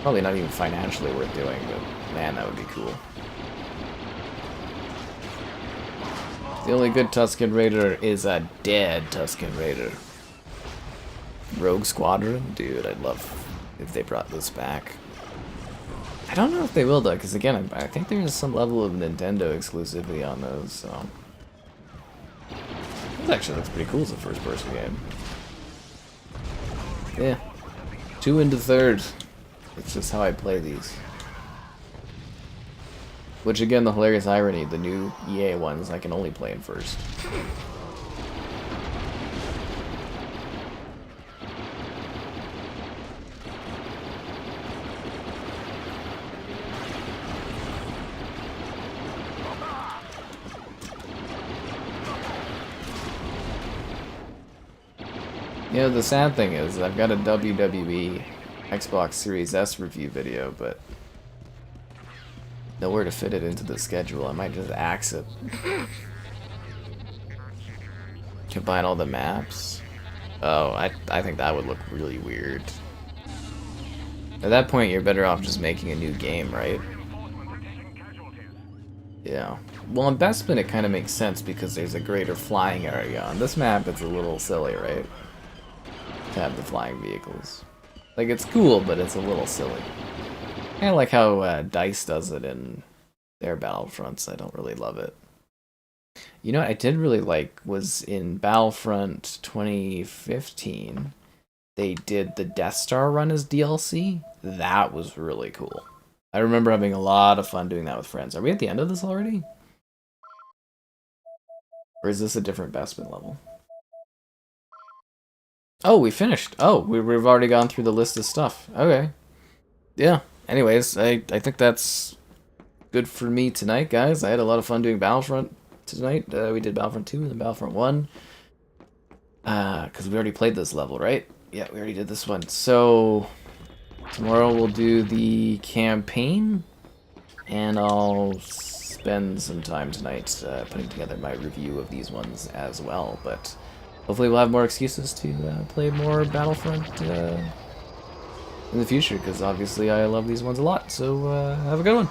Probably not even financially worth doing, but man, that would be cool. The only good Tusken Raider is a dead Tusken Raider. Rogue Squadron? Dude, I'd love if they brought this back. I don't know if they will, though, because again, I think there's some level of Nintendo exclusivity on those, so... This actually looks pretty cool as a first-person game. Yeah. 2 into 3rd. It's just how I play these. Which again, the hilarious irony, the new EA ones I can only play in first. You know, the sad thing is, I've got a WWE Xbox Series S review video, but nowhere to fit it into the schedule. I might just axe it. Combine all the maps. Oh, I think that would look really weird. At that point, you're better off just making a new game, right? Yeah. Well, in Bespin, it kind of makes sense because there's a greater flying area. On this map, it's a little silly, right? To have the flying vehicles. Like, it's cool, but it's a little silly. Kind of like how DICE does it in their Battlefronts. I don't really love it. You know what I did really like was in Battlefront 2015, they did the Death Star run as DLC. That was really cool. I remember having a lot of fun doing that with friends. Are we at the end of this already? Or is this a different Bespin level? Oh, we finished. Oh, we've already gone through the list of stuff. Okay. Yeah. Anyways, I think that's good for me tonight, guys. I had a lot of fun doing Battlefront tonight. We did Battlefront 2 and then Battlefront 1. Because we already played this level, right? Yeah, we already did this one. So, tomorrow we'll do the campaign. And I'll spend some time tonight putting together my review of these ones as well. But hopefully we'll have more excuses to play more Battlefront in the future, because obviously I love these ones a lot. So have a good one.